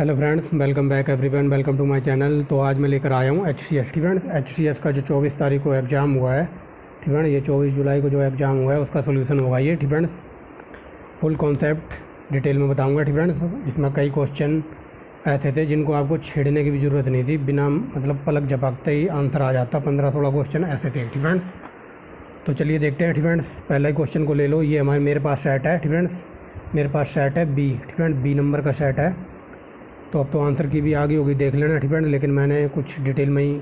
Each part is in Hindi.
Hello friends, welcome back everyone, welcome to my channel. तो आज मैं लेकर आया हूँ HCS। फ्रेंड्स, HCS का जो 24 तारीख को एग्ज़ाम हुआ है, फ्रेंड्स, ये 24 जुलाई को जो एग्ज़ाम हुआ है उसका सोल्यूशन होगा ये। फ्रेंड्स, फुल कॉन्सेप्ट डिटेल में बताऊँगा। फ्रेंड्स, इसमें कई क्वेश्चन ऐसे थे जिनको आपको छेड़ने की भी ज़रूरत नहीं थी, बिना मतलब पलक झपकते ही आंसर आ जाता। 15-16 क्वेश्चन ऐसे थे। फ्रेंड्स, तो चलिए देखते हैं। फ्रेंड्स, पहला ही क्वेश्चन को ले लो। ये मेरे पास सेट है। फ्रेंड्स, मेरे पास सेट है बी। फ्रेंड्स, बी नंबर का सेट है। तो अब तो आंसर की भी आगे होगी, देख लेना। फ्रेंड्स, लेकिन मैंने कुछ डिटेल में ही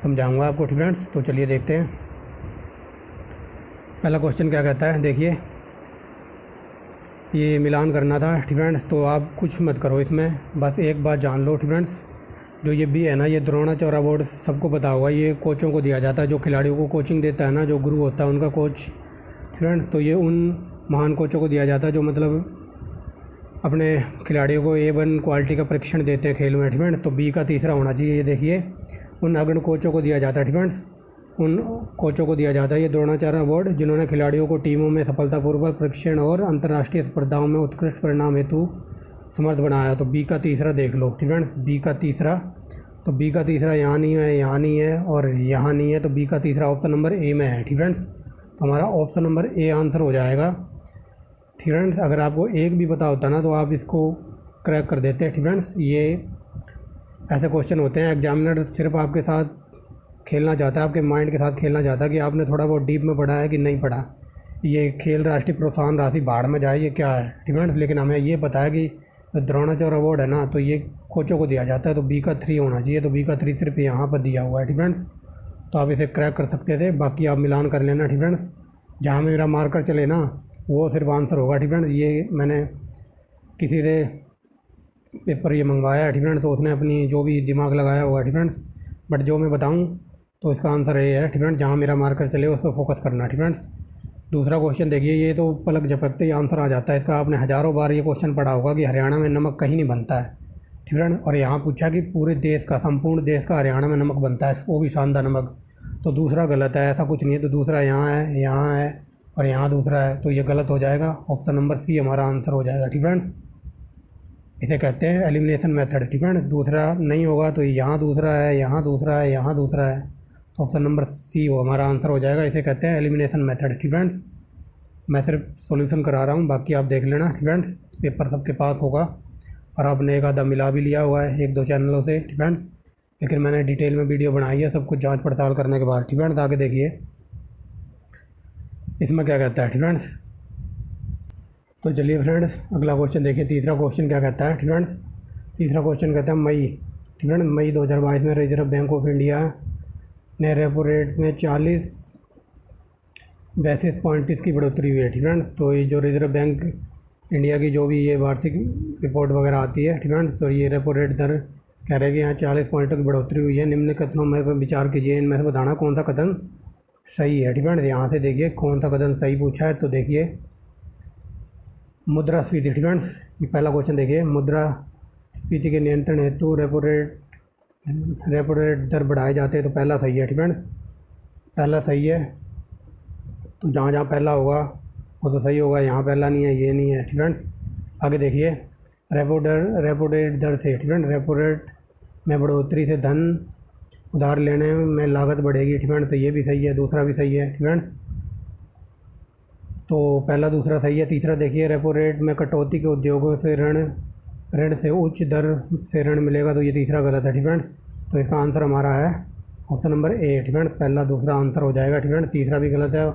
समझाऊंगा आपको। फ्रेंड्स, तो चलिए देखते हैं। पहला क्वेश्चन क्या कहता है, देखिए। ये मिलान करना था। फ्रेंड्स, तो आप कुछ मत करो इसमें, बस एक बात जान लो। फ्रेंड्स, जो ये बी है ना, ये द्रोणाचार्य अवार्ड सबको पता होगा, ये कोचों को दिया जाता है, जो खिलाड़ियों को कोचिंग देता है ना, जो गुरु होता है उनका कोच। फ्रेंड्स, तो ये उन महान कोचों को दिया जाता है जो मतलब अपने खिलाड़ियों को A1 क्वालिटी का परीक्षण देते हैं खेल में। फ्रेंड्स, तो बी का तीसरा होना चाहिए। ये देखिए, उन अग्रणी कोचों को दिया जाता है। फ्रेंड्स, उन कोचों को दिया जाता है ये द्रोणाचार्य अवार्ड जिन्होंने खिलाड़ियों को टीमों में सफलतापूर्वक परीक्षण और अंतर्राष्ट्रीय स्पर्धाओं में उत्कृष्ट परिणाम हेतु समर्थ बनाया। तो बी का तीसरा देख लो। फ्रेंड्स, बी का तीसरा, तो बी का तीसरा यहाँ नहीं है, यहाँ नहीं है और यहाँ नहीं है। तो बी का तीसरा ऑप्शन नंबर ए में है। फ्रेंड्स, तो हमारा ऑप्शन नंबर ए आंसर हो जाएगा। फ्रेंड्स, अगर आपको एक भी पता होता ना तो आप इसको क्रैक कर देते हैं। फ्रेंड्स, ये ऐसे क्वेश्चन होते हैं, एग्जामिनर सिर्फ आपके साथ खेलना चाहता है, आपके माइंड के साथ खेलना चाहता है कि आपने थोड़ा बहुत डीप में पढ़ा है कि नहीं पढ़ा। ये खेल राष्ट्रीय प्रोत्साहन राशि भाड़ में जाए, ये क्या है। फ्रेंड्स, लेकिन हमें ये पता है कि द्रोणाचार्य अवार्ड है ना, तो ये कोचों को दिया जाता है। तो बी का 3 होना चाहिए। तो बी का 3 सिर्फ यहाँ पर दिया हुआ है। फ्रेंड्स, तो आप इसे क्रैक कर सकते थे, बाकी आप मिलान कर लेना। फ्रेंड्स, जहाँ मेरा मार्कर चले ना वो सिर्फ आंसर होगा। फ्रेंड्स, ये मैंने किसी से पेपर ये मंगवाया है। फ्रेंड्स, तो उसने अपनी जो भी दिमाग लगाया हुआ है। फ्रेंड्स, बट जो मैं बताऊं तो इसका आंसर ये है। फ्रेंड्स, जहाँ मेरा मार्कर चले उस पर फोकस करना। फ्रेंड्स, दूसरा क्वेश्चन देखिए, ये तो पलक झपकते ही आंसर आ जाता है इसका। आपने हज़ारों बार ये क्वेश्चन पढ़ा होगा कि हरियाणा में नमक कहीं नहीं बनता है। फ्रेंड्स, और यहाँ पूछा कि पूरे देश का, संपूर्ण देश का हरियाणा में नमक बनता है, वो भी शानदार नमक। तो दूसरा गलत है, ऐसा कुछ नहीं है। तो दूसरा यहाँ है, यहाँ है और यहाँ दूसरा है, तो ये गलत हो जाएगा। ऑप्शन नंबर सी हमारा आंसर हो जाएगा। फ्रेंड्स, इसे कहते हैं एलिमिनेशन मेथड। फ्रेंड्स, दूसरा नहीं होगा तो यहाँ दूसरा है, यहाँ दूसरा है, यहाँ दूसरा है, तो ऑप्शन नंबर सी वो हमारा आंसर हो जाएगा। इसे कहते हैं एलिमिनेशन मेथड। फ्रेंड्स, मैं सिर्फ सॉल्यूशन करा रहा हूँ, बाकी आप देख लेना। फ्रेंड्स, पेपर सबके पास होगा और आपने एक आधा मिला भी लिया हुआ है 1-2 चैनलों से। फ्रेंड्स, लेकिन मैंने डिटेल में वीडियो बनाई है सब कुछ जाँच पड़ताल करने के बाद। फ्रेंड्स, आगे देखिए इसमें क्या कहता है। फ्रेंड्स, तो चलिए फ्रेंड्स, अगला क्वेश्चन देखिए। तीसरा क्वेश्चन क्या कहता है। फ्रेंड्स, तीसरा क्वेश्चन कहता है मई। फ्रेंड्स, मई 2022 में रिजर्व बैंक ऑफ इंडिया ने रेपो रेट में 40 बेसिस पॉइंट की बढ़ोतरी हुई है। फ्रेंड्स, तो ये जो रिजर्व बैंक इंडिया की जो भी ये वार्षिक रिपोर्ट वगैरह आती है। फ्रेंड्स, तो ये रेपो रेट दर कह रहे हैं कि यहाँ 40 पॉइंटों की बढ़ोतरी हुई है। निम्न कथनों में विचार कीजिए, इनमें से बताना कौन सा कथन सही है। फ्रेंड्स, यहाँ से देखिए कौन सा कथन सही पूछा है। तो देखिए मुद्रास्फीति। फ्रेंड्स, ये पहला क्वेश्चन देखिए, मुद्रास्फीति के नियंत्रण हेतु रेपो रेट दर बढ़ाए जाते हैं। तो पहला सही है। फ्रेंड्स, पहला सही है। तो जहाँ जहाँ पहला होगा वो तो सही होगा, यहाँ पहला नहीं है, ये नहीं है। फ्रेंड्स, आगे देखिए, रेपो रेट दर से। फ्रेंड्स, रेपो रेट में बढ़ोतरी से धन उधार लेने में लागत बढ़ेगी। फ्रेंड्स, तो ये भी सही है, दूसरा भी सही है। फ्रेंड्स, तो पहला दूसरा सही है। तीसरा देखिए, रेपो रेट में कटौती के उद्योगों से ऋण से उच्च दर से ऋण मिलेगा। तो ये तीसरा गलत है। फ्रेंड्स, तो इसका आंसर हमारा है ऑप्शन नंबर ए। फ्रेंड्स, पहला दूसरा आंसर हो जाएगा। फ्रेंड्स, तीसरा भी गलत है।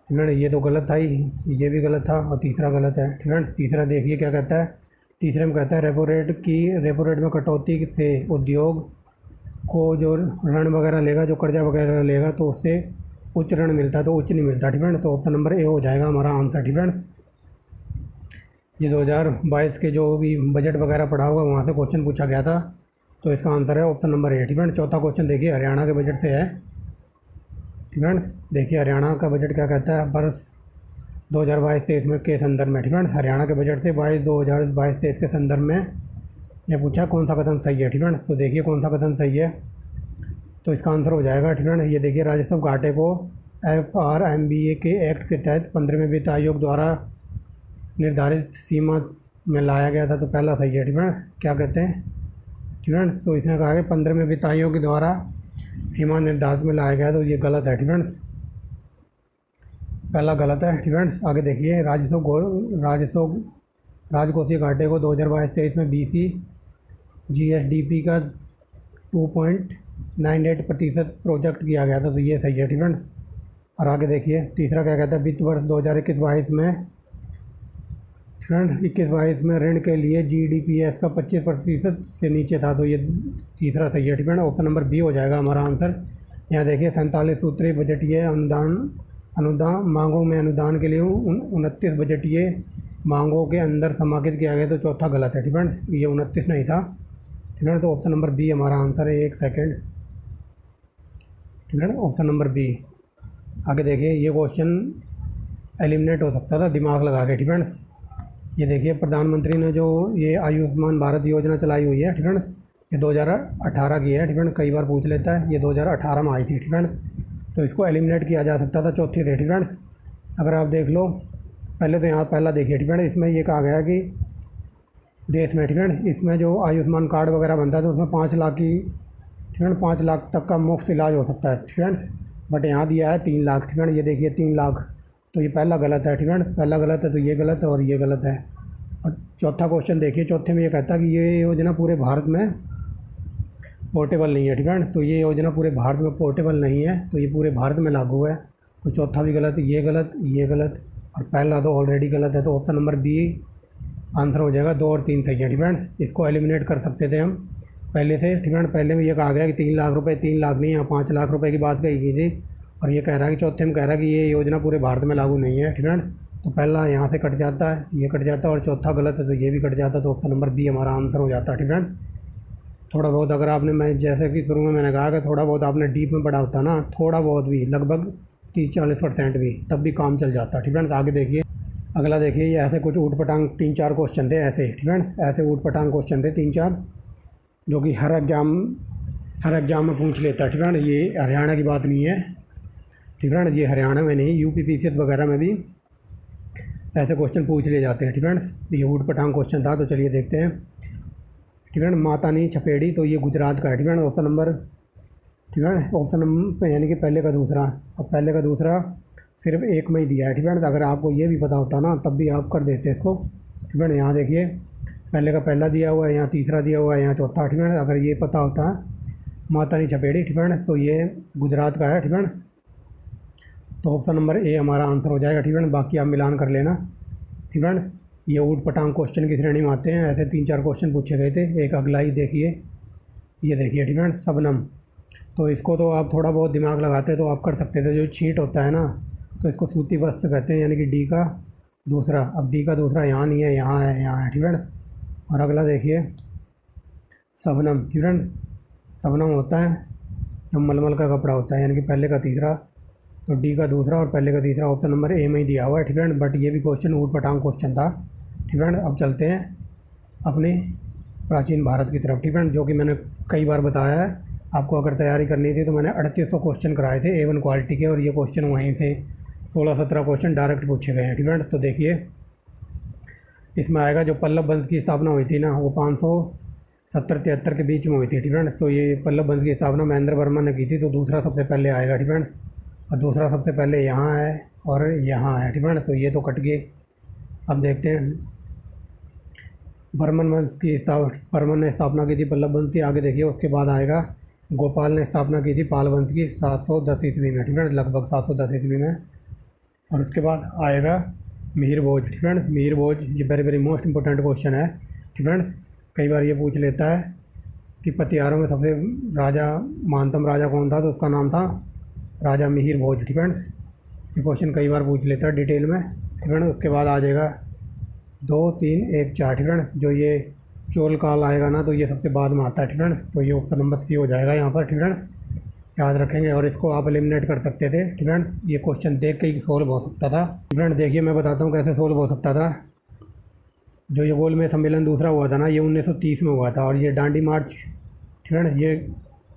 फ्रेंड्स, ये तो गलत था ही, ये भी गलत था और तीसरा गलत है। फ्रेंड्स, तीसरा देखिए क्या कहता है। तीसरे में कहता है रेपो रेट में कटौती से उद्योग को जो ऋण वगैरह लेगा, जो कर्जा वगैरह लेगा, तो उससे उच्च ऋण मिलता है, तो उच्च नहीं मिलता। फ्रेंड्स, तो ऑप्शन नंबर ए हो जाएगा हमारा आंसर। फ्रेंड्स, ये 2022 के जो भी बजट वगैरह पढ़ा होगा वहाँ से क्वेश्चन पूछा गया था, तो इसका आंसर है ऑप्शन नंबर ए। फ्रेंड्स, चौथा क्वेश्चन देखिए, हरियाणा के बजट से है। फ्रेंड्स, देखिए हरियाणा का बजट क्या कहता है, वर्ष 2022-23 में के संदर्भ में। फ्रेंड्स, हरियाणा के बजट से 2022-23 के संदर्भ में यह पूछा कौन सा कथन सही है। फ्रेंड्स, तो देखिए कौन सा कथन सही है, तो इसका आंसर हो जाएगा। फ्रेंड्स, ये देखिए, राजस्व घाटे को FRMBA के एक्ट के तहत 15वें वित्त आयोग द्वारा निर्धारित सीमा में लाया गया था तो पहला सही है फ्रेंड्स। क्या कहते हैं फ्रेंड्स, तो इसने कहा कि 15वें वित्तायों के द्वारा सीमा निर्धारित में लाया गया, तो ये गलत है फ्रेंड्स, पहला गलत है फ्रेंड्स। आगे देखिए, राजकोषीय घाटे को 2022-23 में BC GSDP का 2.98% प्रोजेक्ट किया गया था, तो ये सही है फ्रेंड्स। और आगे देखिए तीसरा क्या कहता है, वित्त वर्ष 2021-22 में फ्रेंड 21-22 में ऋण के लिए GDPS का 25% से नीचे था, तो ये तीसरा सही है फ्रेंड। ऑप्शन नंबर बी हो जाएगा हमारा आंसर। यहाँ देखिए 47 सूत्रीय बजटीय अनुदान मांगों में अनुदान के लिए 29 बजटीय मांगों के अंदर समाहित किया गया, तो चौथा गलत है फ्रेंड, ये 29 नहीं था फ्रेंड। तो ऑप्शन नंबर बी हमारा आंसर है। एक second friend, option number B. आगे देखिए, ये क्वेश्चन एलिमिनेट हो सकता था दिमाग लगा के फ्रेंड्स। ये देखिए, प्रधानमंत्री ने जो ये आयुष्मान भारत योजना चलाई हुई है फ्रेंड्स, ये 2018 की है फ्रेंड्स, कई बार पूछ लेता है, ये 2018 में आई थी फ्रेंड्स, तो इसको एलिमिनेट किया जा सकता था चौथी से फ्रेंड्स। अगर आप देख लो, पहले तो यहाँ पहला देखिए फ्रेंड्स, इसमें ये कहा गया कि देश में फ्रेंड्स, इसमें जो आयुष्मान कार्ड वगैरह बनता है तो उसमें 5 लाख की फ्रेंड 5 लाख तक का मुफ्त इलाज हो सकता है फ्रेंड्स, बट यहाँ दिया है 3 लाख फ्रेंड। ये देखिए 3 लाख, तो ये पहला गलत है फ्रेंड्स, पहला गलत है, तो ये गलत है और ये गलत है। और चौथा क्वेश्चन देखिए, चौथे में ये कहता है कि ये योजना पूरे भारत में पोर्टेबल नहीं है फ्रेंड्स, तो ये योजना पूरे भारत में पोर्टेबल नहीं है, तो ये पूरे भारत में लागू है, तो चौथा भी गलत, ये गलत, ये गलत और पहला तो ऑलरेडी गलत है, तो ऑप्शन नंबर बी आंसर हो जाएगा। 2 और 3 सही है फ्रेंड्स। इसको एलिमिनेट कर सकते थे हम पहले से फ्रेंड। पहले में ये कहा गया कि 3 लाख रुपए, 3 लाख नहीं, यहाँ 5 लाख रुपए की बात कही गई थी, और ये कह रहा है कि चौथे में कह रहा है कि ये योजना पूरे भारत में लागू नहीं है फ्रेंड्स, तो पहला यहाँ से कट जाता है, ये कट जाता है, और चौथा गलत है तो ये भी कट जाता है, तो ऑप्शन नंबर बी हमारा आंसर हो जाता है फ्रेंड्स। थोड़ा बहुत अगर आपने, मैं जैसे कि शुरू में मैंने कहा कि थोड़ा बहुत आपने डीप में पढ़ा होता ना, थोड़ा बहुत भी, लगभग 30-40% भी, तब भी काम चल जाता है फ्रेंड्स। आगे देखिए, अगला देखिए, ये ऐसे कुछ ऊट पटांग 3-4 क्वेश्चन थे ऐसे फ्रेंड्स, ऐसे ऊट पटांग क्वेश्चन थे 3-4, जो कि हर एग्ज़ाम में पूछ लेता है फ्रेंड। ये हरियाणा की बात नहीं है फ्रेंड, ये हरियाणा में नहीं, UP PCS वगैरह में भी ऐसे क्वेश्चन पूछ लिए जाते हैं फ्रेंड्स। ये ऊट पटांग क्वेश्चन था, तो चलिए देखते हैं फ्रेंड। मातानी छपेड़ी, तो ये गुजरात का है friend. Option number friend, option number यानी कि पहले का दूसरा, और पहले का दूसरा सिर्फ एक में ही दिया है फ्रेंड। अगर आपको ये भी पता होता ना तब भी आप कर देते इसको फ्रेंड। यहाँ देखिए, पहले का पहला दिया हुआ है, यहाँ तीसरा दिया हुआ है, यहाँ चौथा फ्रेंड। अगर ये पता होता मातानी छपेड़ी फ्रेंड्स, तो ये गुजरात का है फ्रेंड्स, तो ऑप्शन नंबर ए हमारा आंसर हो जाएगा फ्रेंड। बाकी आप मिलान कर लेना फ्रेंड्स। ये ऊट पटांग क्वेश्चन की श्रेणी में आते हैं, ऐसे 3-4 क्वेश्चन पूछे गए थे। एक अगला ही देखिए, ये देखिए फ्रेंड्स, शबनम, तो इसको तो आप थोड़ा बहुत दिमाग लगाते तो आप कर सकते थे। जो छींट होता है ना, तो इसको सूती वस्त्र कहते हैं, यानी कि डी का दूसरा। अब डी का दूसरा यहाँ नहीं है, यहाँ है, यहाँ है फ्रेंड्स। और अगला देखिए, शबनम फ्रेंड, शबनम होता है जो मलमल का कपड़ा होता है, यानी कि पहले का तीसरा, तो डी का दूसरा और पहले का तीसरा ऑप्शन नंबर ए में ही दिया हुआ है फ्रेंड। बट ये भी क्वेश्चन ऊट पटांग क्वेश्चन था फ्रेंड। अब चलते हैं अपने प्राचीन भारत की तरफ फ्रेंड, जो कि मैंने कई बार बताया है आपको। अगर तैयारी करनी थी तो मैंने 3800 क्वेश्चन कराए थे A1 क्वालिटी के, और ये क्वेश्चन वहीं से 16-17 क्वेश्चन डायरेक्ट पूछे गए हैं फ्रेंड। तो देखिए, इसमें आएगा जो पल्लव वंश की स्थापना हुई थी ना, वो 570-73 के बीच में हुई थी फ्रेंड्स। तो ये पल्लव वंश की स्थापना महेंद्र वर्मा ने की थी, तो दूसरा सबसे पहले आएगा फ्रेंड्स, और दूसरा सबसे पहले यहाँ है और यहाँ है फ्रेंड्स, तो ये तो कट गए। अब देखते हैं, बर्मन ने स्थापना की थी पल्लव वंश की। आगे देखिए, उसके बाद आएगा गोपाल ने स्थापना की थी पाल वंश की 710 ईस्वी में फ्रेंड, लगभग 710 ईस्वी में। और उसके बाद आएगा मिहिर भोज फ्रेंड्स। मिहिर भोज, ये very very most important question है फ्रेंड्स। कई बार ये पूछ लेता है कि पतियारों में सबसे महानतम राजा कौन था, तो उसका नाम था राजा मिहिर भोज फ्रेंड्स। ये क्वेश्चन कई बार पूछ लेता है डिटेल में फ्रेंड्स। उसके बाद आ जाएगा 2, 3, 1, 4 फ्रेंड्स। जो ये चोल काल आएगा ना, तो ये सबसे बाद में आता है फ्रेंड्स, तो ये ऑप्शन नंबर सी हो जाएगा यहाँ पर फ्रेंड्स, याद रखेंगे। और इसको आप एलिमिनेट कर सकते थे फ्रेंड्स, ये क्वेश्चन देख के ही सोल्व हो सकता था फ्रेंड्स। देखिए, मैं बताता हूँ कैसे सोल्व हो सकता था। जो ये गोलमेज सम्मेलन दूसरा हुआ था ना, ये 1930 में हुआ था, और ये दांडी मार्च फ्रेंड्स, ये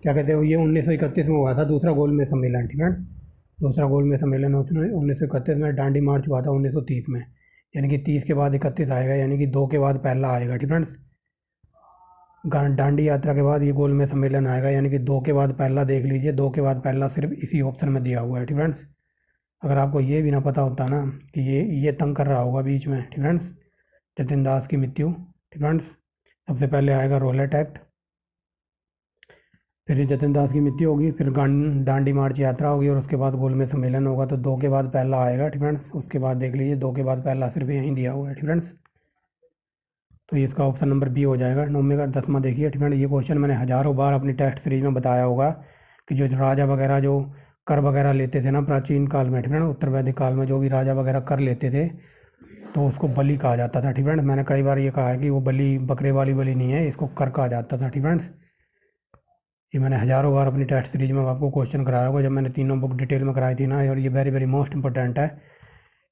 क्या कहते हैं, ये 1931 में हुआ था दूसरा गोलमेज सम्मेलन फ्रेंड्स। दूसरा गोलमेज सम्मेलन 1931 में, दांडी मार्च हुआ था 1930 में। यानी कि 30 के बाद 31 आएगा, यानी कि 2 के बाद पहला आएगा। ठीक फ्रेंड्स, दांडी यात्रा के बाद ये गोल में सम्मेलन आएगा, यानी कि 2 के बाद पहला देख लीजिए, 2 के बाद पहला सिर्फ इसी ऑप्शन में दिया हुआ है। ठीक फ्रेंड्स, अगर आपको ये भी ना पता होता ना कि ये तंग कर रहा होगा बीच में। ठीक फ्रेंड्स, जतिन दास की मृत्यु। ठीक फ्रेंड्स, सबसे पहले आएगा रोलेट एक्ट, फिर जतिन दास की मृत्यु होगी, फिर दांडी मार्च यात्रा होगी और उसके बाद गोल में सम्मेलन होगा। तो 2 के बाद पहला आएगा। ठीक फ्रेंड्स, उसके बाद देख लीजिए 2 के बाद पहला सिर्फ यहीं दिया हुआ है। ठीक फ्रेंड्स, तो ये इसका ऑप्शन नंबर बी हो जाएगा। 9वें का 10वां देखिए। ठीक फ्रेंड्स, ये क्वेश्चन मैंने हज़ारों बार अपनी टेस्ट सीरीज में बताया होगा कि जो राजा वगैरह जो कर वगैरह लेते थे ना प्राचीन काल में, ठीक है ना, उत्तर वैदिक काल में जो भी राजा वगैरह कर लेते थे तो उसको बलि कहा जाता था। ठीक फ्रेंड्स, मैंने कई बार ये कहा है कि वो बलि बकरे वाली बलि नहीं है, इसको कर कहा जाता था। ठीक फ्रेंड्स, ये मैंने हज़ारों बार अपनी टेस्ट सीरीज में आपको क्वेश्चन कराया होगा जब मैंने तीनों बुक डिटेल में कराई थी ना, और ये वेरी वेरी मोस्ट इंपॉर्टेंट है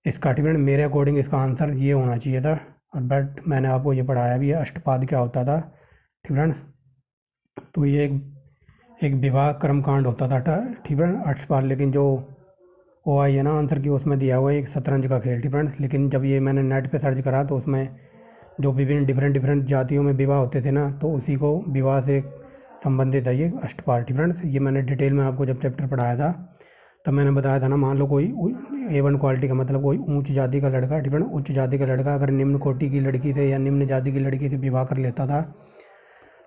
इसका। ठीक फ्रेंड, मेरे अकॉर्डिंग इसका आंसर ये होना चाहिए था, और बट मैंने आपको ये पढ़ाया भी है अष्टपाद क्या होता था। ठीक फ्रेंड्स, तो ये एक विवाह कर्मकांड होता था। ठीक है, अष्टपाद, लेकिन जो वो आई है ना आंसर की उसमें दिया हुआ है एक शतरंज का खेल। ठीक फ्रेंड्स, लेकिन जब ये मैंने नेट पे सर्च करा तो उसमें जो विभिन्न डिफरेंट जातियों में विवाह होते थे ना, तो उसी को विवाह से संबंधित है ये अष्टपाद। ठीक फ्रेंड्स, ये मैंने डिटेल में आपको जब चैप्टर पढ़ाया था तब मैंने बताया था ना, मान लो कोई A1 क्वालिटी का मतलब कोई ऊंच जाति का लड़का, ठीक है ना, उच्च जाति का लड़का अगर निम्न कोटि की लड़की से या निम्न जाति की लड़की से विवाह कर लेता था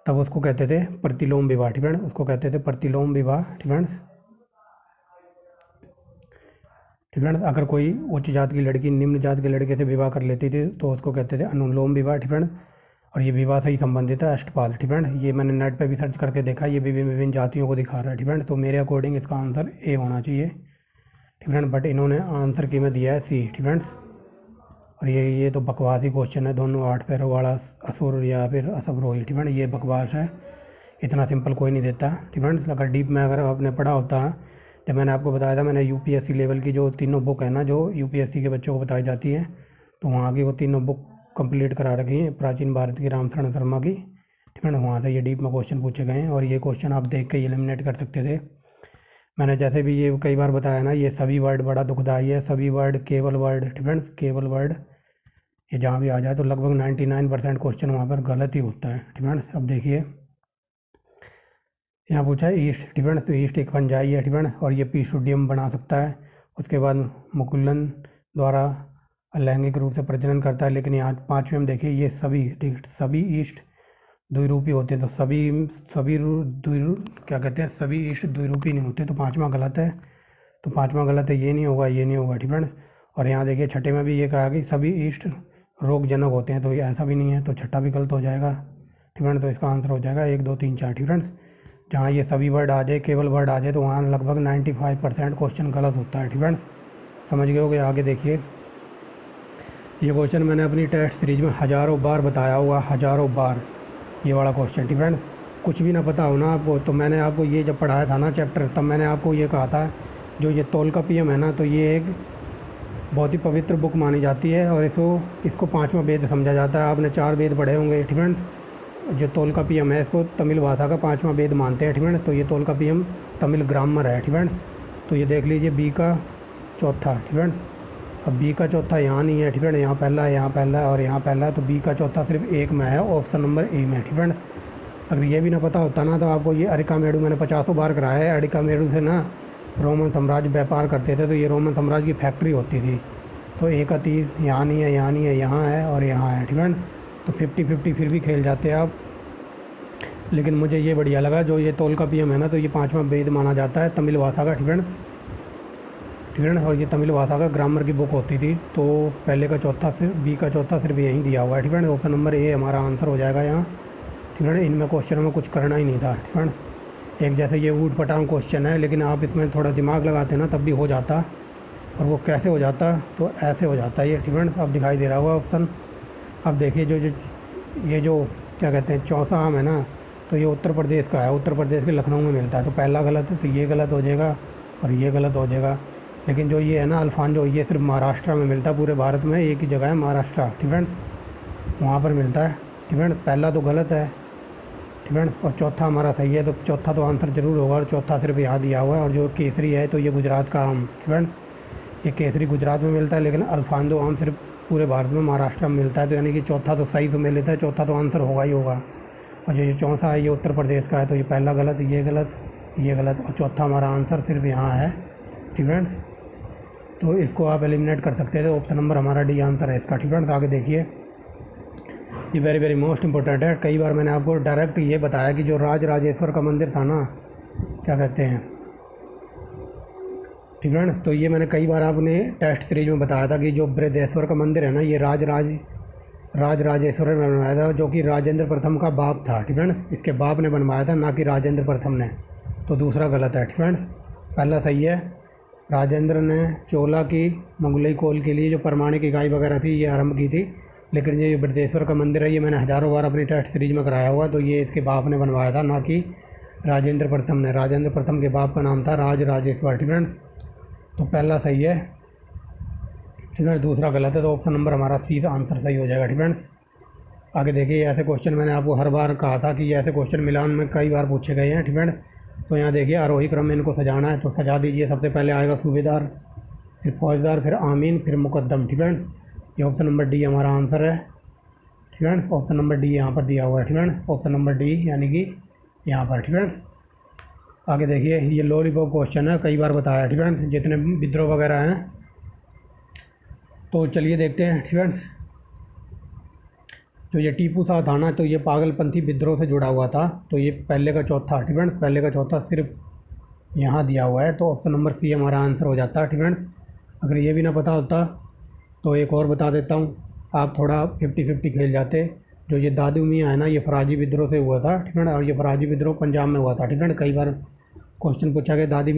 तब उसको कहते थे प्रतिलोम विवाह। ठीक है, उसको कहते थे प्रतिलोम विवाह। ठीक है, ठीक है, अगर कोई उच्च जाति की लड़की निम्न जाति के लड़के से विवाह कर लेती थी तो उसको कहते थे अनुलोम विवाह। ठीक है, और ये विवाह से ही संबंधित है अष्टपाद। ठीक है, ये मैंने नेट पे भी सर्च करके देखा, ये विभिन्न जातियों को दिखा रहा है। ठीक है, तो मेरे अकॉर्डिंग इसका आंसर ए होना चाहिए। ठीक है, बट इन्होंने आंसर की में दिया है सी। ठीक है, और ये तो बकवास ही क्वेश्चन है, दोनों 8 पैरों वाला असुर या फिर असवरोही। ठीक है, ये बकवास है, इतना सिंपल कोई नहीं देता। ठीक है, अगर डीप में अगर आपने पढ़ा होता, जब मैंने आपको बताया था मैंने यूपीएससी लेवल की जो तीनों बुक है ना जो यूपीएससी के बच्चों को बताई जाती है, तो वहाँ की वो तीनों बुक कंप्लीट करा रखी है प्राचीन भारत की रामशरण शर्मा की। ठीक है ना, वहाँ से ये डीप में क्वेश्चन पूछे गए हैं और ये क्वेश्चन आप देख के एलिमिनेट कर सकते थे। मैंने जैसे भी ये कई बार बताया ना, ये सभी वर्ड बड़ा दुखदाई है, सभी वर्ड केवल वर्ड। ठीक है, केवल वर्ड ये जहाँ भी आ जाए तो लगभग 99% क्वेश्चन वहाँ पर गलत ही होता है। ठीक है, अब देखिए यहाँ पूछा है ईस्ट। ठीक है, तो ईस्ट एक फंजाई है। ठीक है, और ये पीसोडियम बना सकता है। उसके बाद मुकुलन द्वारा अलैंगिक रूप से प्रजनन करता है, लेकिन यहाँ 5वें में देखिए ये सभी ईस्ट द्विरूपी होते हैं, तो सभी क्या कहते हैं, सभी ईस्ट द्विरूपी नहीं होते, तो 5वां गलत है। तो 5वां गलत है, ये नहीं होगा, ये नहीं होगा। ठीक है, और यहाँ देखिए छठे में भी ये कहा कि सभी ईस्ट रोगजनक होते हैं, तो ये ऐसा भी नहीं है, तो छठा भी गलत हो जाएगा। ठीक है, तो इसका आंसर हो जाएगा 1 2 3 4। ठीक है, जहाँ ये सभी वर्ड आ जाए, केवल वर्ड आ जाए, तो वहाँ लगभग 95% क्वेश्चन गलत होता है। ठीक है, समझ गए होगे। आगे देखिए, ये क्वेश्चन मैंने अपनी टेस्ट सीरीज में हज़ारों बार बताया हुआ, हज़ारों बार ये वाला क्वेश्चन। ठीक है, कुछ भी ना पता हो ना आपको, तो मैंने आपको ये जब पढ़ाया था ना चैप्टर, तब मैंने आपको ये कहा था जो ये तोलकापियम है ना, तो ये एक बहुत ही पवित्र बुक मानी जाती है और इसको 5वां वेद समझा जाता है। आपने 4 वेद पढ़े होंगे। ठीक है, जो तोलकापियम है इसको तमिल भाषा का 5वां वेद मानते हैं। ठीक है, तो ये तोलकापियम तमिल ग्रामर है। ठीक है, तो ये देख लीजिए बी का चौथा। ठीक है, अब बी का चौथा यहाँ नहीं है। ठीक है, यहाँ पहला है, यहाँ पहला है और यहाँ पहला है, तो बी का चौथा सिर्फ एक में है, ऑप्शन नंबर ए में। ठीक है, अगर ये भी ना पता होता ना तो आपको ये अरिकामेडू मैंने 50 बार कराया है। अरिकामेडू से ना रोमन साम्राज्य व्यापार करते थे, तो ये रोमन साम्राज्य की फैक्ट्री होती थी, तो ए का तीर यहाँ नहीं है, यहाँ नहीं है, यहाँ है और यहाँ है। ठीक है, तो 50-50 फिर भी खेल जाते हैं आप, लेकिन मुझे ये बढ़िया लगा जो ये तोलकापियम है ना, तो ये 5वां वेद माना जाता है तमिल भाषा का। ठीक है, ठीक है, और ये तमिल भाषा का ग्रामर की बुक होती थी, तो पहले का चौथा सिर्फ बी का चौथा सिर्फ यहीं दिया हुआ है। ठीक है, ऑप्शन नंबर ए हमारा आंसर हो जाएगा यहाँ। ठीक है, इनमें क्वेश्चनों में कुछ करना ही नहीं था। ठीक है, एक जैसे ये ऊट पटांग क्वेश्चन है, लेकिन आप इसमें थोड़ा दिमाग लगाते ना तब भी हो जाता, और वो कैसे हो जाता, तो ऐसे हो जाता है ये। ठीक है, अब दिखाई दे रहा होगा ऑप्शन। अब देखिए जो क्या कहते हैं चौसा आम है ना, तो ये उत्तर प्रदेश का है, उत्तर प्रदेश के लखनऊ में मिलता है, तो पहला गलत है, तो ये गलत हो जाएगा और ये गलत हो जाएगा। लेकिन जो ये है ना अल्फांजो, ये सिर्फ महाराष्ट्र में मिलता है, पूरे भारत में एक ही जगह है महाराष्ट्र। ठीक है, वहाँ पर मिलता है। ठीक है, पहला तो गलत है। ठीक है, और चौथा हमारा सही है, तो चौथा तो आंसर जरूर होगा, और चौथा सिर्फ यहाँ दिया हुआ है। और जो केसरी है तो ये गुजरात का आम। ठीक है, ये केसरी गुजरात में मिलता है, लेकिन अल्फांजो आम सिर्फ पूरे भारत में महाराष्ट्र में मिलता है, तो यानी कि चौथा तो सही तो मिल लेता है, चौथा तो आंसर होगा ही होगा। और जो ये चौथा है ये उत्तर प्रदेश का है, तो ये पहला गलत, ये गलत, ये गलत, और चौथा हमारा आंसर सिर्फ यहाँ है। ठीक फ्रेंड्स, तो इसको आप एलिमिनेट कर सकते थे। ऑप्शन नंबर हमारा डी आंसर है इसका। ठीक फ्रेंड्स, आगे देखिए, ये वेरी वेरी मोस्ट इंपॉर्टेंट है। कई बार मैंने आपको डायरेक्ट ये बताया कि जो राजराजेश्वर का मंदिर था ना, क्या कहते हैं, ठीक फ्रेंड्स, तो ये मैंने कई बार आपने टेस्ट सीरीज में बताया था कि जो बृहदेश्वर का मंदिर है ना, ये राजराजेश्वर ने बनवाया था, जो कि राजेंद्र प्रथम का बाप था। ठीक फ्रेंड्स, इसके बाप ने बनवाया था, ना कि राजेंद्र प्रथम ने। तो दूसरा गलत है। ठीक फ्रेंड्स, पहला सही है। राजेंद्र ने चोला की मुगलई कोल के लिए जो परमाणिक इकाई वगैरह थी ये आरंभ की थी, लेकिन ये बृहदेश्वर का मंदिर है, ये मैंने हज़ारों बार अपनी टेस्ट सीरीज में कराया हुआ, तो ये इसके बाप ने बनवाया था, ना कि राजेंद्र प्रथम ने। राजेंद्र प्रथम के बाप का नाम था राजराजेश्वर। ठीक फ्रेंड्स, तो पहला सही है। ठीक है, दूसरा गलत है, तो ऑप्शन नंबर हमारा सी आंसर सही हो जाएगा। ठीक फ्रेंड्स, आगे देखिए, ऐसे क्वेश्चन मैंने आपको हर बार कहा था कि ऐसे क्वेश्चन मिलान में कई बार पूछे गए हैं। ठीक फ्रेंड्स, तो यहाँ देखिए, आरोही क्रम में इनको सजाना है, तो सजा दीजिए। सबसे पहले आएगा सूबेदार, फिर फौजदार, फिर आमीन, फिर मुकद्दम। ठीक फ्रेंड्स, ये ऑप्शन नंबर डी हमारा आंसर है। ठीक फ्रेंड्स, ऑप्शन नंबर डी यहाँ पर दिया हुआ है। ठीक फ्रेंड्स, ऑप्शन नंबर डी यानी कि यहाँ पर। ठीक फ्रेंड्स, आगे देखिए, ये लॉलीपॉप क्वेश्चन है, कई बार बताया। ठीक फ्रेंड्स, जितने विद्रोह वगैरह हैं, तो चलिए देखते हैं। ठीक फ्रेंड्स, जो ये टीपू शाह था ना, तो ये पागलपंथी विद्रोह से जुड़ा हुआ था, तो ये पहले का चौथा। ठीक फ्रेंड्स, पहले का चौथा सिर्फ यहाँ दिया हुआ है, तो ऑप्शन नंबर सी हमारा आंसर हो जाता है। ठीक फ्रेंड्स, अगर ये भी ना पता होता तो एक और बता देता हूँ, आप थोड़ा 50-50 खेल जाते। जो ये दादू मियाँ है ना, ये फराजी विद्रोह से हुआ था। ठीक है, और ये फराजी विद्रोह पंजाब में हुआ था। ठीक है, कई बार क्वेश्चन पूछा गया दादू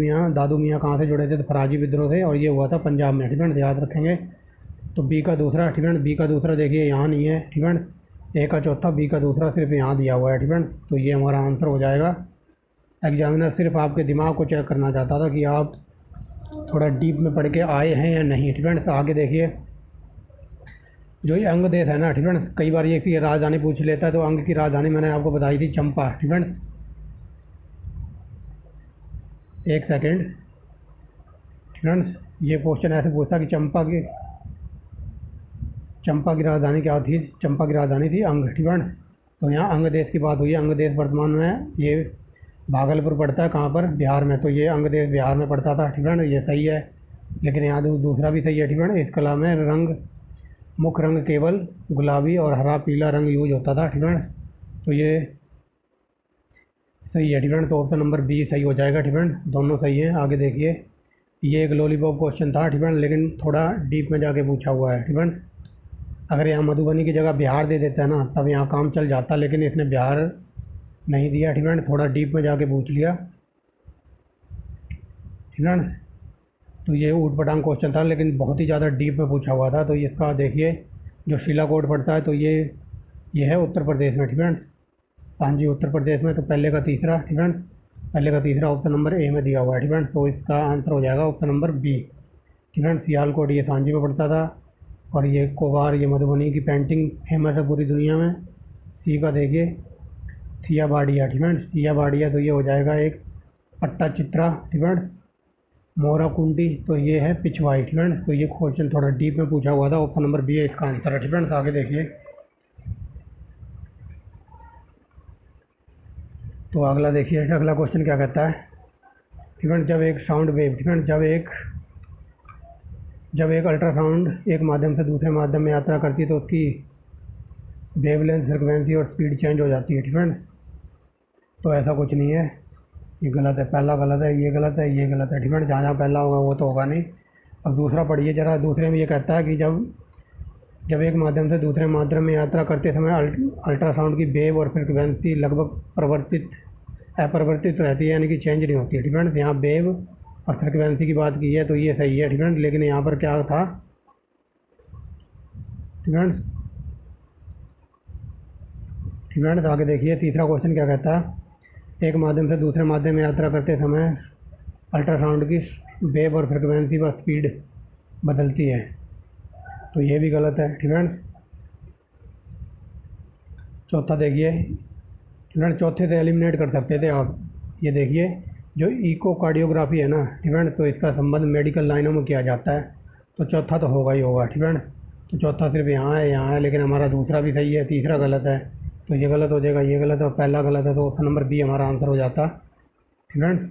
मियाँ कहाँ से जुड़े थे, तो फराजी विद्रोह से, और ये हुआ था पंजाब में। ठीक है, याद रखेंगे। तो बी का दूसरा। ठीक है, बी का दूसरा देखिए यहाँ नहीं है। ठीक है, ए का चौथा, बी का दूसरा सिर्फ यहाँ दिया हुआ है। ठीक है, तो ये हमारा आंसर हो जाएगा। एग्जामिनर सिर्फ आपके दिमाग को चेक करना चाहता था कि आप थोड़ा डीप में पढ़ के आए हैं या नहीं। ठीक है, आगे देखिए, जो ये अंग देश है ना, ठीक है, कई बार ये इसकी राजधानी पूछ लेता है, तो अंग की राजधानी मैंने आपको बताई थी चंपा। ठीक है, एक सेकेंड। ठीक है, ये क्वेश्चन ऐसे पूछता कि चंपा की राजधानी क्या थी? चंपा की राजधानी थी अंग। ठीक है, तो यहाँ अंग देश की बात हुई है। अंग देश वर्तमान में ये भागलपुर पड़ता है, कहाँ पर? बिहार में। तो ये अंग देश बिहार में पड़ता था। ठीक है, ये सही है, लेकिन यहाँ दूसरा भी सही है। ठीक है, इस कला में मुख्य रंग केवल गुलाबी और हरा पीला रंग यूज होता था। ठीक है, तो ये सही है। ठीक है, तो ऑप्शन नंबर बी सही हो जाएगा। ठीक है, दोनों सही हैं। आगे देखिए, ये एक लॉलीपॉप क्वेश्चन था। ठीक है, लेकिन थोड़ा डीप में जाके पूछा हुआ है। ठीक है, अगर यहाँ मधुबनी की जगह बिहार दे देता है ना, तब यहाँ काम चल जाता, लेकिन इसने बिहार नहीं दिया। ठीक है, थोड़ा डीप में जाके पूछ लिया। ठीक है, तो ये ऊट पटांग क्वेश्चन था, लेकिन बहुत ही ज़्यादा डीप में पूछा हुआ था। तो इसका देखिए, जो शिलाकोट पड़ता है, तो ये है उत्तर प्रदेश में। ठीक है, सांची उत्तर प्रदेश में। तो पहले का तीसरा। ठीक है, पहले का तीसरा ऑप्शन नंबर ए में दिया हुआ है। ठीक है, तो इसका आंसर हो जाएगा ऑप्शन नंबर बी। ठीक है, सियालकोट ये सांची में पड़ता था, और ये कोबार, ये मधुबनी की पेंटिंग फेमस है पूरी दुनिया में। सी का देखिए, सिया बाड़िया। ठीक है, सिया बाड़िया, तो ये हो जाएगा एक पट्टा चित्रा। ठीक है, मोरा कुंडी, तो ये है पिछवाई। ठीक है, तो ये क्वेश्चन थोड़ा डीप में पूछा हुआ था। ऑप्शन नंबर बी है इसका आंसर है। ठीक है, आगे देखिए, तो अगला देखिए, अगला क्वेश्चन क्या कहता है। ठीक है, जब एक साउंड वेव, ठीक है, जब एक अल्ट्रासाउंड एक माध्यम से दूसरे माध्यम में यात्रा करती है, तो उसकी वेवलेंथ, फ्रिक्वेंसी और स्पीड चेंज हो जाती है। ठीक है, तो ऐसा कुछ नहीं है, ये गलत है। पहला गलत है, ये गलत है, ये गलत है। ठीक है, जहाँ पहला होगा वो तो होगा नहीं। अब दूसरा पढ़िए ज़रा। दूसरे में ये कहता है कि जब एक माध्यम से दूसरे माध्यम में यात्रा करते समय अल्ट्रासाउंड की वेव और फ्रिक्वेंसी लगभग अपरिवर्तित रहती है, यानी कि चेंज नहीं होती है। ठीक है, यहाँ वेव और फ्रिक्वेंसी की बात की है, तो ये सही है। ठीक है, लेकिन यहाँ पर क्या था? ठीक है, ठीक है, तो आगे देखिए, तीसरा क्वेश्चन क्या कहता है। एक माध्यम से दूसरे माध्यम में यात्रा करते समय अल्ट्रासाउंड की वेव और फ्रिक्वेंसी व स्पीड बदलती है, तो ये भी गलत है। ठीक है, चौथा देखिए। ठीक है, चौथे से एलिमिनेट कर सकते थे आप। ये देखिए, जो इकोकार्डियोग्राफी है ना, ठीक है, तो इसका संबंध मेडिकल लाइनों में किया जाता है, तो चौथा तो होगा ही होगा। ठीक है, तो चौथा सिर्फ यहाँ है, लेकिन हमारा दूसरा भी सही है, तीसरा गलत है, तो ये गलत हो जाएगा, ये गलत है और पहला गलत है, तो ऑप्शन नंबर बी हमारा आंसर हो जाता। फ्रेंड्स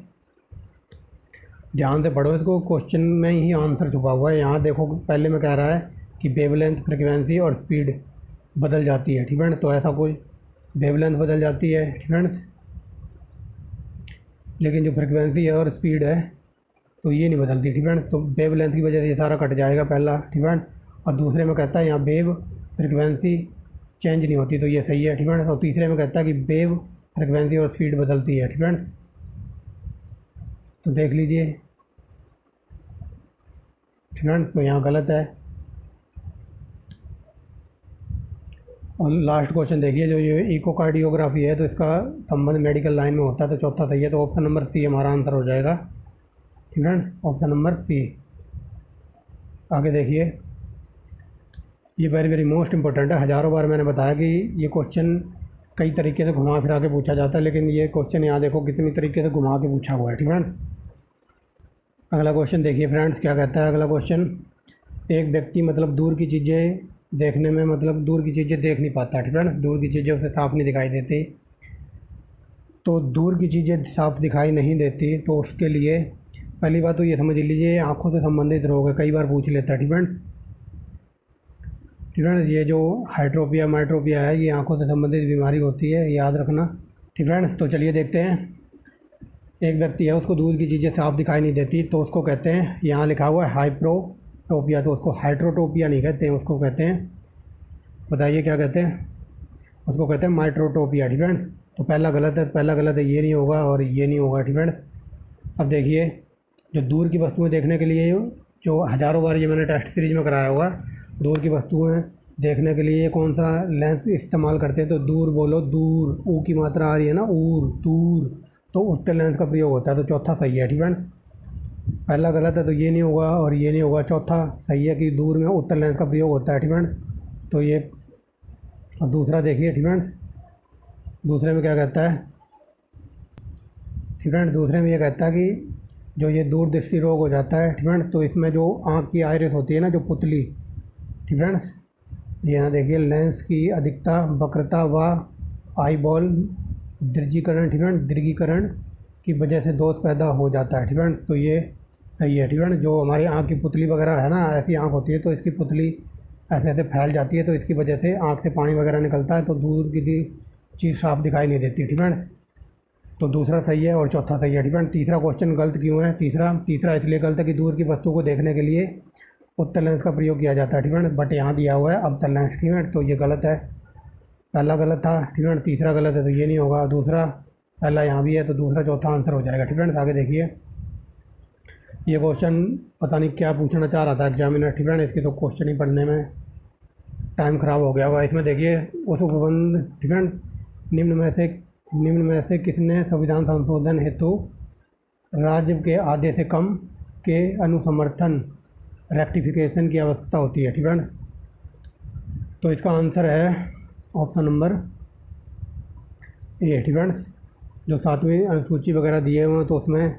ध्यान से पढ़ो इसको, क्वेश्चन में ही आंसर छुपा हुआ है। यहाँ देखो पहले में कह रहा है कि वेवलेंथ, फ्रिक्वेंसी और स्पीड बदल जाती है। ठीक है, तो ऐसा कोई वेवलेंथ बदल जाती है फ्रेंड्स, लेकिन जो फ्रिक्वेंसी है और स्पीड है तो ये नहीं बदलती। ठीक है, तो वेवलेंथ की वजह से ये सारा कट जाएगा पहला। ठीक है, और दूसरे में कहता है यहाँ वेव फ्रिक्वेंसी चेंज नहीं होती, तो ये सही है। ठीक है, और तीसरे में कहता है कि वेव फ्रिक्वेंसी और स्पीड बदलती है। ठीक है, तो देख लीजिए। ठीक है, तो यहाँ गलत है। और लास्ट क्वेश्चन देखिए, जो ये इकोकार्डियोग्राफी है तो इसका संबंध मेडिकल लाइन में होता है, तो चौथा सही है, तो ऑप्शन नंबर सी हमारा आंसर हो जाएगा। ठीक है, ऑप्शन नंबर सी। आगे देखिए, ये वेरी वेरी मोस्ट इंपॉर्टेंट है। हज़ारों बार मैंने बताया कि ये क्वेश्चन कई तरीके से घुमा फिरा के पूछा जाता है, लेकिन ये क्वेश्चन यहाँ देखो कितनी तरीके से घुमा के पूछा हुआ है। ठीक है, अगला क्वेश्चन देखिए फ्रेंड्स, क्या कहता है अगला क्वेश्चन। एक व्यक्ति मतलब दूर की चीज़ें देखने में, मतलब दूर की चीज़ें देख नहीं पाता। ठीक है, दूर की चीज़ें उसे साफ नहीं दिखाई देती। तो दूर की चीज़ें साफ दिखाई नहीं देती, तो उसके लिए पहली बात तो ये समझ लीजिए आँखों से संबंधित रोग है, कई बार पूछ लेता है। ठीक है, ठीक है, ये जो हाइड्रोपिया माइट्रोपिया है ये आँखों से संबंधित बीमारी होती है, याद रखना। ठीक है, तो चलिए देखते हैं। एक व्यक्ति है, उसको दूर की चीज़ें साफ दिखाई नहीं देती, तो उसको कहते हैं, यहाँ लिखा हुआ है हाइप्रोटोपिया, तो उसको हाइड्रोटोपिया नहीं कहते हैं, उसको कहते हैं, बताइए क्या कहते हैं, उसको कहते हैं माइट्रोटोपिया। ठीक है, तो पहला गलत है, पहला गलत है, ये नहीं होगा और ये नहीं होगा। ठीक है, अब देखिए, जो दूर की वस्तुएं देखने के लिए, जो हज़ारों बार ये मैंने टेस्ट सीरीज में कराया होगा, दूर की वस्तुएं देखने के लिए कौन सा लेंस इस्तेमाल करते हैं, तो दूर बोलो, दूर, ऊ की मात्रा आ रही है ना, ऊर, दूर, तो उत्तल लेंस का प्रयोग होता है, तो चौथा सही है। ठीक है, पहला गलत है तो ये नहीं होगा और ये नहीं होगा, चौथा सही है कि दूर में उत्तल लेंस का प्रयोग होता है। ठीक है, तो ये, और दूसरा देखिए। ठीक है, दूसरे में क्या कहता है। ठीक है, दूसरे में ये कहता है कि जो ये दूरदृष्टि रोग हो जाता है। ठीक है, तो इसमें जो आँख की आइरिस होती है ना, जो पुतली, ठीक है, यहाँ देखिए, लेंस की अधिकता, वक्रता व आई बॉल दृढ़ीकरण, ठीक है, दीर्घीकरण की वजह से दोष पैदा हो जाता है। ठीक है, तो ये सही है। ठीक है, जो हमारी आँख की पुतली वगैरह है ना, ऐसी आँख होती है, तो इसकी पुतली ऐसे ऐसे फैल जाती है, तो इसकी वजह से आँख से पानी वगैरह निकलता है, तो दूर की चीज़ साफ दिखाई नहीं देती। ठीक है, तो दूसरा सही है और चौथा सही है। ठीक है, तीसरा क्वेश्चन गलत क्यों है। तीसरा इसलिए गलत है कि दूर की वस्तु को देखने के लिए उत्तल लेंस का प्रयोग किया जाता है। ठीक है, बट यहाँ दिया हुआ है अवतल लेंस। ठीक है, तो ये गलत है, पहला गलत था। ठीक है, तीसरा गलत है तो ये नहीं होगा, दूसरा, पहला यहाँ भी है, तो दूसरा चौथा आंसर हो जाएगा। ठीक है, आगे देखिए, ये क्वेश्चन पता नहीं क्या पूछना चाह रहा था एग्जामिनर। ठीक है, इसकी तो क्वेश्चन ही पढ़ने में टाइम ख़राब हो गया होगा। इसमें देखिए, उस उपबंध, ठीक है, निम्न में से किसने संविधान संशोधन हेतु राज्य के आधे से कम के अनुसमर्थन रेक्टिफिकेशन की आवश्यकता होती है। ठीक है, तो इसका आंसर है ऑप्शन नंबर ए। ठीक है, जो 7वीं अनुसूची वगैरह दिए हुए हैं, तो उसमें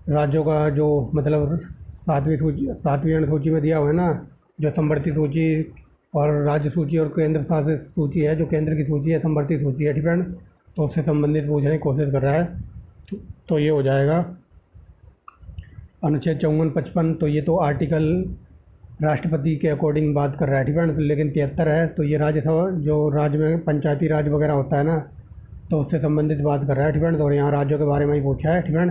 राज्यों का जो मतलब 7वीं अनुसूची में दिया हुआ है ना, जो संवर्ती सूची और राज्य सूची और केंद्र शासित सूची है, जो केंद्र की सूची है संवर्ती सूची है। ठीक है, तो उससे संबंधित पूछने की कोशिश कर रहा है, तो ये हो जाएगा अनुच्छेद 54-55, तो ये तो आर्टिकल राष्ट्रपति के अकॉर्डिंग बात कर रहा है। ठीक है, लेकिन 73 है, तो ये राज्यसभा, जो राज्य में पंचायती राज वगैरह होता है ना, तो उससे संबंधित बात कर रहा है। ठीक है, तो यहाँ राज्यों के बारे में ही पूछा है। ठीक है,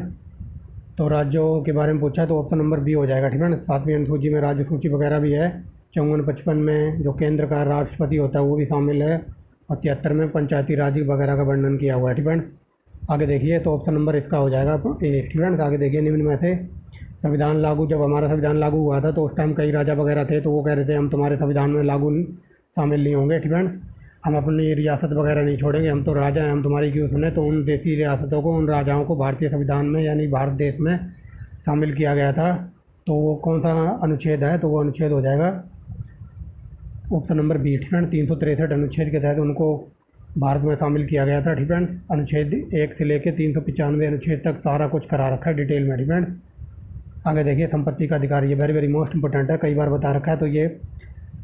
तो राज्यों के बारे में पूछा है, तो ऑप्शन नंबर बी हो जाएगा। ठीक है, 7वीं अनुसूची में राज्य सूची वगैरह भी है, 54-55 में जो केंद्र का राष्ट्रपति होता है वो भी शामिल है, और 73 में पंचायती राज वगैरह का वर्णन किया हुआ है। ठीक है, आगे देखिए, तो ऑप्शन नंबर इसका हो जाएगा ए। ठीक है, आगे देखिए, निम्न में से संविधान लागू, जब हमारा संविधान लागू हुआ था तो उस टाइम कई राजा वगैरह थे, तो वो कह रहे थे हम तुम्हारे संविधान में लागू शामिल नहीं होंगे। ठीक है, हम अपनी रियासत वगैरह नहीं छोड़ेंगे, हम तो राजा हैं, हम तुम्हारी क्यों सुने। तो उन देसी रियासतों को, उन राजाओं को भारतीय संविधान में यानी भारत देश में शामिल किया गया था। तो वो कौन सा अनुच्छेद है, तो वो अनुच्छेद हो जाएगा ऑप्शन नंबर बी। ठीक है, 363 अनुच्छेद के तहत उनको भारत में शामिल किया गया था। ठीक है, अनुच्छेद 1 से लेकर 395 अनुच्छेद तक सारा कुछ करा रखा है डिटेल में। ठीक है, आगे देखिए संपत्ति का अधिकार, ये वेरी वेरी मोस्ट इंपॉर्टेंट है, कई बार बता रखा है। तो ये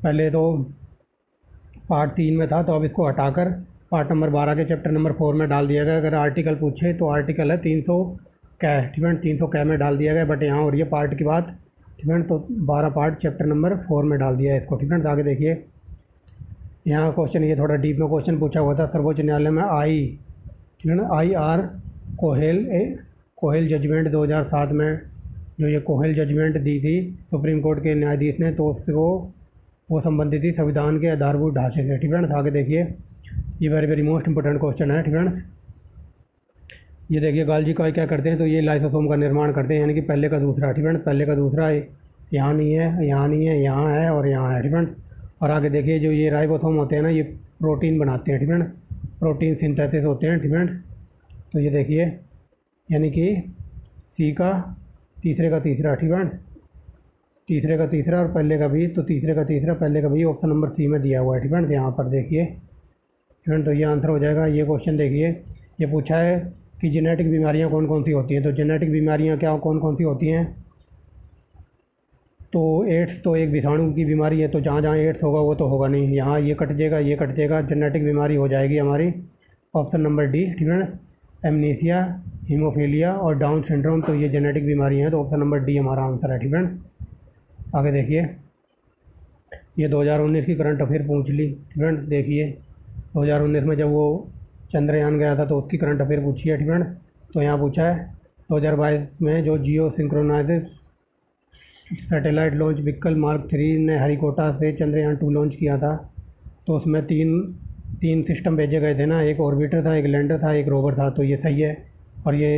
पहले तो पार्ट 3 में था, तो अब इसको हटाकर पार्ट नंबर 12 के चैप्टर नंबर 4 में डाल दिया गया। अगर आर्टिकल पूछे तो आर्टिकल है 300 कै, ठीक है, 300 कै में डाल दिया गया, बट यहाँ हो रही है पार्ट की बात, ठीक है। तो 12 पार्ट चैप्टर नंबर 4 में डाल दिया है इसको, ठीक है। आगे देखिए यहाँ क्वेश्चन, ये थोड़ा डीप में क्वेश्चन पूछा हुआ था। सर्वोच्च न्यायालय में ठीक है ना, IR कोहेल जजमेंट 2007 में जो ये कोहेल जजमेंट दी थी सुप्रीम कोर्ट के न्यायाधीश ने, तो उससे वो संबंधित थी संविधान के आधारभूत ढांचे से, ठीक है ना। आगे देखिए ये very very most important question है, ठीक है। ये देखिए गाल्जी कॉय क्या करते हैं, तो ये लाइसोसोम का निर्माण करते हैं, यानी कि पहले का दूसरा, ठीक है। पहले का दूसरा यहाँ नहीं है, यहाँ नहीं है, यहाँ है और यहाँ है, ठीक है। और आगे देखिए जो ये राइबोसोम होते हैं ना, ये प्रोटीन बनाते हैं, ठीक है। प्रोटीन सिंथेसिस होते हैं, ठीक है। तो ये देखिए यानी कि सी का तीसरे का तीसरा, ठीक है, तीसरे का तीसरा और पहले का भी, तो तीसरे का तीसरा पहले का भी ऑप्शन नंबर सी में दिया हुआ है, ठीक है। यहाँ पर देखिए, ठीक है, तो ये आंसर हो जाएगा। ये क्वेश्चन देखिए, ये पूछा है कि जेनेटिक बीमारियाँ कौन कौन सी होती हैं, तो जेनेटिक बीमारियाँ क्या कौन कौन सी होती हैं, तो एड्स तो एक विषाणु की बीमारी है, तो जहाँ जहाँ एड्स होगा वो तो होगा नहीं, यहाँ ये कट जाएगा, ये कट जाएगा, जेनेटिक बीमारी हो जाएगी हमारी ऑप्शन नंबर डी, ठीक है। एमनीसिया, हीमोफीलिया और डाउन सिंड्रोम, तो ये जेनेटिक बीमारी है, तो ऑप्शन नंबर डी हमारा आंसर है, ठीक है। आगे देखिए ये 2019 की करंट अफेयर पूछ ली, ठीक है। देखिए 2019 में जब वो चंद्रयान गया था तो उसकी करंट अफेयर पूछी है, ठीक है। तो यहाँ पूछा है 2022 में जो geo synchronised satellite launch vehicle mark 3 ने हरिकोटा से चंद्रयान 2 लॉन्च किया था, तो उसमें तीन सिस्टम भेजे गए थे ना, एक ऑर्बिटर था, एक लैंडर था, एक रोवर था, तो ये सही है। और ये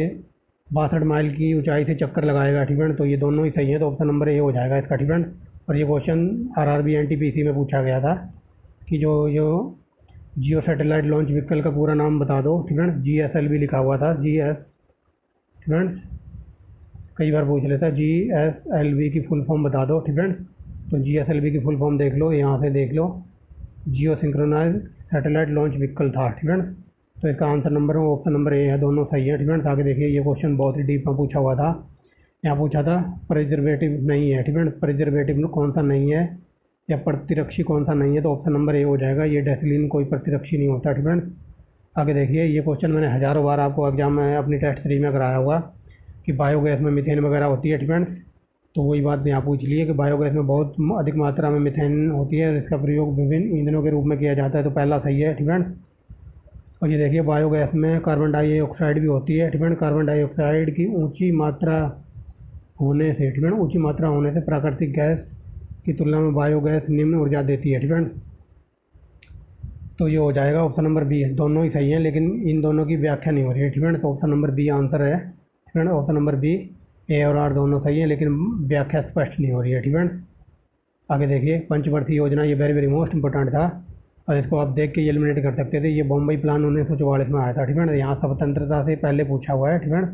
62 माइल की ऊंचाई से चक्कर लगाएगा, ठीक है। तो ये दोनों ही सही है, तो ऑप्शन नंबर ए हो जाएगा इसका, ठीक है। और ये क्वेश्चन RRB NTPC में पूछा गया था कि जो जियो सैटेलाइट लॉन्च व्हीकल का पूरा नाम बता दो, ठीक है। GSLV लिखा हुआ था, GS, ठीक है, कई बार पूछ लेता है, GSLV की फुल फॉर्म बता दो, ठीक है। तो GSLV की फुल फॉर्म देख लो, यहाँ से देख लो, जियो सिंक्रोनाइज्ड सैटेलाइट लॉन्च व्हीकल था, ठीक है। तो इसका answer number option number A है, दोनों सही है, ठीक है। आगे देखिए ये क्वेश्चन बहुत ही डीप में पूछा हुआ था, यहाँ पूछा था प्रिजर्वेटिव नहीं है, ठीक है। प्रिजर्वेटिव कौन सा नहीं है या प्रतिरक्षी कौन सा नहीं है, तो ऑप्शन नंबर ए हो जाएगा, ये डेसिलिन कोई प्रतिरक्षी नहीं होता, ठीक है। आगे देखिए ये क्वेश्चन मैंने हज़ारों बार आपको एग्जाम में अपनी टेस्ट सीरीज में कराया होगा कि बायोगैस में मीथेन वगैरह होती है, ठीक है। तो वही बात यहाँ पूछ ली है कि बायोगैस में बहुत अधिक मात्रा में मीथेन होती है, इसका प्रयोग विभिन्न ईंधनों के रूप में किया जाता है, तो पहला सही है, ठीक है। और ये देखिए बायोगैस में कार्बन डाइऑक्साइड भी होती है, ठीक है। कार्बन डाइऑक्साइड की ऊंची मात्रा होने से, ठीक है, ऊंची मात्रा होने से प्राकृतिक गैस की तुलना में बायोगैस निम्न ऊर्जा देती है, ठीक है। तो ये हो जाएगा ऑप्शन नंबर बी, दोनों ही सही हैं लेकिन इन दोनों की व्याख्या नहीं हो रही है, ठीक है। तो ऑप्शन नंबर बी आंसर है, ठीक है। ऑप्शन नंबर बी, ए और आर दोनों सही है लेकिन व्याख्या स्पष्ट नहीं हो रही है, ठीक है। आगे देखिए पंचवर्षीय योजना, ये वेरी वेरी मोस्ट इंपॉर्टेंट था और इसको आप देख के एलिमिनेट कर सकते थे। ये बम्बई प्लान 1944 में आया था, ठीक है। यहाँ स्वतंत्रता से पहले पूछा हुआ है, ठीक है,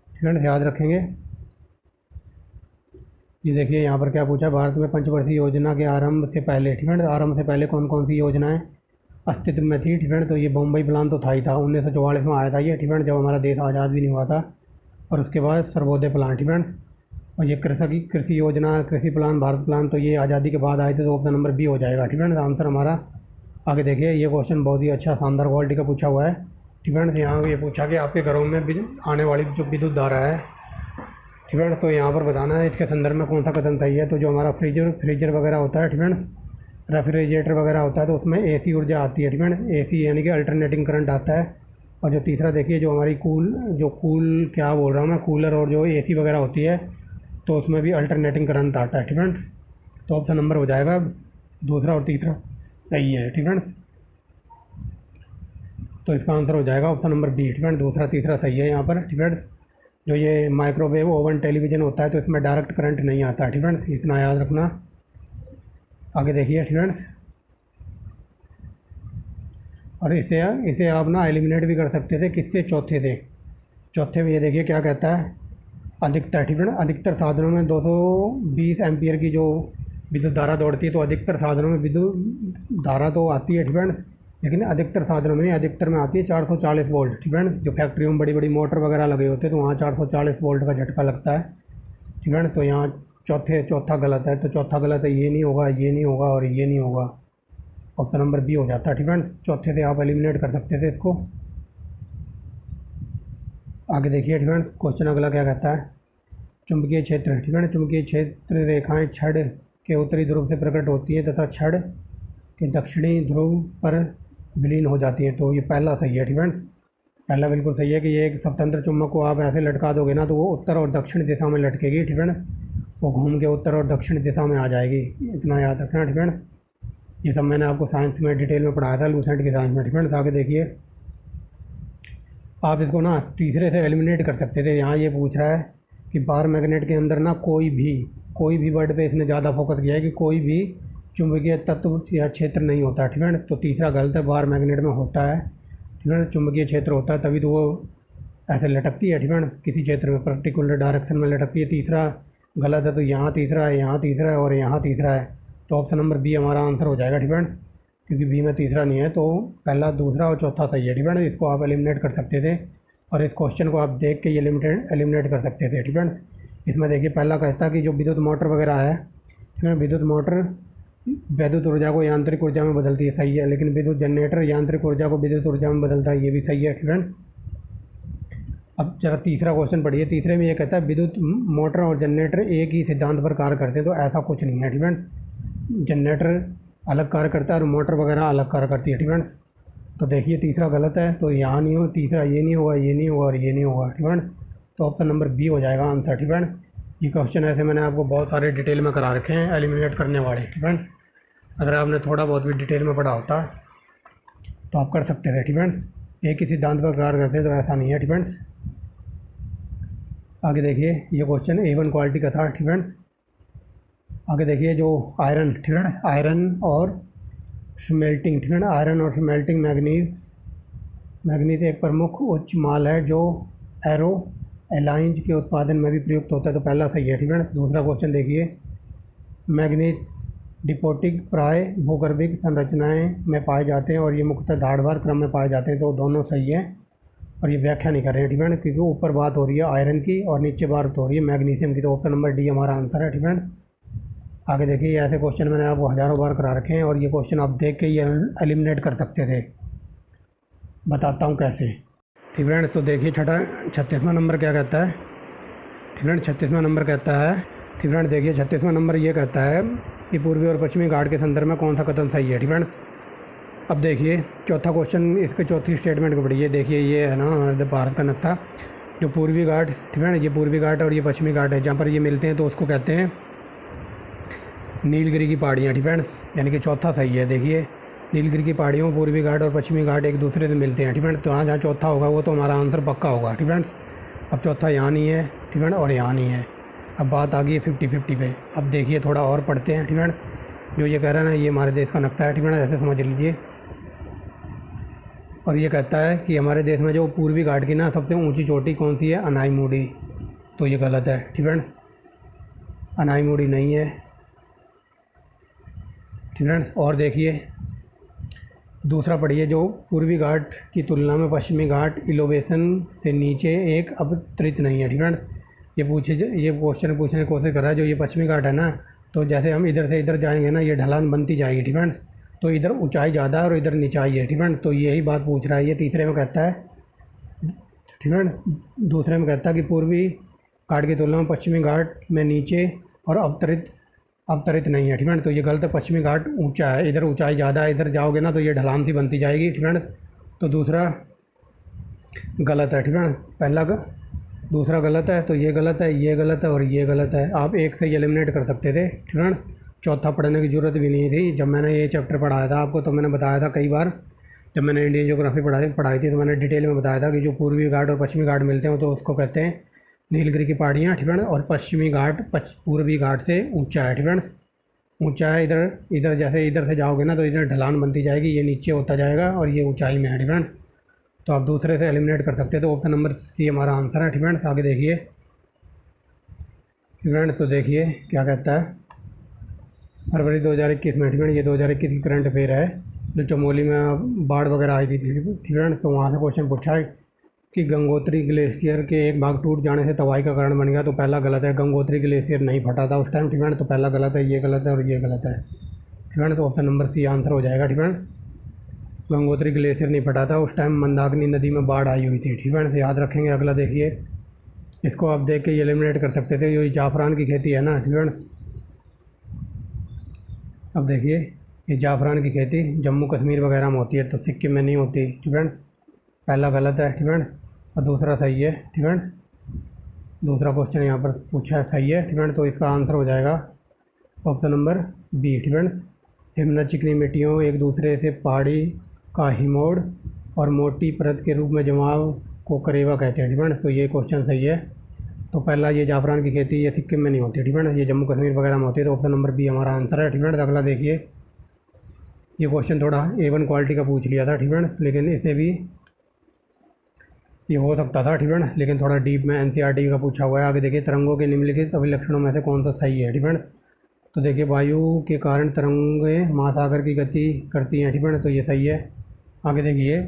ठीक है, याद रखेंगे। ये देखिए यहाँ पर क्या पूछा, भारत में पंचवर्षीय योजना के आरंभ से पहले, ठीक है, आरंभ से पहले कौन कौन सी योजनाएं अस्तित्व में थी, ठीक है। तो ये बम्बई प्लान तो था ही था, 1944 में आया था ये, ठीक है, जब हमारा देश आज़ाद भी नहीं हुआ था। और उसके बाद सर्वोदय प्लान, ठीक है। और ये कृषि योजना, कृषि प्लान, भारत प्लान, तो ये आज़ादी के बाद आए थे, तो ऑप्शन नंबर बी हो जाएगा, ठीक है। आंसर हमारा। आगे देखिए ये क्वेश्चन बहुत ही अच्छा शानदार क्वालिटी का पूछा हुआ है, ठीक है। यहाँ ये पूछा कि आपके घरों में आने वाली जो विद्युत धारा है, ठीक है, तो यहाँ पर बताना है इसके संदर्भ में कौन सा कथन सही है। तो जो हमारा फ्रीजर वगैरह होता है, ठीक है, रेफ्रिजरेटर वगैरह होता है, तो उसमें AC ऊर्जा आती है, ठीक है, AC यानी कि अल्टरनेटिंग करंट आता है। और जो तीसरा देखिए जो हमारी कूल क्या बोल रहा हूँ मैं, कूलर और जो AC वगैरह होती है, तो उसमें भी अल्टरनेटिंग करंट आता है, ठीक है। तो ऑप्शन नंबर हो जाएगा दूसरा और तीसरा सही है, ठीक है। तो इसका आंसर हो जाएगा ऑप्शन नंबर बी, ठीक है, दूसरा तीसरा सही है यहाँ पर, ठीक है। जो ये माइक्रोवेव ओवन टेलीविज़न होता है तो इसमें डायरेक्ट करंट नहीं आता, ठीक है, इतना याद रखना। आगे देखिए, ठीक है, और इसे आप ना एलिमिनेट भी कर सकते थे, किससे, चौथे में ये देखिए क्या कहता है, अधिकतर, ठीक है ना, अधिकतर साधनों में 220 एम्पियर की जो विद्युत धारा दौड़ती है, तो अधिकतर साधनों में विद्युत धारा तो आती है, ठीक है, लेकिन अधिकतर साधनों में नहीं, अधिकतर में आती है 440 वोल्ट। ठीक है, जो फैक्ट्रियों में बड़ी बड़ी मोटर वगैरह लगे होते हैं तो वहाँ 440 वोल्ट का झटका लगता है। ठीक है, तो यहाँ चौथा गलत है, तो चौथा गलत है, ये नहीं होगा, ये नहीं होगा और ये नहीं होगा। ऑप्शन नंबर बी हो जाता है। ठीक है, चौथे से आप एलिमिनेट कर सकते थे इसको। आगे देखिए फ्रेंड्स, क्वेश्चन अगला क्या कहता है, चुंबकीय क्षेत्र। ठीक है, चुंबकीय क्षेत्र रेखाएं छड़ के उत्तरी ध्रुव से प्रकट होती हैं तथा छड़ के दक्षिणी ध्रुव पर विलीन हो जाती हैं। तो ये पहला सही है। ठीक है, पहला बिल्कुल सही है कि ये एक स्वतंत्र चुम्बक को आप ऐसे लटका दोगे ना तो वो उत्तर और दक्षिण दिशा में लटकेगी। ठीक है, वो घूम के उत्तर और दक्षिण दिशा में आ जाएगी, इतना याद रखना। ठीक है, ये सब मैंने आपको साइंस में डिटेल में पढ़ाया था, लूसेंट की साइंस में। ठीक है, आगे देखिए, आप इसको ना तीसरे से एलिमिनेट कर सकते थे। यहाँ ये पूछ रहा है कि बार मैग्नेट के अंदर ना कोई भी वर्ड पे इसने ज़्यादा फोकस किया है कि कोई भी चुंबकीय तत्व या क्षेत्र नहीं होता। ठीक है, तो तीसरा गलत है, बार मैग्नेट में होता है। ठीक है, चुंबकीय क्षेत्र होता है तभी तो वो ऐसे लटकती है। ठीक है, किसी क्षेत्र में पर्टिकुलर डायरेक्शन में लटकती है। तीसरा गलत है, तो यहाँ तीसरा है, यहाँ तीसरा है और यहाँ तीसरा है। तो ऑप्शन नंबर बी हमारा आंसर हो जाएगा। ठीक है, क्योंकि बी में तीसरा नहीं है, तो पहला, दूसरा और चौथा सही है। ठीक है, इसको आप एलिमिनेट कर सकते थे और इस क्वेश्चन को आप देख के ये एलिमिनेट कर सकते थे। ठीक है, इसमें देखिए पहला कहता है कि जो विद्युत मोटर वगैरह है, ठीक है, विद्युत मोटर वैद्युत ऊर्जा को यांत्रिक ऊर्जा में बदलती है, सही है। लेकिन विद्युत जनरेटर यांत्रिक ऊर्जा को विद्युत ऊर्जा में बदलता है, ये भी सही है। ठीक है, अब जरा तीसरा क्वेश्चन पढ़िए। तीसरे में ये कहता है विद्युत मोटर और जनरेटर एक ही सिद्धांत पर कार्य करते हैं, तो ऐसा कुछ नहीं है। ठीक है, जनरेटर अलग कार्य करता है और मोटर वगैरह अलग कार्य करती है। ठीक है, तो देखिए तीसरा गलत है, तो यहाँ नहीं हो, तीसरा ये नहीं होगा, ये नहीं होगा और ये नहीं होगा। ठीक है, तो ऑप्शन नंबर बी हो जाएगा आंसर। ठीक है, ये क्वेश्चन ऐसे मैंने आपको बहुत सारे डिटेल में करा रखे हैं एलिमिनेट करने वाले। ठीक है, अगर आपने थोड़ा बहुत भी डिटेल में पढ़ा होता तो आप कर सकते थे। ठीक है, एक ही सिद्धांत पर कार्य करते हैं, तो ऐसा नहीं है। ठीक है, आगे देखिए, ये क्वेश्चन A1 क्वालिटी का था। ठीक है, आगे देखिए जो आयरन, ठीक है, आयरन और स्मेल्टिंग। ठीक है, आयरन और स्मेल्टिंग मैग्नीज एक प्रमुख उच्च माल है जो एरो एलाइंज के उत्पादन में भी प्रयुक्त होता है, तो पहला सही है। ठीक है, दूसरा क्वेश्चन देखिए, मैग्नीज डिपोटिक प्राय भूगर्भिक संरचनाएं में पाए जाते हैं और ये मुख्यतः धारदार क्रम में पाए जाते हैं, तो दोनों सही है। और ये व्याख्या नहीं कर रहे हैं। ठीक है, क्योंकि ऊपर बात हो रही है आयरन की और नीचे बात हो रही है मैग्नीशियम की, तो ऑप्शन नंबर डी हमारा आंसर है। ठीक है, आगे देखिए, ऐसे क्वेश्चन मैंने आपको हज़ारों बार करा रखे हैं और ये क्वेश्चन आप देख के ये एलिमिनेट कर सकते थे। बताता हूँ कैसे। ठीक है, तो देखिए 36वां नंबर क्या कहता है। ठीक है, 36वां नंबर कहता है, ठीक है, देखिए 36वां नंबर ये कहता है कि पूर्वी और पश्चिमी घाट के संदर्भ में कौन सा कथन सही है। ठीक है, अब देखिए चौथा क्वेश्चन, इसके चौथी स्टेटमेंट को पढ़िए। देखिए ये है ना हमारे भारत का नक्शा, जो पूर्वी घाट, ठीक है ना, ये पूर्वी घाट और ये पश्चिमी घाट है, जहाँ पर ये मिलते हैं तो उसको कहते हैं नीलगिरी की पहाड़ियाँ। ठीक है, यानी कि चौथा सही है। देखिए नीलगिरी की पहाड़ियों, पूर्वी घाट और पश्चिमी घाट एक दूसरे से मिलते हैं। ठीक है, तो जहाँ चौथा होगा वो तो हमारा आंसर पक्का होगा। ठीक है, अब चौथा यहाँ नहीं है। ठीक है, और यहाँ नहीं है। अब बात आ गई है 50-50 पे। अब देखिए थोड़ा और पढ़ते हैं। ठीक है, जो ये कह रहा है ना, ये हमारे देश का नक्शा है। ठीक है, ऐसे समझ लीजिए। और ये कहता है कि हमारे देश में जो पूर्वी घाट की ना सबसे ऊंची चोटी कौन सी है, अनाईमुड़ी, तो ये गलत है। ठीक है, अनाईमुड़ी नहीं है। ठीक है, और देखिए दूसरा पढ़िए, जो पूर्वी घाट की तुलना में पश्चिमी घाट इलोवेशन से नीचे एक अवतरित नहीं है। ठीक है, ये क्वेश्चन पूछने की कोशिश कर रहा है, जो ये पश्चिमी घाट है ना, तो जैसे हम इधर से इधर जाएंगे ना, ये ढलान बनती जाएगी। ठीक है, तो इधर ऊंचाई ज़्यादा है और इधर निचाई है। ठीक है, तो यही बात पूछ रहा है। ये तीसरे में कहता है, ठीक है, दूसरे में कहता है कि पूर्वी घाट की तुलना में पश्चिमी घाट में नीचे और अवतरित नहीं है। ठीक है, तो ये गलत है। पश्चिमी घाट ऊंचा है, इधर ऊंचाई ज़्यादा है, इधर जाओगे ना तो ये ढलान सी बनती जाएगी। ठीक है, तो दूसरा गलत है। ठीक है, दूसरा गलत है, तो ये गलत है, ये गलत है और ये गलत है। आप एक से एलिमिनेट कर सकते थे। ठीक है, चौथा पढ़ने की ज़रूरत भी नहीं थी। जब मैंने ये चैप्टर पढ़ाया था आपको, तो मैंने बताया था कई बार, जब मैंने इंडियन ज्योग्राफी पढ़ाई थी तो मैंने डिटेल में बताया था कि जो पूर्वी घाट और पश्चिमी घाट मिलते हैं तो उसको कहते हैं नीलगिरी की पहाड़ियाँ। ठीक है, और पश्चिमी घाट पूर्वी घाट से ऊंचा है। ठीक है, ऊंचा है, इधर जैसे इधर से जाओगे ना तो इधर ढलान बनती जाएगी, ये नीचे होता जाएगा और ये ऊंचाई में है। ठीक है, तो आप दूसरे से एलिमिनेट कर सकते हैं, तो ऑप्शन नंबर सी हमारा आंसर है। ठीक है, आगे देखिए। ठीक है, तो देखिए क्या कहता है, फरवरी 2021 में। ठीक है, ये 2021 की करंट अफेयर है जो चमोली में बाढ़ वगैरह आई थी ठीक है, तो वहाँ से क्वेश्चन पूछा है कि गंगोत्री ग्लेशियर के एक भाग टूट जाने से तबाही का कारण बन गया। तो पहला गलत है, गंगोत्री ग्लेशियर नहीं फटा था उस टाइम ठीक है, तो पहला गलत है, ये गलत है और ये गलत है ठीक है। तो ऑप्शन नंबर सी आंसर हो जाएगा ठीक है। गंगोत्री ग्लेशियर नहीं फटा था उस टाइम, मंदाकिनी नदी में बाढ़ आई हुई थी ठीक है, से याद रखेंगे। अगला देखिए, इसको आप देख के एलिमिनेट कर सकते थे, ये जाफरान की खेती है ना ठीक है। अब देखिए, ये जाफरान की खेती जम्मू कश्मीर वगैरह में होती है, तो सिक्किम में नहीं होती ठीक है। पहला गलत है ठीक है, और दूसरा सही है ठीक है। दूसरा क्वेश्चन यहाँ पर पूछा है, सही है ठीक है, तो इसका आंसर हो जाएगा ऑप्शन नंबर बी ठीक है। हिमनद चिकनी मिट्टियों एक दूसरे से पहाड़ी का हिमोड़ और मोटी परत के रूप में जमाव को करेवा कहते हैं ठीक है, तो ये क्वेश्चन सही है। तो पहला ये जाफरान की खेती ये सिक्किम में नहीं होती ठीक है, ये जम्मू कश्मीर वगैरह में होती है, तो ऑप्शन नंबर बी हमारा आंसर है ठीक है। अगला देखिए, ये क्वेश्चन थोड़ा A1 क्वालिटी का पूछ लिया था ठीक है, लेकिन इसे भी ये हो सकता था ठीक है, लेकिन थोड़ा डीप में NCERT का पूछा हुआ है। आगे देखिए, तरंगों के निम्नलिखित अभिलक्षणों में से कौन सा सही है ठीक है। तो देखिए, वायु के कारण तरंगें महासागर की गति करती हैं ठीक है, तो ये सही है। आगे देखिए,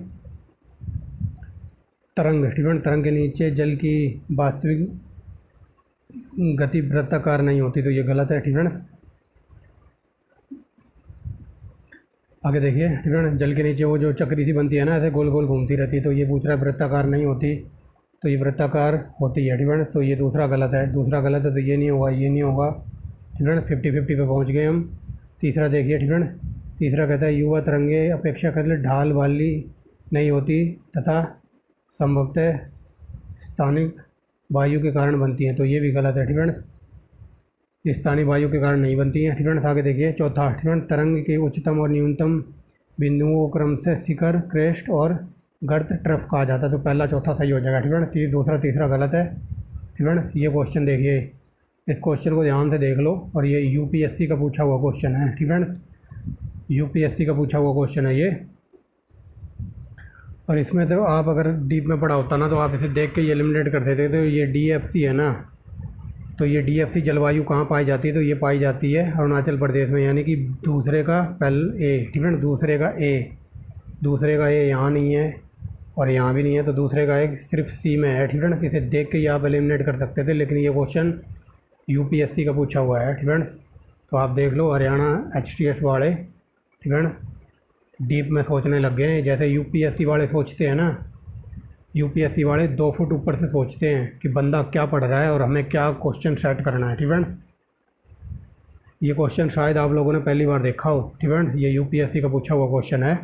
तरंग ठीक है, तरंग के नीचे जल की वास्तविक गति वृत्ताकार नहीं होती, तो ये गलत है ठीक है। आगे देखिए ठीक है, जल के नीचे वो जो चक्री सी बनती है ना, ऐसे गोल गोल घूमती रहती है, तो ये पूछ रहा है वृत्ताकार नहीं होती, तो ये वृत्ताकार होती है ठीक है, तो ये दूसरा गलत है। दूसरा गलत है तो ये नहीं होगा, ये नहीं होगा ठीक है। 50-50 पे पहुंच गए हम। तीसरा देखिए ठीक है, तीसरा कहता है युवा तरंगे अपेक्षाकृत ढाल वाली नहीं होती तथा संभवतः स्थानिक वायु के कारण बनती हैं, तो ये भी गलत है ठीक है। स्थानीय वायु के कारण नहीं बनती हैं ठीक है। आगे देखिए, चौथा ठीक है, तरंग के उच्चतम और न्यूनतम बिंदुओं को क्रम से शिखर, क्रेस्ट और गर्त ट्रफ कहा जाता है, तो पहला चौथा सही हो जाएगा ठीक है। दूसरा तीसरा गलत है ठीक है। ये क्वेश्चन देखिए, इस क्वेश्चन को ध्यान से देख लो, और ये UPSC का पूछा हुआ क्वेश्चन है ठीक है। UPSC का पूछा हुआ क्वेश्चन है ये, और इसमें तो आप अगर डीप में पढ़ा होता ना, तो आप इसे देख के एलिमिनेट कर देते। तो ये DFC है ना, तो ये DFC जलवायु कहाँ पाई जाती है, तो ये पाई जाती है अरुणाचल प्रदेश में, यानी कि दूसरे का पहल A ठीक है, दूसरे का A यहाँ नहीं है और यहाँ भी नहीं है, तो दूसरे का A सिर्फ C में है ठीक है। इसे देख के ये आप एलिमिनेट कर सकते थे, लेकिन ये क्वेश्चन UPSC का पूछा हुआ है ठीक है। तो आप देख लो, हरियाणा HTS वाले ठीक है, डीप में सोचने लग गए हैं, जैसे UPSC वाले सोचते हैं ना। UPSC वाले 2 फुट ऊपर से सोचते हैं कि बंदा क्या पढ़ रहा है और हमें क्या क्वेश्चन सेट करना है ठीक है। ये क्वेश्चन शायद आप लोगों ने पहली बार देखा हो ठीक है, ये UPSC का पूछा हुआ क्वेश्चन है।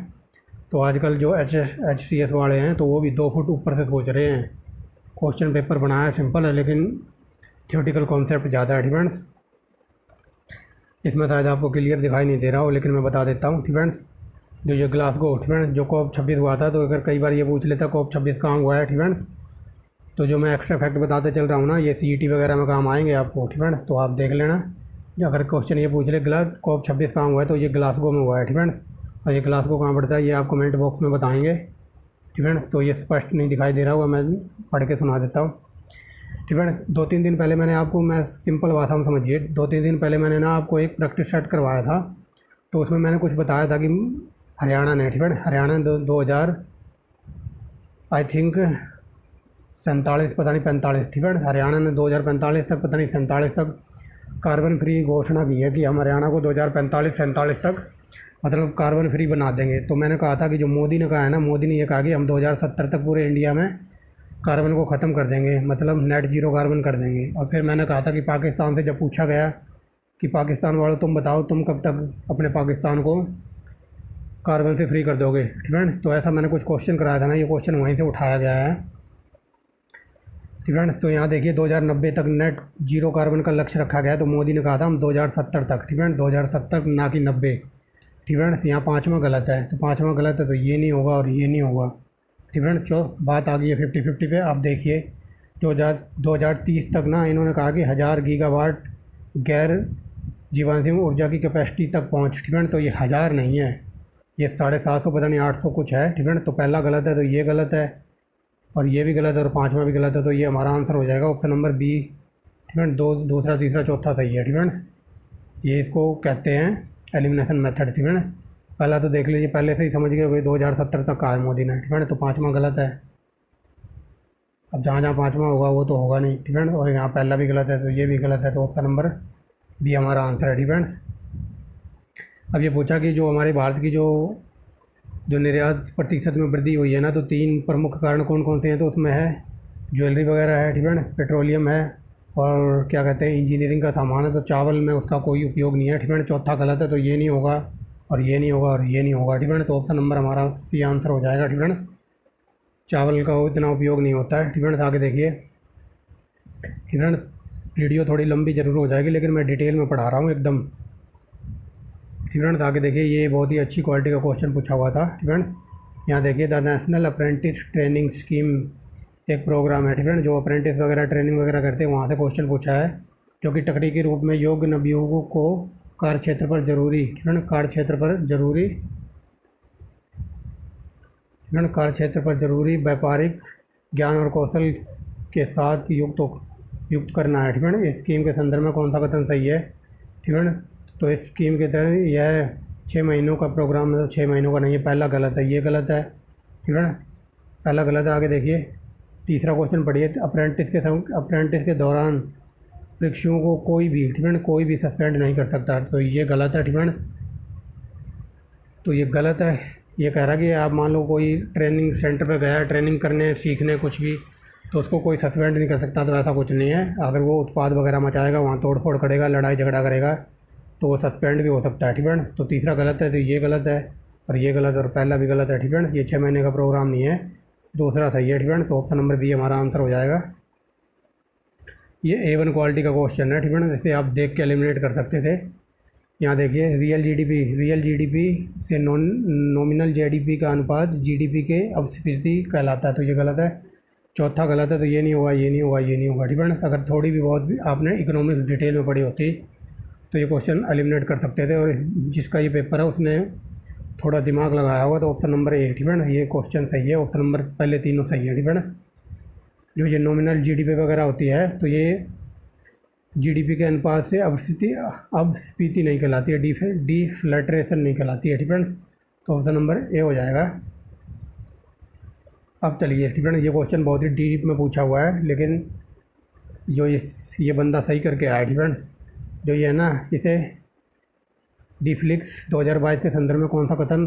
तो आजकल जो HCS वाले हैं, तो वो भी 2 फुट ऊपर से सोच रहे हैं। क्वेश्चन पेपर बनाया सिंपल है, लेकिन थ्योरेटिकल कॉन्सेप्ट ज़्यादा है ठीक है। इसमें शायद आपको क्लियर दिखाई नहीं दे रहा हो, लेकिन मैं बता देता हूँ ठीक है। जो ये ग्लासगो ठीक है, जो COP 26 हुआ था, तो अगर कई बार ये पूछ लेता COP 26 कहाँ हुआ है ठीक है, तो जो मैं एक्स्ट्रा फैक्ट बताते चल रहा हूँ ना, ये CET वगैरह में काम आएंगे आपको ठीक है, तो आप देख लेना। अगर क्वेश्चन ये पूछ ले COP 26 कहाँ हुआ है, तो ये ग्लासगो में हुआ है ठीक है। और ये ग्लासगो कहाँ पड़ता है, ये आप कमेंट बॉक्स में बताएंगे ठीक है। तो ये स्पष्ट नहीं दिखाई दे रहा होगा, मैं पढ़ के सुना देता हूँ ठीक है। 2-3 दिन पहले मैंने आपको, मैं सिंपल भाषा में समझिए, 2-3 दिन पहले मैंने ना आपको एक प्रैक्टिस सेट करवाया था, तो उसमें मैंने कुछ बताया था कि हरियाणा ने ठीक है, हरियाणा ने 2000 आई थिंक 47 पता नहीं 45 ठीक है, हरियाणा ने 2045 तक पता नहीं 47 तक कार्बन फ्री घोषणा की है कि हम हरियाणा को 2045-47 तक मतलब कार्बन फ्री बना देंगे। तो मैंने कहा था कि जो मोदी ने कहा है ना, मोदी ने ये कहा कि हम 2070 तक पूरे इंडिया में कार्बन को ख़त्म कर देंगे, मतलब नेट जीरो कार्बन कर देंगे। और फिर मैंने कहा था कि पाकिस्तान से जब पूछा गया कि पाकिस्तान वालों तुम बताओ तुम कब तक अपने पाकिस्तान को कार्बन से फ्री कर दोगे ठीक है। तो ऐसा मैंने कुछ क्वेश्चन कराया था ना, ये क्वेश्चन वहीं से उठाया गया है ठीक है। तो यहाँ देखिए 2090 तक नेट जीरो कार्बन का लक्ष्य रखा गया है, तो मोदी ने कहा था हम 2070 तक ठीक है, 2070 ना कि 90 ठीक है। यहाँ 5वां गलत है, तो 5वां गलत है, तो ये नहीं होगा और ये नहीं होगा ठीक है। बात आ गई है 50-50 पे। आप देखिए 2030 तक ना इन्होंने कहा कि 1000 गीगावाट गैर जीवाश्म ऊर्जा की कैपेसिटी तक पहुँच ठीक है, तो ये 1000 नहीं है, ये 750 पता नहीं 800 कुछ है ठीक है। तो पहला गलत है, तो ये गलत है और ये भी गलत है और 5वां भी गलत है, तो ये हमारा आंसर हो जाएगा ऑप्शन नंबर बी ठीक है। दूसरा तीसरा चौथा सही है ठीक है। ये इसको कहते हैं एलिमिनेशन मेथड ठीक है। पहला तो देख लीजिए, पहले से ही समझ गए भाई 2070 तक कहा है मोदी ने, ठीक है ना। तो पाँचवा गलत है। अब जहाँ जहाँ पाँचवा होगा वो तो होगा नहीं, ठीक है ना। और यहाँ पहला भी गलत है, तो ये भी गलत है। तो ऑप्शन नंबर बी हमारा आंसर है, ठीक है। अब ये पूछा कि जो हमारे भारत की जो निर्यात प्रतिशत में वृद्धि हुई है ना, तो 3 प्रमुख कारण कौन कौन से हैं। तो उसमें है ज्वेलरी वगैरह है, ठीक है ना, पेट्रोलियम है, और क्या कहते हैं इंजीनियरिंग का सामान है। तो चावल में उसका कोई उपयोग नहीं है, ठीक है। चौथा गलत है, तो ये नहीं होगा और ये नहीं होगा और ये नहीं होगा, ठीक है। तो ऑप्शन नंबर हमारा सी आंसर हो जाएगा, ठीक है। चावल का इतना उपयोग नहीं होता है, ठीक है। आगे देखिए, ठीक है। वीडियो थोड़ी लंबी ज़रूर हो जाएगी, लेकिन मैं डिटेल में पढ़ा रहा हूँ एकदम, ठीक है। आगे देखिए, ये बहुत ही अच्छी क्वालिटी का क्वेश्चन पूछा हुआ था, ठीक है। यहाँ देखिए, the national apprentice training scheme एक प्रोग्राम है, ठीक है, जो अप्रेंटिस वगैरह ट्रेनिंग वगैरह करते हैं, वहाँ से क्वेश्चन पूछा है, जो कि तकनीकी रूप में योग्य नवयुवकों को कार्य क्षेत्र पर जरूरी, ठीक है, कार्य क्षेत्र पर जरूरी, कार्य क्षेत्र पर जरूरी व्यापारिक ज्ञान और कौशल के साथ युक्त करना है, ठीक है। इस स्कीम के संदर्भ में कौन सा कथन सही है, ठीक है। तो इस स्कीम के तहत यह 6 महीनों का प्रोग्राम है, तो 6 महीनों का नहीं है, पहला गलत है, ये गलत है, ठीक है। पहला गलत है। आगे देखिए, तीसरा क्वेश्चन पढ़िए, अप्रेंटिस के दौरान प्रशिक्षुओं को कोई भी, ठीक है, कोई भी सस्पेंड नहीं कर सकता, तो ये गलत है, ठीक है। तो ये गलत है। ये कह रहा है कि आप मान लो कोई ट्रेनिंग सेंटर पे गया, ट्रेनिंग करने सीखने कुछ भी, तो उसको कोई सस्पेंड नहीं कर सकता, तो ऐसा कुछ नहीं है। अगर वो उत्पाद वगैरह मचाएगा, वहाँ तोड़ फोड़ करेगा, लड़ाई झगड़ा करेगा, तो वो सस्पेंड भी हो सकता है, ठीक है। तो तीसरा गलत है, तो ये गलत है और ये गलत है और पहला भी गलत है, ठीक है। ये 6 महीने का प्रोग्राम नहीं है, दूसरा सही है, ठीक है। तो ऑप्शन नंबर बी हमारा आंसर हो जाएगा। ये A1 क्वालिटी का क्वेश्चन है, ठीक है ना, जैसे आप देख के एलिमिनेट कर सकते थे। यहाँ देखिए, रियल जीडीपी से नॉमिनल जीडीपी का अनुपात जीडीपी के अपस्फीति कहलाता है, तो ये गलत है। चौथा गलत है, तो ये नहीं होगा, ये नहीं होगा, ये नहीं होगा, ठीक है। अगर थोड़ी भी बहुत भी आपने इकोनॉमिक्स डिटेल में पढ़ी होती तो ये क्वेश्चन एलिमिनेट कर सकते थे, और जिसका ये पेपर है उसने थोड़ा दिमाग लगाया होगा, तो ऑप्शन नंबर ए, ठीक है ना, ये क्वेश्चन सही है। ऑप्शन नंबर पहले तीनों सही है, ठीक है ना। जो ये नॉमिनल जीडीपी वगैरह होती है, तो ये जीडीपी के अनुपात से अपस्फीति नहीं कहलाती है, डिफ्लेटरेशन नहीं कहलाती है, ठीक है। तो ऑप्शन नंबर ए हो जाएगा। अब चलिए, ठीक है ना, ये क्वेश्चन बहुत ही डीप में पूछा हुआ है, लेकिन जो ये बंदा सही करके आया, ठीक है। जो ये है ना, इसे डीफ्लिक्स 2022 के संदर्भ में कौन सा कथन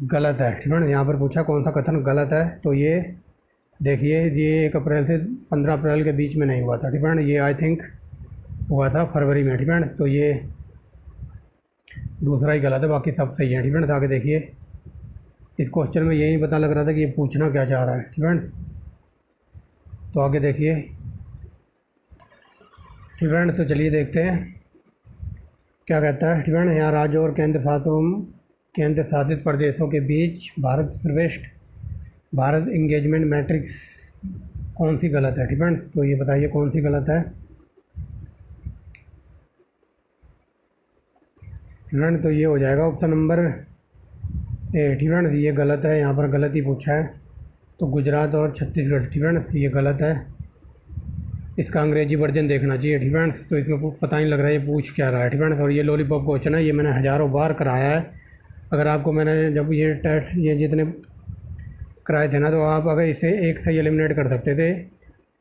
गलत है, ठीक है ना। यहाँ पर पूछा कौन सा कथन गलत है, तो ये देखिए, ये 1 अप्रैल से 15 अप्रैल के बीच में नहीं हुआ था, ठीक है ना, ये आई थिंक हुआ था फरवरी में, ठीक है ना। तो ये दूसरा ही गलत है, बाकी सब सही है, ठीक है ना। आगे देखिए, इस क्वेश्चन में यही नहीं पता लग रहा था कि ये पूछना क्या चाह रहा है, ठीक है ना। तो आगे देखिए, ठीक है ना। तो चलिए देखते हैं क्या कहता है, ठीक है ना। यहाँ राज्य और केंद्र शासित प्रदेशों के बीच भारत इंगेजमेंट मैट्रिक्स कौन सी गलत है, ठीक है। तो ये बताइए कौन सी गलत है, ठीक है। तो ये हो जाएगा ऑप्शन नंबर ए, ठीक है। ये गलत है, यहाँ पर गलत ही पूछा है। तो गुजरात और छत्तीसगढ़, ठीक है, ये गलत है। इसका अंग्रेजी वर्जन देखना चाहिए, ठीक है। तो इसमें पता नहीं लग रहा है ये पूछ क्या रहा है, ठीक है। और ये लॉलीपॉप क्वेश्चन है, ये मैंने हज़ारों बार कराया है। अगर आपको मैंने जब ये टेस्ट ये जितने कराए थे ना, तो आप अगर इसे एक सही एलिमिनेट कर सकते थे।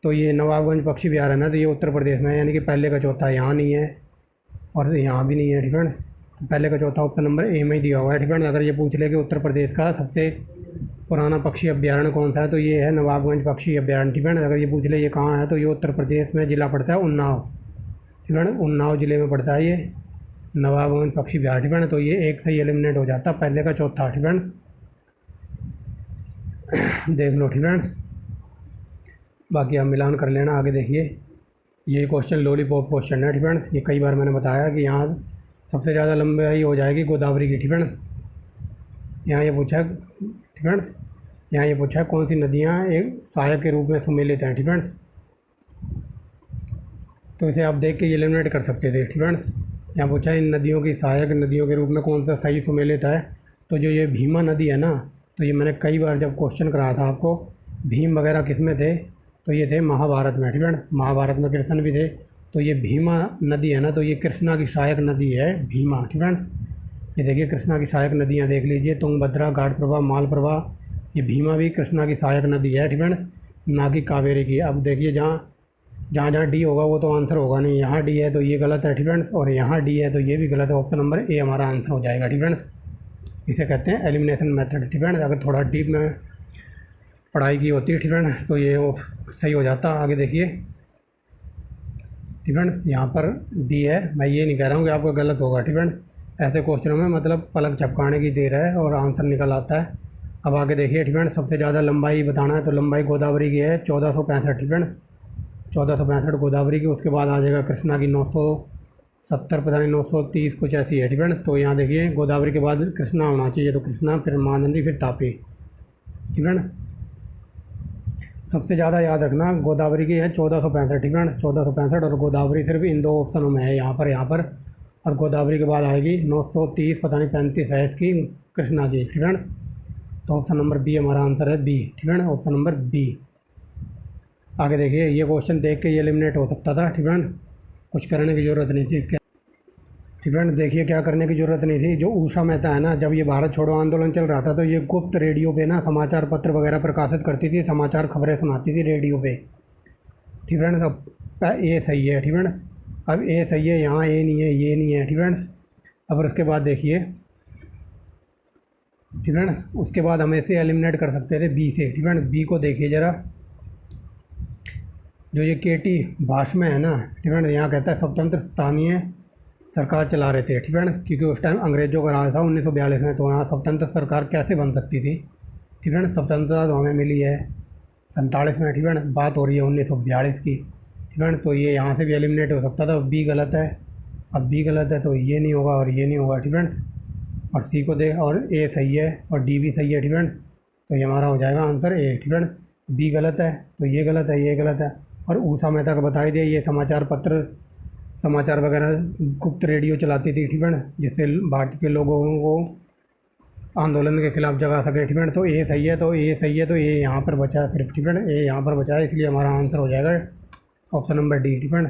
तो ये नवाबगंज पक्षी विहार है ना, तो ये उत्तर प्रदेश में है, यानी कि पहले का चौथा यहाँ नहीं है और यहाँ भी नहीं है, ठीक है। पहले का चौथा ऑप्शन नंबर ए में ही दिया हुआ है, ठीक है। अगर ये पूछ ले कि उत्तर प्रदेश का सबसे पुराना पक्षी अभ्यारण्य कौन सा है, तो ये है नवाबगंज पक्षी अभ्यारण्य, ठीक है। अगर ये पूछ ले ये कहाँ है, तो ये उत्तर प्रदेश में ज़िला पड़ता है उन्नाव, ठीक है। उन्नाव ज़िले में पड़ता है ये नवाबगंज पक्षी विहार, ठीक है। तो ये एक सही एलिमिनेट हो जाता, पहले का चौथा, ठीक है। देख लो, ठीक है। बाकी आप मिलान कर लेना। आगे देखिए, ये क्वेश्चन लॉलीपॉप क्वेश्चन है, ठीक है। ये कई बार मैंने बताया कि यहाँ सबसे ज़्यादा लंबाई हो जाएगी गोदावरी की, ठीक है। यहाँ ये पूछा, ठीक है। यहाँ ये पूछा कौन सी नदियाँ एक सहायक के रूप में सम्मिलित हैं, ठीक है। तो इसे आप देख के ये एलिमिनेट कर सकते थे, ठीक है। यहाँ पूछा इन नदियों की सहायक नदियों के रूप में कौन सा सही सम्मिलित है, तो जो ये भीमा नदी है ना, तो ये मैंने कई बार जब क्वेश्चन कराया था आपको, भीम वगैरह किस में थे, तो ये थे महाभारत में, ठीक है। महाभारत में कृष्ण भी थे, तो ये भीमा नदी है ना, तो ये कृष्णा की सहायक नदी है भीमा, ठीक है। ये देखिए कृष्णा की सहायक नदियाँ देख लीजिए, तुंगभद्रा, घाटप्रभा, मालप्रभा, ये भीमा भी कृष्णा की सहायक नदी है, ठीक है, ना कि कावेरी की। अब देखिए जहाँ जहाँ जहाँ डी होगा वो तो आंसर होगा नहीं, यहाँ डी है तो ये गलत है, ठीक है, और यहाँ डी है तो ये भी गलत है। ऑप्शन नंबर ए हमारा आंसर हो जाएगा, ठीक है। इसे कहते हैं एलिमिनेशन मेथड, ठीक है। अगर थोड़ा डीप में पढ़ाई की होती है, ठीक है, तो ये वो सही हो जाता। आगे देखिए, ठीक है, यहाँ पर डी है। मैं ये नहीं कह रहा हूँ कि आपका गलत होगा, ठीक है। ऐसे क्वेश्चनों में मतलब पलक झपकाने की देर है और आंसर निकल आता है। अब आगे देखिए, ठीक है, सबसे ज़्यादा लंबाई बताना है तो लंबाई गोदावरी की है 1465, ठीक है, 1465 गोदावरी की। उसके बाद आ जाएगा कृष्णा की 970, पता नहीं 930 कुछ ऐसी है, ठीक है। तो यहाँ देखिए गोदावरी के बाद कृष्णा होना चाहिए, तो कृष्णा, फिर महानंदी, फिर तापी, ठीक है। सबसे ज़्यादा याद रखना गोदावरी की है 1465, ठीक है, 1465, और गोदावरी सिर्फ इन दो ऑप्शनों में है, यहाँ पर। और गोदावरी के बाद आएगी 930, पता नहीं 35 है इसकी, कृष्णा की, ठीक है। तो ऑप्शन नंबर बी हमारा आंसर है, बी, ठीक है, ऑप्शन नंबर बी। आगे देखिए, ये क्वेश्चन देख के ये एलिमिनेट हो सकता था, ठीक है, कुछ करने की ज़रूरत नहीं थी इसके, ठीक है। देखिए क्या करने की ज़रूरत नहीं थी। जो उषा मेहता है ना, जब ये भारत छोड़ो आंदोलन चल रहा था तो ये गुप्त रेडियो पे ना समाचार पत्र वगैरह प्रकाशित करती थी, समाचार खबरें सुनाती थी रेडियो पे, ठीक है ना। तब ए सही है, ठीक है ना। अब ए सही है, यहाँ ए नहीं है, ये नहीं है, ठीक है ना। अब उसके बाद देखिए, ठीक है ना, उसके बाद हम ऐसे एलिमिनेट कर सकते थे बी से, ठीक है ना। बी को देखिए ज़रा, जो ये केटी भाषमा है ना, ठीक है ना, यहाँ कहता है स्वतंत्र स्थानीय सरकार चला रहे थे, ठीक है ना, क्योंकि उस टाइम अंग्रेज़ों का राज था 1942 में, तो यहाँ स्वतंत्र सरकार कैसे बन सकती थी, ठीक है ना। स्वतंत्रता तो हमें मिली है 47 में, ठीक है ना, बात हो रही है 1942 की, ठीक है ना। तो ये यहाँ से भी एलिमिनेट हो सकता था। बी गलत है, अब बी गलत है तो ये नहीं होगा और ये नहीं होगा, ठीक है। और सी को दे, और ए सही है और डी भी सही है, ठीक है। तो ये हमारा हो जाएगा आंसर ए, ठीक है। बी गलत है तो ये गलत है, ये गलत है। और उषा मेहता का बता ही दिया, ये समाचार पत्र, समाचार वगैरह गुप्त रेडियो चलाती थी, ठीक है, जिससे भारत के लोगों को आंदोलन के खिलाफ जगा सके, ठीक है। तो ए सही है, तो ए सही है, तो ए यहाँ पर बचा है सिर्फ, ठीक है, ए यहाँ पर बचा है, इसलिए हमारा आंसर हो जाएगा ऑप्शन नंबर डी, ठीक है।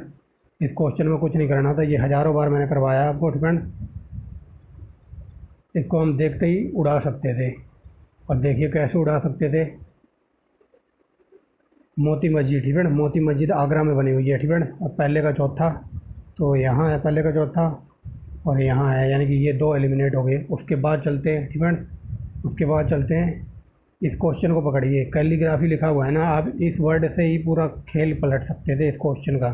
इस क्वेश्चन में कुछ नहीं करना था, ये हज़ारों बार मैंने करवाया आपको, ठीक है। इसको हम देखते ही उड़ा सकते थे, और देखिए कैसे उड़ा सकते थे। मोती मस्जिद, ठीक है ना, मोती मस्जिद आगरा में बनी हुई है, ठीक है ना। और पहले का चौथा तो यहाँ है, पहले का चौथा, और यहाँ है, यानी कि ये दो एलिमिनेट हो गए। उसके बाद चलते हैं, ठीक है, उसके बाद चलते हैं, इस क्वेश्चन को पकड़िए। कैलीग्राफी लिखा हुआ है ना, आप इस वर्ड से ही पूरा खेल पलट सकते थे इस क्वेश्चन का।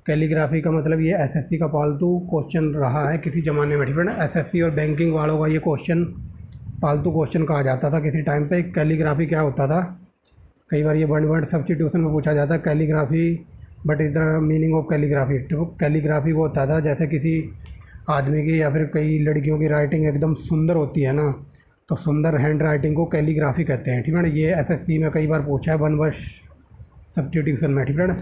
कैलीग्राफी का मतलब ये एसएससी का पालतू क्वेश्चन रहा है किसी ज़माने में, ठीक है ना। एसएससी और बैंकिंग वालों का ये क्वेश्चन पालतू क्वेश्चन कहा जाता था किसी टाइम पे। कैलीग्राफी क्या होता था, कई बार ये वन वर्ड सब्स्टिट्यूशन में पूछा जाता है, calligraphy but is the meaning of calligraphy. तो कैलीग्राफी वो होता था जैसे किसी आदमी की या फिर कई लड़कियों की राइटिंग एकदम सुंदर होती है ना, तो सुंदर हैंड राइटिंग को कैलीग्राफी कहते हैं, ठीक है ना। ये एसएससी में कई बार पूछा है वन वर्ड सब्स्टिट्यूशन में, ठीक है ना।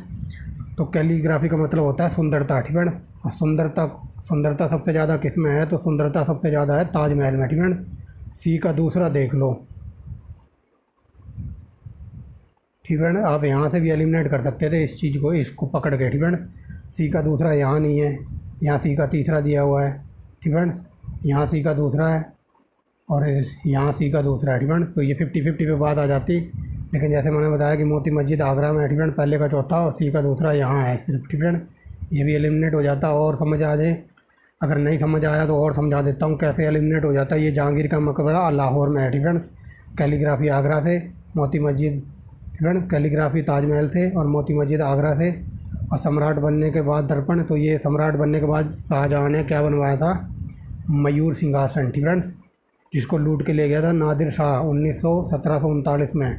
तो कैलीग्राफी का मतलब होता है सुंदरता, ठीक है ना। और सुंदरता सबसे ज़्यादा किस में है, तो सुंदरता सबसे ज़्यादा है ताजमहल में, ठीक है ना। सी का दूसरा देख लो, ठीक है ना। आप यहाँ से भी एलिमिनेट कर सकते थे इस चीज़ को, इसको पकड़ के, ठीक है ना। सी का दूसरा यहाँ नहीं है, यहाँ सी का तीसरा दिया हुआ है, ठीक है ना। यहाँ सी का दूसरा है और यहाँ सी का दूसरा है, ठीक है ना। तो ये 50-50 पे बात आ जाती, लेकिन जैसे मैंने बताया कि मोती मस्जिद आगरा में है, ठीक है ना, पहले का चौथा, और सी का दूसरा यहाँ है सिर्फ, ठीक है ना। ये भी एलिमिनेट हो जाता। और समझ आ जाए, अगर नहीं समझ आया तो और समझा देता हूँ कैसे एलिमिनेट हो जाता है। ये जहांगीर का मकबरा लाहौर में है, ठीक है ना। कैलीग्राफी आगरा से, मोती मस्जिद, ठीक है ना, कैलीग्राफी ताजमहल से और मोती मस्जिद आगरा से। और सम्राट बनने के बाद दर्पण, तो ये सम्राट बनने के बाद शाहजहाँ ने क्या बनवाया था, मयूर सिंहासन, ठीक है ना, जिसको लूट के ले गया था नादिर शाह 1739 में,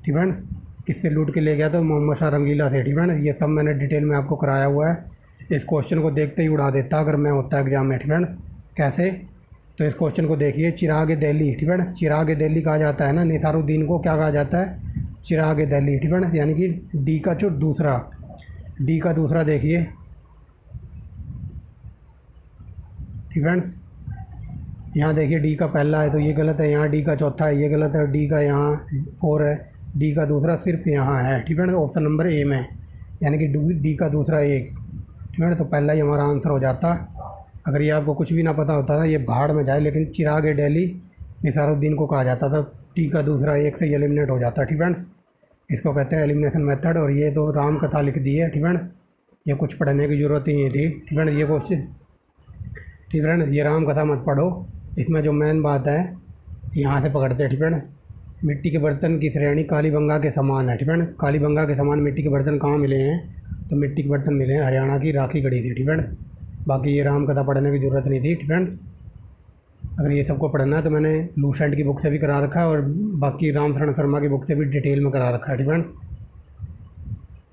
ठीक है ना। किससे लूट के ले गया था, मोहम्मद शाह रंगीला से, ठीक है ना। ये सब मैंने डिटेल में आपको कराया हुआ है। इस क्वेश्चन को देखते ही उड़ा देता अगर मैं होता एग्जाम में, ठीक है ना। कैसे, तो इस क्वेश्चन को देखिए, चिराग दिल्ली, ठीक है ना, चिराग दिल्ली कहा जाता है ना, निसारुद्दीन को क्या कहा जाता है, चिराग दिल्ली, ठीक है ना। यानी कि डी का जो दूसरा, डी का दूसरा देखिए, ठीक है ना। यहाँ देखिए डी का पहला है तो ये गलत है, यहाँ डी का चौथा है ये गलत है, डी का यहाँ 4 है, डी का दूसरा सिर्फ यहाँ है, ठीक है ना। ऑप्शन नंबर ए में, यानी कि डी का दूसरा एक, ठीक है ना। तो पहला ही हमारा आंसर हो जाता अगर ये आपको कुछ भी ना पता होता था ये भाड़ में जाए, लेकिन चिराग डेली निसारुद्दीन को कहा जाता था। टी का दूसरा एक से एलिमिनेट हो जाता है। ठीक फ्रेंड्स, इसको कहते हैं एलिमिनेशन मेथड। और ये तो राम कथा लिख दी है। ठीक फ्रेंड्स, ये कुछ पढ़ने की ज़रूरत ही नहीं थी। ठीक फ्रेंड्स, ये क्वेश्चन, ठीक फ्रेंड्स, ये राम कथा मत पढ़ो। इसमें जो मेन बात है यहाँ से पकड़ते हैं। ठीक फ्रेंड्स, मिट्टी के बर्तन की श्रेणी कालीबंगा के समान है। ठीक फ्रेंड्स, कालीबंगा के समान मिट्टी के बर्तन कहाँ मिले हैं? तो मिट्टी के बर्तन मिले हैं हरियाणा की राखी गढ़ी से। ठीक फ्रेंड्स, बाकी ये राम कथा पढ़ने की ज़रूरत नहीं थी। ठीक फ्रेंड्स, अगर ये सबको पढ़ना है तो मैंने लूसेंट की बुक से भी करा रखा है और बाकी राम शरण शर्मा की बुक से भी डिटेल में करा रखा है। ठीक फ्रेंड्स,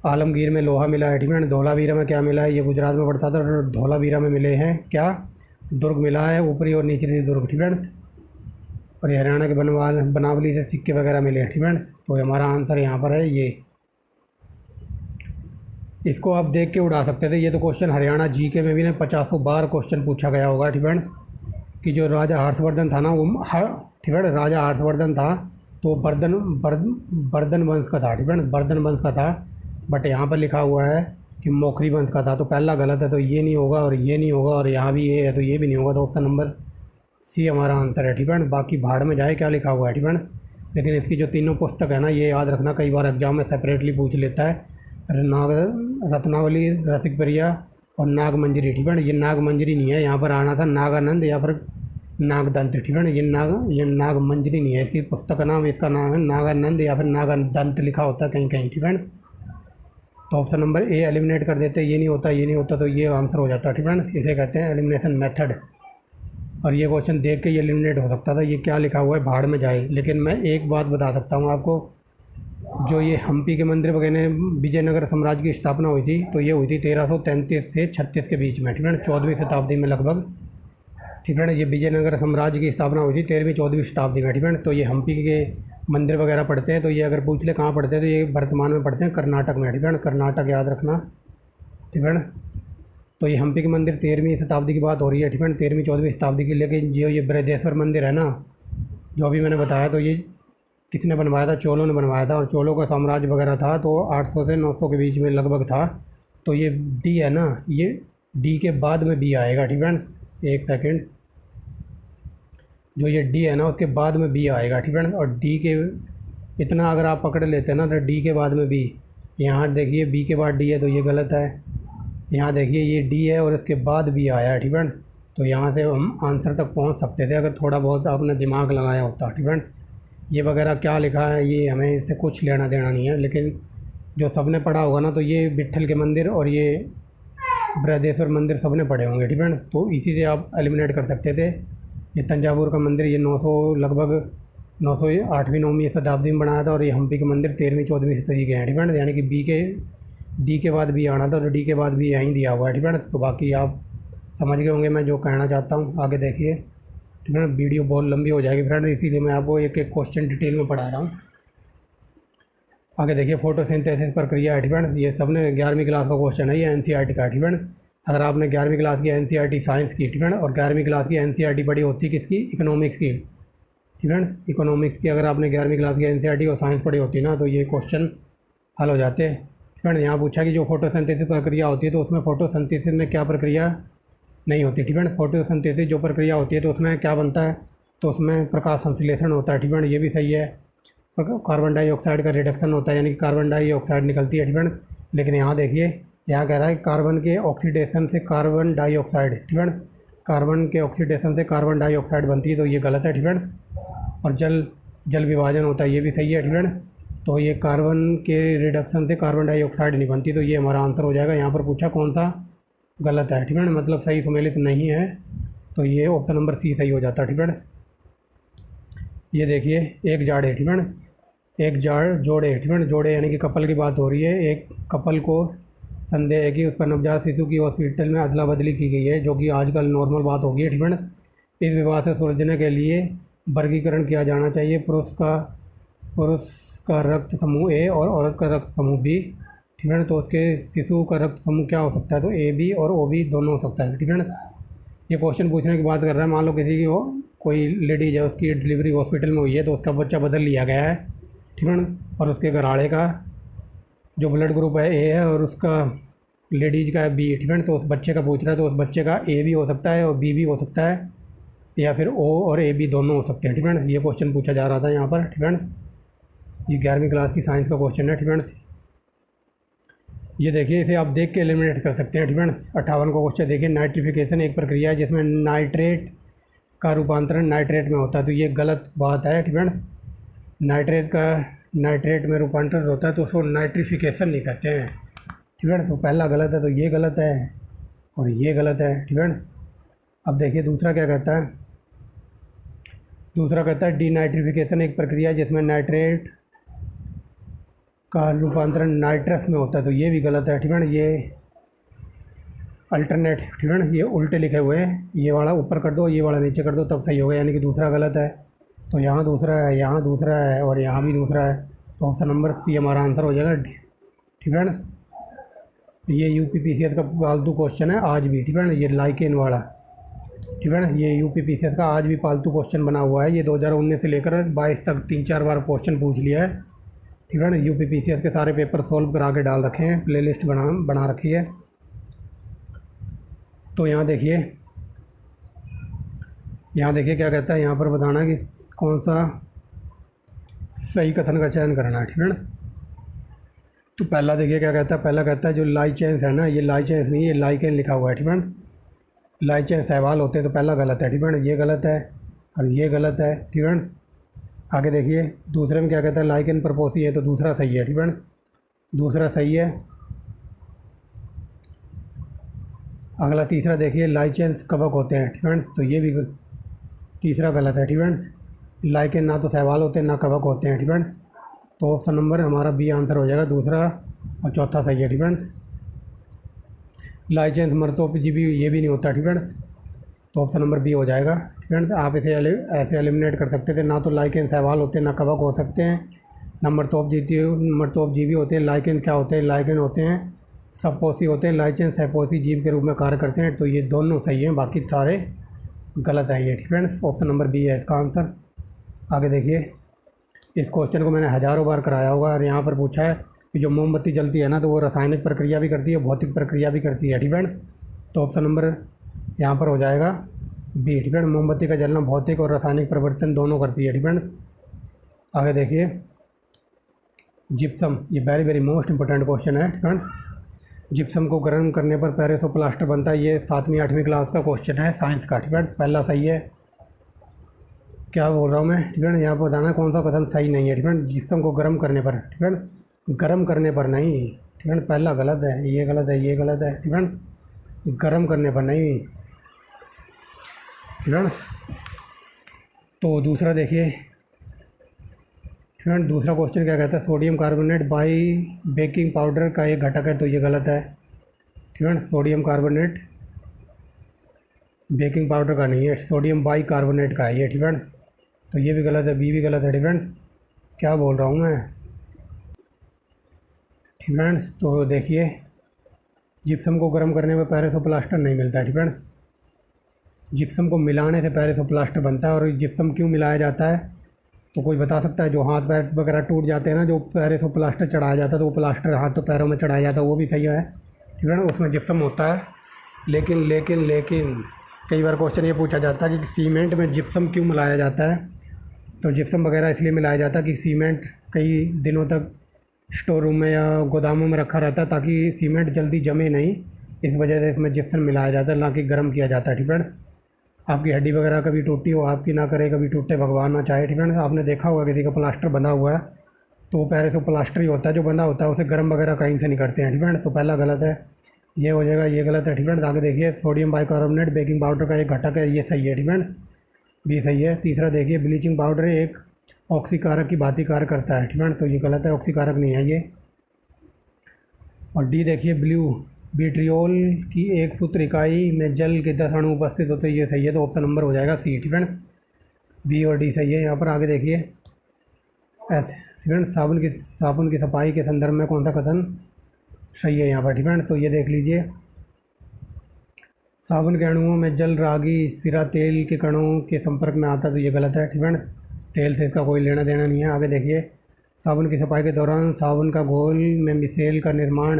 आलमगीर में लोहा मिला है। ठीक फ्रेंड्स, धौलावीरा में क्या मिला है? ये गुजरात में पड़ता था। और धौलावीरा में मिले हैं क्या? दुर्ग मिला है, ऊपरी और निचली दुर्ग। ठीक फ्रेंड्स, और ये हरियाणा के बनावली से सिक्के वगैरह मिले हैं। ठीक फ्रेंड्स, तो हमारा आंसर यहाँ पर है ये। इसको आप देख के उड़ा सकते थे। ये तो क्वेश्चन हरियाणा जीके में भी ना 50 बार क्वेश्चन पूछा गया होगा। ठीक फ्रेंड्स, कि जो राजा हर्षवर्धन था ना वो ठीक है, राजा हर्षवर्धन था तो बर्धन वंश का था। ठीक है, बर्धन वंश का था, बट यहाँ पर लिखा हुआ है कि मौखरी वंश का था। तो पहला गलत है, तो ये नहीं होगा और ये नहीं होगा, और यहाँ भी ये है तो ये भी नहीं होगा। तो ऑप्शन नंबर सी हमारा आंसर है। ठीक है, बाकी भाड़ में जाए क्या लिखा हुआ है। ठीक है, लेकिन इसकी जो तीनों पुस्तक है ना, ये याद रखना, कई बार एग्जाम में सेपरेटली पूछ लेता है। रत्नावली, रसिक प्रिया और नागमंजरी। ठीक है, ये नागमंजरी नहीं है, यहाँ पर आना था नागानंद या फिर नागदंत। ठीक है, ये नागमंजरी नहीं है। इसकी पुस्तक का नाम, इसका नाम है नागानंद या फिर नागादंत लिखा होता है कहीं कहीं। ठीक है, तो ऑप्शन नंबर ए एलिमिनेट कर देते, ये नहीं होता, ये नहीं होता, तो ये आंसर हो जाता है। ठीक है, इसे कहते हैं एलिमिनेशन मेथड। और ये क्वेश्चन देख के ये एलिमिनेट हो सकता था। ये क्या लिखा हुआ है? भाड़ में जाए। लेकिन मैं एक बात बता सकता हूँ आपको, जो ये हम्पी के मंदिर वगैरह विजयनगर साम्राज्य की स्थापना हुई थी, तो ये हुई थी 1333 से 36 के बीच में। ठीक है, 14वीं शताब्दी में लगभग। ठीक है, ये विजयनगर साम्राज्य की स्थापना हुई थी 13वीं-14वीं शताब्दी में। ठीक है, तो ये हम्पी के मंदिर वगैरह पढ़ते हैं, तो ये अगर पूछ ले कहाँ पढ़ते हैं, तो ये वर्तमान में पढ़ते हैं कर्नाटक में। ठीक है, कर्नाटक याद रखना। ठीक है, तो ये हम्पी के मंदिर 13वीं शताब्दी की बात हो रही है। ठीक है, 13वीं-14वीं शताब्दी की। लेकिन जो ये बृहदेश्वर मंदिर है ना, जो अभी मैंने बताया, तो ये किसने बनवाया था? चोलों ने बनवाया था। और चोलों का साम्राज्य वगैरह था, तो 800 से 900 के बीच में लगभग था। तो ये डी है ना, ये डी के बाद में बी आएगा। ठीक है, एक सेकेंड, जो ये डी है ना उसके बाद में बी आएगा। ठीक है, और डी के इतना अगर आप पकड़ लेते हैं ना, तो डी के बाद में बी। यहाँ देखिए बी के बाद डी है, तो ये गलत है। यहाँ देखिए ये डी है और इसके बाद बी आया है। ठीक है, तो यहाँ से हम आंसर तक पहुँच सकते थे अगर थोड़ा बहुत आपने दिमाग लगाया होता। ठीक है, ये वगैरह क्या लिखा है ये हमें इससे कुछ लेना देना नहीं है। लेकिन जो सबने पढ़ा होगा ना, तो ये विट्ठल के मंदिर और ये बृहदेश्वर मंदिर सबने पढ़े होंगे। ठीक है, तो इसी से आप एलिमिनेट कर सकते थे। ये तंजावुर का मंदिर ये 900 लगभग 908वीं-9वीं शताब्दी में बनाया था, और ये हम्पी के मंदिर 13वीं-14वीं शताब्दी के हैं। ठीक है, यानी कि डी के बाद भी आना था, तो डी के बाद भी यहीं दिया हुआ है। ठीक है, तो बाकी आप समझ गए होंगे मैं जो कहना चाहता हूँ। आगे देखिए। ठीक है, वीडियो बहुत लंबी हो जाएगी फ्रेंड, इसीलिए मैं आपको एक एक क्वेश्चन डिटेल में पढ़ा रहा हूँ। आगे देखिए, फोटोसिंथेसिस प्रक्रिया है। ठीक है, ये सबने 11वीं क्लास का क्वेश्चन है, ये एनसीईआरटी का। ठीक है, अगर आपने 11वीं क्लास की एनसीईआरटी साइंस की, ठीक है, और 11वीं क्लास की एनसीईआरटी पढ़ी होती किसकी? इकोनॉमिक्स की। ठीक है, इकोनॉमिक्स की अगर आपने 11वीं क्लास की एनसीईआरटी और साइंस पढ़ी होती ना, तो ये क्वेश्चन हल हो जाते। ठीक है, यहाँ पूछा कि जो फोटोसिंथेसिस प्रक्रिया होती है, तो उसमें फोटोसिंथेसिस में क्या प्रक्रिया नहीं होती। ठीक है, फोटोसिंथेसिस जो प्रक्रिया होती है, तो उसमें क्या बनता है? तो उसमें प्रकाश संश्लेषण होता है। ठीक है, ये भी सही है। कार्बन डाइऑक्साइड का रिडक्शन होता है, यानी कि कार्बन डाइऑक्साइड निकलती है। ठीक है, लेकिन यहाँ देखिए, यहाँ कह रहा है कार्बन के ऑक्सीडेशन से कार्बन डाइऑक्साइड। ठीक है, कार्बन के ऑक्सीडेशन से कार्बन डाइऑक्साइड बनती है, तो ये गलत है। ठीक है, और जल विभाजन होता है, ये भी सही है। ठीक है, तो ये कार्बन के रिडक्शन से कार्बन डाइऑक्साइड नहीं बनती, तो ये हमारा आंसर हो जाएगा। यहाँ पर पूछा कौन सा गलत है। ठीक है, मतलब सही सम्मिलित नहीं है, तो ये ऑप्शन नंबर सी सही हो जाता है। ठीक है, ये देखिए, एक जाड़े। ठीक है, एक जोड़े। ठीक है, जोड़े यानी कि कपल की बात हो रही है। एक कपल को संदेह है कि उसका नवजात शिशु की हॉस्पिटल में अदला बदली की गई है, जो कि आजकल नॉर्मल बात हो गई है। ठीक है, इस विवाद से सुलझने के लिए वर्गीकरण किया जाना चाहिए। पुरुष का रक्त समूह ए और औरत का रक्त समूह बी। ठीक है, तो उसके शिशु का रक्त समूह क्या हो सकता है? तो ए बी और ओ बी दोनों हो सकता है। ठीक है, ये क्वेश्चन पूछने की बात कर रहा है। मान लो किसी की कोई लेडीज है, उसकी डिलीवरी हॉस्पिटल में हुई है, तो उसका बच्चा बदल लिया गया है। ठीक है, और उसके घराड़े का जो ब्लड ग्रुप है ए है, और उसका लेडीज का है बी, ठीक है। तो उस बच्चे का पूछ रहा है, तो उस बच्चे का ए भी हो सकता है और बी भी हो सकता है, या फिर ओ और ए बी दोनों हो सकते हैं, ठीक है। ये क्वेश्चन पूछा जा रहा था यहाँ पर, ठीक है। ये 11वीं क्लास की साइंस का क्वेश्चन है, ठीक है। ये देखिए, इसे आप देख के एलिमिनेट कर सकते हैं, ठीक है। 58 को क्वेश्चन देखिए, नाइट्रिफिकेशन एक प्रक्रिया है जिसमें नाइट्रेट का रूपांतरण नाइट्रेट में होता है, तो ये गलत बात है, ठीक है। नाइट्रेट का नाइट्रेट में रूपांतरण होता है तो उसको नाइट्रिफिकेशन नहीं कहते हैं, ठीक है। तो पहला गलत है, तो ये गलत है और ये गलत है, ठीक है। अब देखिए दूसरा क्या कहता है। दूसरा कहता है डीनाइट्रिफिकेशन एक प्रक्रिया है जिसमें नाइट्रेट का रूपांतरण नाइट्रस में होता है, तो ये भी गलत है, ठीक है। ये अल्टरनेट, ठीक है, ये उल्टे लिखे हुए हैं, ये वाला ऊपर कर दो, ये वाला नीचे कर दो, तब सही होगा, यानी कि दूसरा गलत है। तो यहाँ दूसरा है, यहाँ दूसरा है और यहाँ भी दूसरा है, तो ऑप्शन नंबर सी हमारा आंसर हो जाएगा, ठीक है। ये UPPCS का फालतू क्वेश्चन है आज भी, ठीक है। ये लाइकेन वाला, ठीक है। ये UPPCS का आज भी फालतू क्वेश्चन बना हुआ है, ये 2019 से लेकर 22 तक 3-4 बार क्वेश्चन पूछ लिया है, ठीक है। UPPCS के सारे पेपर सॉल्व करा के डाल रखे हैं, प्लेलिस्ट बना रखी है। तो यहाँ देखिए क्या कहता है, यहाँ पर बताना है कि कौन सा सही कथन का चयन करना है, ठीक है। तो पहला देखिए क्या कहता है। पहला कहता है जो लाइचेंस है ना, ये लाइचेंस नहीं, ये लाइकेन लिखा हुआ है, ठीक है। लाइचेंस सहवाल होते हैं, तो पहला गलत है, ठीक है। ये गलत है और ये गलत है, ठीक है। आगे देखिए दूसरे में क्या कहता है, लाइकेन प्रपोसी है, तो दूसरा सही है, ठीक है। दूसरा सही है। अगला तीसरा देखिए, लाइचेंस कवक होते हैं, ठीक है। तो ये भी तीसरा गलत है, ठीक है। लाइकेन ना तो सहवाल होते हैं ना कवक होते हैं, ठीक है। तो ऑप्शन नंबर हमारा बी आंसर हो जाएगा, दूसरा और चौथा सही है, ठीक है। लाइचेंस मर्तोपजीवी ये भी नहीं होता, ठीक है। तो ऑप्शन नंबर बी हो जाएगा, ठीक है। आप इसे ऐसे एलिमिनेट कर सकते थे, ना तो लाइकेन सहवाल होते हैं ना कवक हो सकते हैं, ना मर्तोपजीवी होते हैं। लाइकेन क्या होते हैं, लाइकेन होते हैं सबपोसी होते हैं, लाइचेंस सहपोसी जीव के रूप में कार्य करते हैं, तो ये दोनों सही हैं, बाकी सारे गलत है ये, ठीक है। ऑप्शन नंबर बी है इसका आंसर। आगे देखिए, इस क्वेश्चन को मैंने हज़ारों बार कराया होगा और यहाँ पर पूछा है कि जो मोमबत्ती जलती है ना, तो वो रासायनिक प्रक्रिया भी करती है, भौतिक प्रक्रिया भी करती है, ठीक है। तो ऑप्शन नंबर यहाँ पर हो जाएगा बी, ठीक है। मोमबत्ती का जलना भौतिक और रासायनिक परिवर्तन दोनों करती है, ठीक है। आगे देखिए जिप्सम, ये very very most important question है, ठीक है। जिप्सम को गर्म करने पर पेरिसोप्लास्टर बनता है, ये 7वीं-8वीं क्लास का क्वेश्चन है साइंस का, ठीक है। पहला सही है, क्या बोल रहा हूँ मैं, ठीक है। यहाँ पर बताना कौन सा कथन सही नहीं है, ठीक है। जिप्सम को गर्म करने पर, ठीक है, गर्म करने पर नहीं, ठीक है। पहला गलत है, ये गलत है, ये गलत है, ठीक है। गर्म करने पर नहीं, ठीक है। तो दूसरा देखिए, ठीक है। दूसरा क्वेश्चन क्या कहता है, sodium carbonate by baking powder का एक घटक है, तो ये गलत है, ठीक है। सोडियम कार्बोनेट बेकिंग पाउडर का नहीं है, सोडियम बाई कार्बोनेट का है ये, ठीक है। तो ये भी गलत है, बी भी गलत है, ठीक है। क्या बोल रहा हूँ मैं, ठीक है। तो देखिए जिप्सम को गर्म करने में पेरिसोप्लास्टर नहीं मिलता है, ठीक है। जिप्सम को मिलाने से पेरिसोप्लास्टर बनता है, और जिप्सम क्यों मिलाया जाता है, तो कोई बता सकता है। जो हाथ पैर वगैरह टूट जाते हैं ना, जो पेरिसोप्लास्टर चढ़ाया जाता है, तो वो प्लास्टर हाथ तो पैरों में चढ़ाया जाता है, वो भी सही है, ठीक है ना, उसमें जिप्सम होता है। लेकिन कई बार क्वेश्चन ये पूछा जाता है कि सीमेंट में जिप्सम क्यों मिलाया जाता है, तो जिप्सम वगैरह इसलिए मिलाया जाता है कि सीमेंट कई दिनों तक स्टोर रूम में या गोदामों में रखा रहता है, ताकि सीमेंट जल्दी जमे नहीं, इस वजह से इसमें जिप्सम मिलाया जाता है, ना कि गर्म किया जाता है, ठीक है। आपकी हड्डी वगैरह कभी टूटी हो, आपकी ना करे, कभी टूटे, भगवान ना चाहे, ठीक है। आपने देखा होगा किसी का प्लास्टर बंधा हुआ है, तो वो पेरिसोप्लास्टर ही होता है जो बंधा होता है, उसे गर्म वगैरह कहीं से नहीं करते हैं, ठीक है। तो पहला गलत है, ये हो जाएगा, ये गलत है, ठीक है। आगे देखिए सोडियम बाइकार्बोनेट बेकिंग पाउडर का एक घटक है, ये सही है, ठीक है, बी सही है। तीसरा देखिए ब्लीचिंग पाउडर एक ऑक्सीकारक की भांति कार्य करता है, ठीक है। तो ये गलत है, ऑक्सीकारक नहीं है ये। और डी देखिए ब्लू विट्रियोल की एक सूत्र इकाई में जल के 10 अणु उपस्थित होते, ये सही है, तो ऑप्शन नंबर हो जाएगा सी, ठीक है। बी और डी सही है। यहाँ पर आगे देखिए एस, ठीक है। साबुन की सफाई के संदर्भ में कौन सा कथन सही है यहाँ पर, ठीक है। तो ये देख लीजिए, साबुन के अणुओं में जल रागी सिरा तेल के कणों के संपर्क में आता है, तो ये गलत है, ठीक है। तेल से इसका कोई लेना देना नहीं है। आगे देखिए साबुन की सफाई के दौरान साबुन का घोल में मिसेल का निर्माण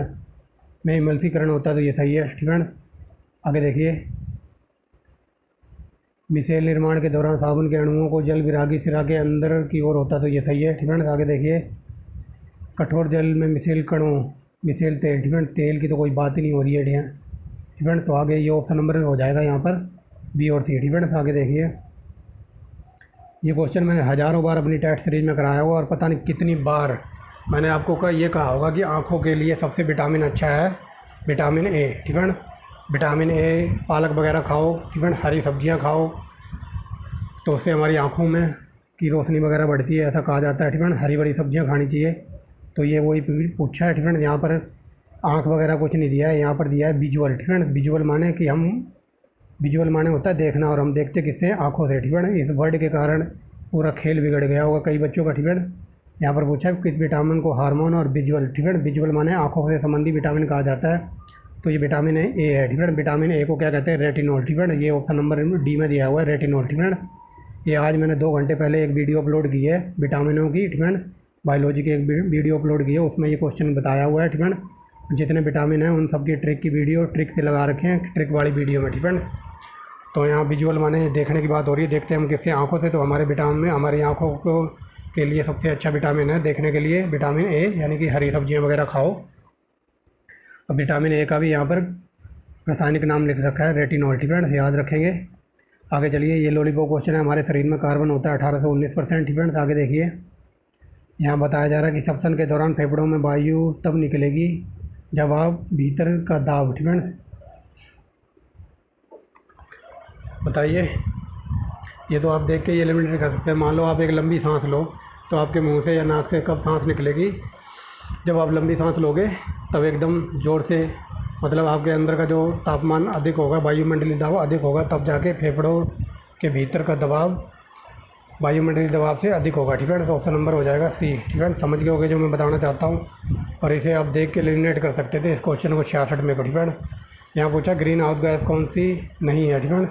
में इमल्सीकरण होता है तो ये सही है फ्रेंड्स। आगे देखिए, मिसेल निर्माण के दौरान साबुन के अणुओं को जल विरागी सिरा के अंदर की ओर होता है तो ये सही है फ्रेंड्स। आगे देखिए, कठोर जल में मिसेल कणों, मिसेल तेल फ्रेंड्स, तेल की तो कोई बात ही नहीं हो रही है फ्रेंड्स। तो आगे ये ऑप्शन नंबर हो जाएगा यहाँ पर बी और सी फ्रेंड्स। आगे देखिए, ये क्वेश्चन मैंने हज़ारों बार अपनी टेस्ट सीरीज में कराया हुआ और पता नहीं कितनी बार मैंने आपको ये कहा होगा कि आँखों के लिए सबसे विटामिन अच्छा है vitamin A friends. Vitamin A, पालक वगैरह खाओ फ्रेंड्स, हरी सब्जियाँ खाओ तो उससे हमारी आँखों में की रोशनी वगैरह बढ़ती है, ऐसा कहा जाता है फ्रेंड्स। हरी भरी सब्जियाँ खानी चाहिए। तो ये वही पूछा है फ्रेंड्स। यहाँ पर आँख वगैरह कुछ नहीं दिया है, यहाँ पर दिया है विजुअल फ्रेंड्स। विजुअल माने कि हम, विजुअल माने होता है देखना, और हम देखते किससे, आँखों से फ्रेंड्स। इस वर्ड के कारण पूरा खेल बिगड़ गया होगा कई बच्चों का फ्रेंड्स। यहाँ पर पूछा है किस विटामिन को हार्मोन और विजुअल फ्रेंड्स, विजुअल माने आँखों से संबंधी विटामिन कहा जाता है तो ये विटामिन ए है फ्रेंड्स। विटामिन ए को क्या कहते हैं, रेटिनॉल फ्रेंड्स। ये ऑप्शन नंबर डी में दिया हुआ है रेटिनॉल फ्रेंड्स। ये आज मैंने 2 घंटे पहले एक वीडियो अपलोड की है विटामिनों की फ्रेंड्स, बायोलॉजी की एक वीडियो अपलोड की है, उसमें ये क्वेश्चन बताया हुआ है फ्रेंड्स। जितने विटामिन हैं उन सबकी ट्रिक की वीडियो ट्रिक से लगा रखे हैं, ट्रिक वाली वीडियो में फ्रेंड्स। तो यहाँ विजुअल माने देखने की बात हो रही है, देखते हैं हम किससे, आँखों से। तो हमारे विटामिन में हमारी आँखों को के लिए सबसे अच्छा विटामिन है देखने के लिए विटामिन ए, यानी कि हरी सब्जियाँ वगैरह खाओ। और विटामिन ए का भी यहाँ पर रासायनिक नाम लिख रखा है रेटिनॉल फ्रेंड्स, याद रखेंगे। आगे चलिए, ये लॉलीपॉप क्वेश्चन है, हमारे शरीर में कार्बन होता है 18 से 19% फ्रेंड्स। आगे देखिए, यहाँ बताया जा रहा है कि श्वसन के दौरान फेफड़ों में वायु तब निकलेगी जब आप भीतर का दाब फ्रेंड्स, बताइए। ये तो आप देख के ये एलिमिनेट कर सकते हैं। मान लो आप एक लंबी सांस लो तो आपके मुंह से या नाक से कब सांस निकलेगी, जब आप लंबी सांस लोगे तब एकदम ज़ोर से, मतलब आपके अंदर का जो तापमान अधिक होगा, वायुमंडलीय दबाव अधिक होगा, तब जाके फेफड़ों के भीतर का दबाव वायुमंडलीय दबाव से अधिक होगा फ्रेंड्स। ऑप्शन नंबर हो जाएगा सी फ्रेंड्स। समझ गए होगे जो मैं बताना चाहता हूँ, और इसे आप देख के एलिमिनेट कर सकते थे इस क्वेश्चन को 66 में फ्रेंड्स। यहाँ पूछा ग्रीन हाउस गैस कौन सी नहीं है फ्रेंड्स,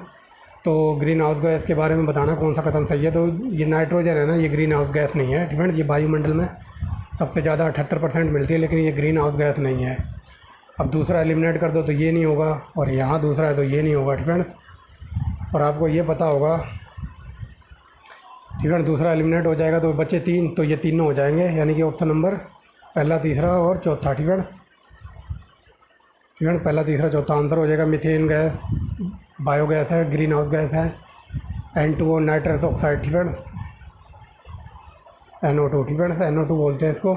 तो ग्रीन हाउस गैस के बारे में बताना कौन सा कथन सही है। तो ये नाइट्रोजन है ना, ये ग्रीन हाउस गैस नहीं है फ्रेंड्स। ये वायुमंडल में सबसे ज़्यादा 78% मिलती है, लेकिन ये ग्रीन हाउस गैस नहीं है। अब दूसरा एलिमिनेट कर दो तो ये नहीं होगा, और यहाँ दूसरा है तो ये नहीं होगा फ्रेंड्स। और आपको ये पता होगा फ्रेंड्स, दूसरा एलिमिनेट हो जाएगा तो बच्चे 3, तो ये तीनों हो जाएंगे, यानी कि ऑप्शन नंबर पहला, तीसरा और चौथा फ्रेंड्स। पहला, तीसरा, चौथा आंसर हो जाएगा। मीथेन गैस बायोगैस है, ग्रीन हाउस गैस है, N2O nitrous oxide friends, NO2 friends, NO2 बोलते हैं इसको।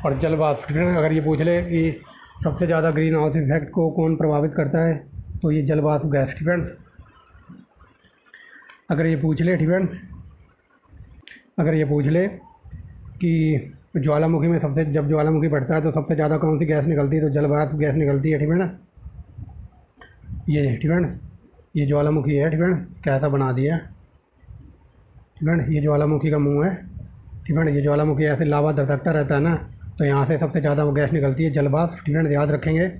और जल वाष्प फ्रेंड्स, अगर ये पूछ ले कि सबसे ज़्यादा ग्रीन हाउस इफेक्ट को कौन प्रभावित करता है तो ये जल वाष्प गैस फ्रेंड्स। अगर ये पूछ ले फ्रेंड्स, अगर ये पूछ ले कि ज्वालामुखी में सबसे, जब ज्वालामुखी बढ़ता है तो सबसे ज़्यादा कौन सी गैस निकलती है तो जल वाष्प गैस निकलती है फ्रेंड्स। ये फ्रेंड्स, ये ज्वालामुखी है फ्रेंड्स, कैसा बना दिया फ्रेंड्स, ये ज्वालामुखी का मुंह है फ्रेंड्स। ये ज्वालामुखी ऐसे लावा धधकता रहता है ना, तो यहाँ से सबसे ज़्यादा गैस निकलती है जल वाष्प फ्रेंड्स, याद रखेंगे।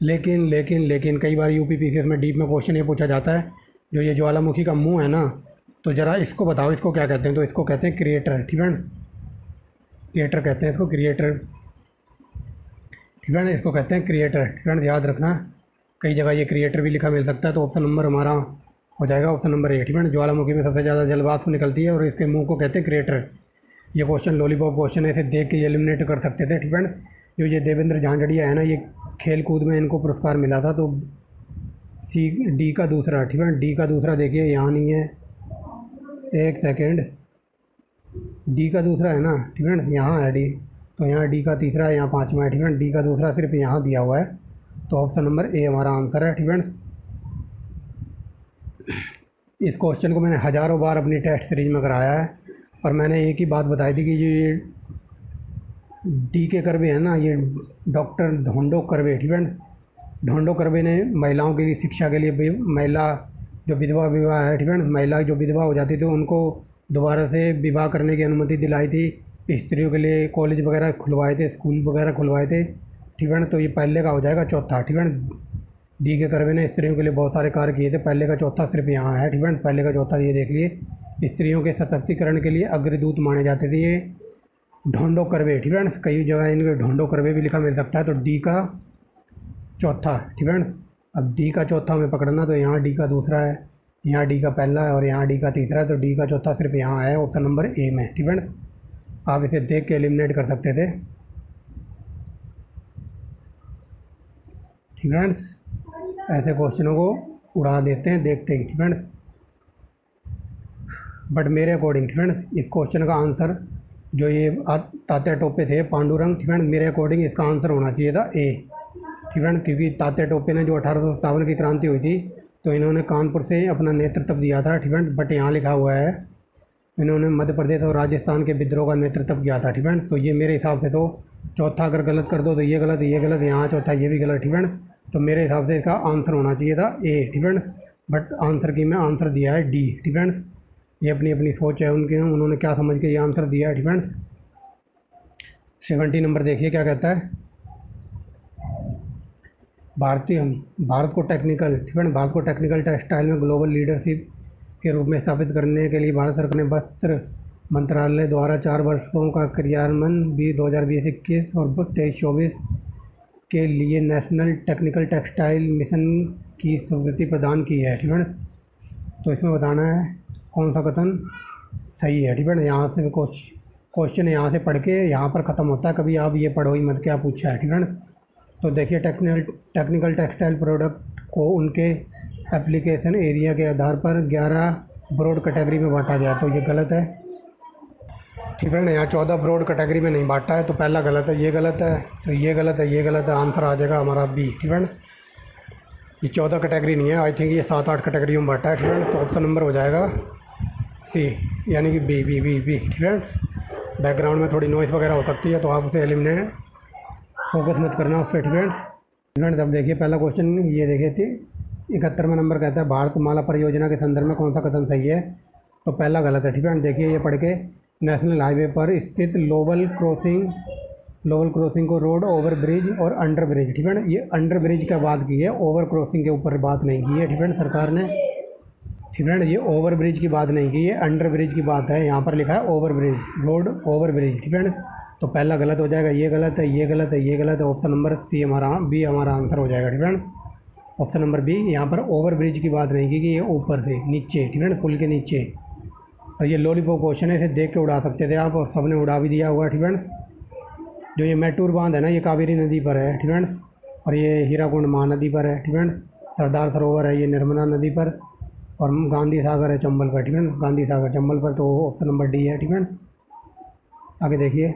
लेकिन लेकिन लेकिन कई बार UPPCS में डीप में क्वेश्चन ये पूछा जाता है, जो ये ज्वालामुखी का मुँह है ना, तो ज़रा इसको बताओ, इसको क्या कहते हैं। तो इसको कहते हैं क्रिएटर फ्रेंड्स, क्रिएटर कहते हैं इसको, क्रिएटर फ्रेंड्स, इसको कहते हैं क्रिएटर फ्रेंड्स, याद रखना। कई जगह ये क्रिएटर भी लिखा मिल सकता है। तो ऑप्शन नंबर हमारा हो जाएगा ऑप्शन नंबर 8 फ्रेंड्स। ज्वालामुखी में सबसे ज़्यादा जल वाष्प निकलती है और इसके मुंह को कहते हैं क्रिएटर। ये क्वेश्चन लॉलीपॉप क्वेश्चन है, इसे देख के ये एलिमिनेट कर सकते थे फ्रेंड्स। जो ये देवेंद्र झांझड़िया है ना, ये खेल कूद में इनको पुरस्कार मिला था। तो डी का दूसरा फ्रेंड्स, डी का दूसरा देखिए यहाँ नहीं है, एक सेकेंड, डी का दूसरा है ना फ्रेंड्स, यहाँ है डी, तो यहाँ डी का तीसरा है, यहाँ 5वां है फ्रेंड्स। डी का दूसरा सिर्फ यहाँ दिया हुआ है, तो ऑप्शन नंबर ए हमारा आंसर है फ्रेंड्स। इस क्वेश्चन को मैंने हज़ारों बार अपनी टेस्ट सीरीज में कराया है, और मैंने एक ही बात बताई थी कि ये डी के कर्वे है ना, ये डॉक्टर ढोंडो कर्वे फ्रेंड्स, ढोंडो कर्वे ने महिलाओं के लिए शिक्षा के लिए, महिला जो विधवा विवाह है फ्रेंड्स, महिला जो विधवा हो जाती थी उनको दोबारा से विवाह करने की अनुमति दिलाई थी। स्त्रियों के लिए कॉलेज वगैरह खुलवाए थे, स्कूल वगैरह खुलवाए थे फ्रेंड्स। तो ये पहले का हो जाएगा, चौथा फ्रेंड्स। डी के कर्वे ने स्त्रियों के लिए बहुत सारे कार्य किए थे, पहले का चौथा सिर्फ यहाँ है फ्रेंड्स, पहले का चौथा ये देख लिए। स्त्रियों के सशक्तिकरण के लिए अग्रदूत माने जाते थे ये ढोंडो करवे, ठीक फ्रेंड्स, कई जगह इनके ढोंडो करवे भी लिखा मिल सकता है। तो डी का चौथा, ठीक फ्रेंड्स। अब डी का चौथा हमें पकड़ना, तो यहाँ डी का दूसरा है, यहाँ डी का पहला है और यहाँ डी का तीसरा है। तो डी का चौथा सिर्फ यहाँ है ऑप्शन नंबर ए में, ठीक फ्रेंड्स। आप इसे देख के एलिमिनेट कर सकते थे, ठीक फ्रेंड्स। ऐसे क्वेश्चनों को उड़ा देते हैं देखते ही, ठीक फ्रेंड्स। बट मेरे अकॉर्डिंग, ठीक फ्रेंड्स, इस क्वेश्चन का आंसर जो ये तात्या टोपे थे पांडुरंग, ठीक फ्रेंड्स, मेरे अकॉर्डिंग इसका आंसर होना चाहिए था ए, ठीक फ्रेंड्स। क्योंकि तात्या टोपे ने जो 1857 की क्रांति हुई थी तो इन्होंने कानपुर से अपना नेतृत्व दिया था, ठीक फ्रेंड्स। बट यहाँ लिखा हुआ है इन्होंने मध्य प्रदेश और राजस्थान के विद्रोह का नेतृत्व किया था, ठीक फ्रेंड्स। तो ये मेरे हिसाब से तो चौथा अगर गलत कर दो तो ये गलत, ये गलत, यहाँ चौथा ये भी गलत, ठीक फ्रेंड्स। तो मेरे हिसाब से इसका आंसर होना चाहिए था ए, ठीक फ्रेंड्स। बट आंसर की मैं आंसर दिया है डी, ठीक फ्रेंड्स। ये अपनी अपनी सोच है उनकी, उन्होंने क्या समझ के ये आंसर दिया है, ठीक फ्रेंड्स। 70 नंबर देखिए क्या कहता है। भारत को टेक्निकल, ठीक है, भारत को टेक्निकल टेक्सटाइल में ग्लोबल लीडरशिप के रूप में स्थापित करने के लिए भारत सरकार ने वस्त्र मंत्रालय द्वारा 4 वर्षों का क्रियान्वयन भी 2020-21 और 23-24 के लिए नेशनल टेक्निकल टेक्सटाइल मिशन की स्वीकृति प्रदान की है, ठीक है। तो इसमें बताना है कौन सा कथन सही है, ठीक है। यहाँ से क्वेश्चन यहाँ से पढ़ के यहाँ पर ख़त्म होता है, कभी आप ये पढ़ो ही मत क्या पूछा है, ठीक है। तो देखिए टेक्निकल टेक्सटाइल प्रोडक्ट को उनके एप्लीकेशन एरिया के आधार पर 11 ब्रॉड कैटेगरी में बांटा गया, तो ये गलत है, ठीक है ना। यहाँ 14 ब्रॉड कैटेगरी में नहीं बांटा है, तो पहला गलत है, ये गलत है, तो ये गलत है, ये गलत है। आंसर आ जाएगा हमारा बी, ठीक है ना। ये 14 कैटेगरी नहीं है, आई थिंक ये 7-8 कैटेगरी में बांटा है, ठीक है। तो ऑप्शन नंबर हो जाएगा सी, यानी कि बी बी बी बी, ठीक है। बैकग्राउंड में थोड़ी नॉइस वगैरह हो सकती है, तो आप उसे एलिमिनेट फोकस मत करना उस पर, ठीक है फ्रेंड्स। अब देखिए पहला क्वेश्चन ये देखिए थी 71वां नंबर कहता है भारतमाला परियोजना के संदर्भ में कौन सा कथन सही है। तो पहला गलत है, ठीक है। देखिए ये पढ़ के, नेशनल हाईवे पर स्थित लेवल क्रॉसिंग को रोड, ओवर ब्रिज और अंडर ब्रिज, ठीक है ना। ये अंडर ब्रिज का बात की है, ओवर क्रॉसिंग के ऊपर बात नहीं की है, ठीक है सरकार ने, ठीक है। ये ओवर ब्रिज की बात नहीं की है, अंडर ब्रिज की बात है। यहाँ पर लिखा है over bridge, road over bridge, ठीक है। तो पहला गलत हो जाएगा, ये गलत है, ये गलत है, ये गलत है। ऑप्शन नंबर सी हमारा, बी हमारा आंसर हो जाएगा, ठीक है। ऑप्शन नंबर बी, यहाँ पर ओवर ब्रिज की बात नहीं की कि ये ऊपर से नीचे, ठीक है, पुल के नीचे। और ये लॉलीपॉप क्वेश्चन है, इसे देख के उड़ा सकते थे आप, और सबने उड़ा भी दिया होगा, ठीक है। जो ये मैटूर बांध है ना, ये कावेरी नदी पर है, ठीक है। और ये हीराकुंड महानदी पर है, ठीक है। सरदार सरोवर है ये नर्मदा नदी पर, और गांधी सागर है चंबल पर, ठीक है। गांधी सागर चंबल पर, तो ऑप्शन नंबर डी है, ठीक है। आगे देखिए,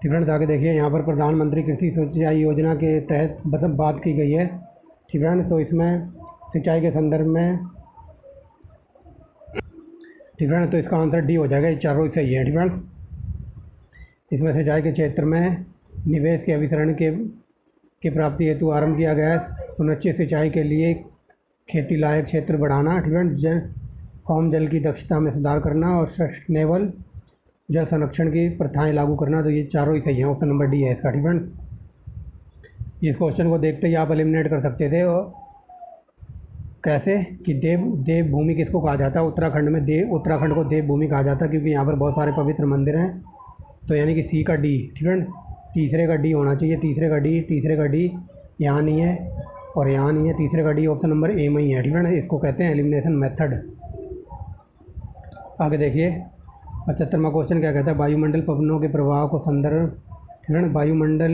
ठीक है। आगे देखिए यहाँ पर प्रधानमंत्री कृषि सिंचाई योजना के तहत मतलब बात की गई है, ठीक है। तो इसमें सिंचाई के संदर्भ में, ठीक है, तो इसका आंसर डी हो जाएगा, ये चारों सही है, ठीक है। इसमें सिंचाई के क्षेत्र में निवेश के अभिसरण के प्राप्ति हेतु आरंभ किया गया है सुनिश्चित सिंचाई के लिए खेती लायक क्षेत्र बढ़ाना, ठीक है। कम जल की दक्षता में सुधार करना और सस्टेनेबल जल संरक्षण की प्रथाएं लागू करना। तो ये चारों ही सही है, ऑप्शन नंबर डी है इसका, ठीक है। इस क्वेश्चन को देखते ही आप एलिमिनेट कर सकते थे। और कैसे कि देव भूमि किसको कहा जाता है। उत्तराखंड को देव भूमि कहा जाता है क्योंकि यहाँ पर बहुत सारे पवित्र मंदिर हैं। तो यानी कि सी का डी, ठीक है। तीसरे का डी होना चाहिए, तीसरे का डी यहाँ नहीं है और यहाँ नहीं है, तीसरे का डी ऑप्शन नंबर ए में ही है, ठीक है ना। इसको कहते हैं एलिमिनेशन मेथड। आगे देखिए 75वां क्वेश्चन क्या कहता है, वायुमंडल पवनों के प्रवाह को संदर्भ, ठीक है। वायुमंडल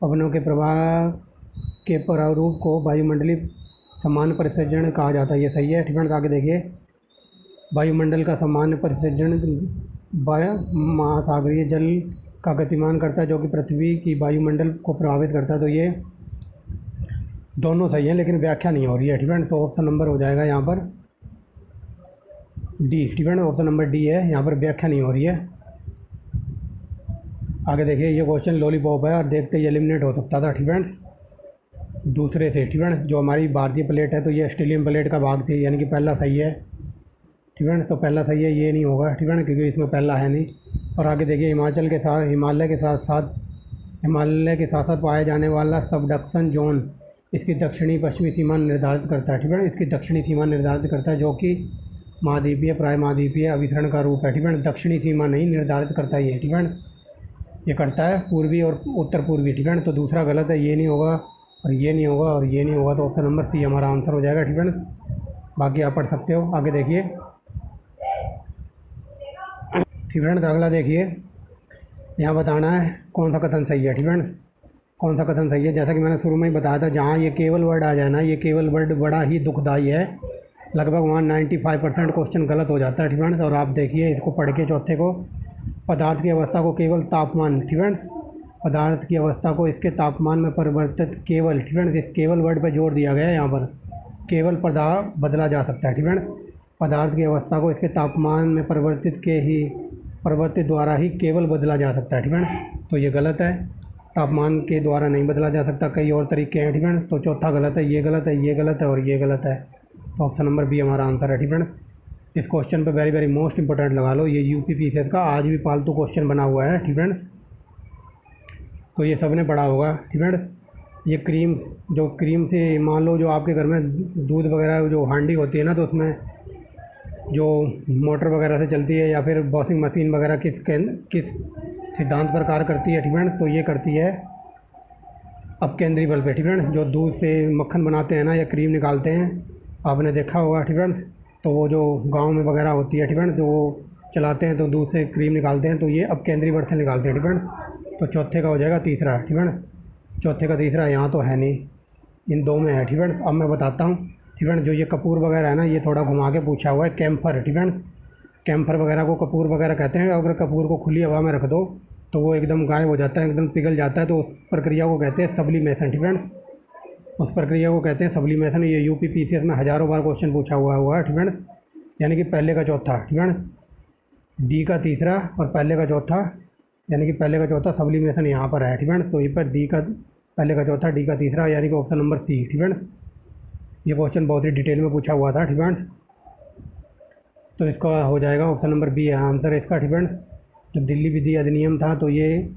पवनों के प्रवाह के प्रारूप को वायुमंडलीय सामान्य परिसंचरण कहा जाता है, ये सही है, ठीक है। आगे देखिए वायुमंडल का सामान्य परिसंचरण महासागरीय जल का गतिमान करता है जो कि पृथ्वी की वायुमंडल को प्रभावित करता है। तो ये दोनों सही है लेकिन व्याख्या नहीं हो रही है, ठीक है। तो ऑप्शन नंबर हो जाएगा यहाँ पर डी, ठीक है। ऑप्शन नंबर डी है, यहाँ पर व्याख्या नहीं हो रही है। आगे देखिए ये क्वेश्चन लॉलीपॉप है और देखते ही एलिमिनेट हो सकता था, ठीक है, दूसरे से, ठीक है। जो हमारी भारतीय प्लेट है तो ये ऑस्ट्रेलियन प्लेट का भाग थी, यानी कि पहला सही है, ठीक है। तो पहला सही है, ये नहीं होगा, ठीक है, क्योंकि इसमें पहला है नहीं। और आगे देखिए हिमालय के साथ साथ पाया जाने वाला सबडक्शन जोन इसकी दक्षिणी पश्चिमी सीमा निर्धारित करता है, ठीक है। इसकी दक्षिणी सीमा निर्धारित करता है जो कि महाद्वीपीय, प्राय महाद्वीपीय अभिसरण का रूप है। ठीक है, दक्षिणी सीमा नहीं निर्धारित करता ये। ठीक है, ये करता है पूर्वी और उत्तर पूर्वी। ठीक है, तो दूसरा गलत है, ये नहीं होगा और ये नहीं होगा और ये नहीं होगा, तो ऑप्शन नंबर सी हमारा आंसर हो जाएगा। ठीक है, बाकी आप पढ़ सकते हो। आगे देखिए। ठीक है, अगला देखिए, यहाँ बताना है कौन सा कथन सही है। ठीक है, कौन सा कथन सही है। जैसा कि मैंने शुरू में ही बताया था, जहाँ ये केवल वर्ड आ जाए ना, ये केवल वर्ड बड़ा ही दुखदाई है, लगभग वहाँ 95% क्वेश्चन गलत हो जाता है। ठीक है, और आप देखिए इसको पढ़ के चौथे को, पदार्थ की अवस्था को केवल तापमान, ठीक है, पदार्थ की अवस्था को इसके तापमान में परिवर्तित केवल, ठीक है, इस केवल वर्ड पर जोर दिया गया है। यहाँ पर केवल पदार्थ बदला जा सकता है। ठीक है, पदार्थ की अवस्था को इसके तापमान में परिवर्तित द्वारा ही केवल बदला जा सकता है। ठीक है, तो ये गलत है, तापमान के द्वारा नहीं बदला जा सकता, कई और तरीके हैं। ठीक है, तो चौथा गलत है, ये गलत है, ये गलत है और ये गलत है, तो ऑप्शन नंबर बी हमारा आंसर है। ठीक है, इस क्वेश्चन पे वेरी वेरी मोस्ट इंपॉर्टेंट लगा लो, ये यूपी पीसीएस का आज भी फालतू क्वेश्चन बना हुआ है। ठीक है, तो ये सब ने पढ़ा होगा। ठीक है, ये क्रीम से मान लो जो आपके घर में दूध वगैरह जो हांडी होती है ना, तो उसमें जो मोटर वगैरह से चलती है या फिर वॉशिंग मशीन वगैरह किस सिद्धांत पर कार्य करती है। ठीक है, तो ये करती है अपकेंद्री बल पे। ठीक है, जो दूध से मक्खन बनाते हैं ना या क्रीम निकालते हैं, आपने देखा होगा। ठीक है, तो वो जो गांव में वगैरह होती है, ठीक है, तो वो चलाते हैं तो दूध से क्रीम निकालते हैं, तो ये अपकेंद्री बल से निकालते हैं। ठीक है, तो चौथे का हो जाएगा तीसरा। ठीक है, चौथे का तीसरा यहाँ तो है नहीं, इन दो में है। ठीक है, अब मैं बताता हूँ। ठीक है, जो ये कपूर वगैरह है ना, ये थोड़ा घुमा के पूछा हुआ है, कैम्फर। ठीक है, कैम्फर वगैरह को कपूर वगैरह कहते हैं। अगर कपूर को खुली हवा में रख दो तो वो एकदम गायब हो जाता है, एकदम पिघल जाता है, तो उस प्रक्रिया को कहते हैं सब्लिमेशन। ठीक है, उस प्रक्रिया को कहते हैं सब्लिमेशन। ये यूपी पीसीएस में हज़ारों बार क्वेश्चन पूछा हुआ है। ठीक है, यानी कि पहले का चौथा, ठीक है, डी का तीसरा और पहले का चौथा, यानी कि पहले का चौथा सब्लिमेशन यहाँ पर है। ठीक है, तो ये पर डी का पहले का चौथा, डी का तीसरा, यानी कि ऑप्शन नंबर सी। ठीक है, ये क्वेश्चन बहुत ही डिटेल में पूछा हुआ था। ठीक है, तो इसका हो जाएगा ऑप्शन नंबर बी है आंसर इसका। ठीक है, जो दिल्ली विधि अधिनियम था तो ये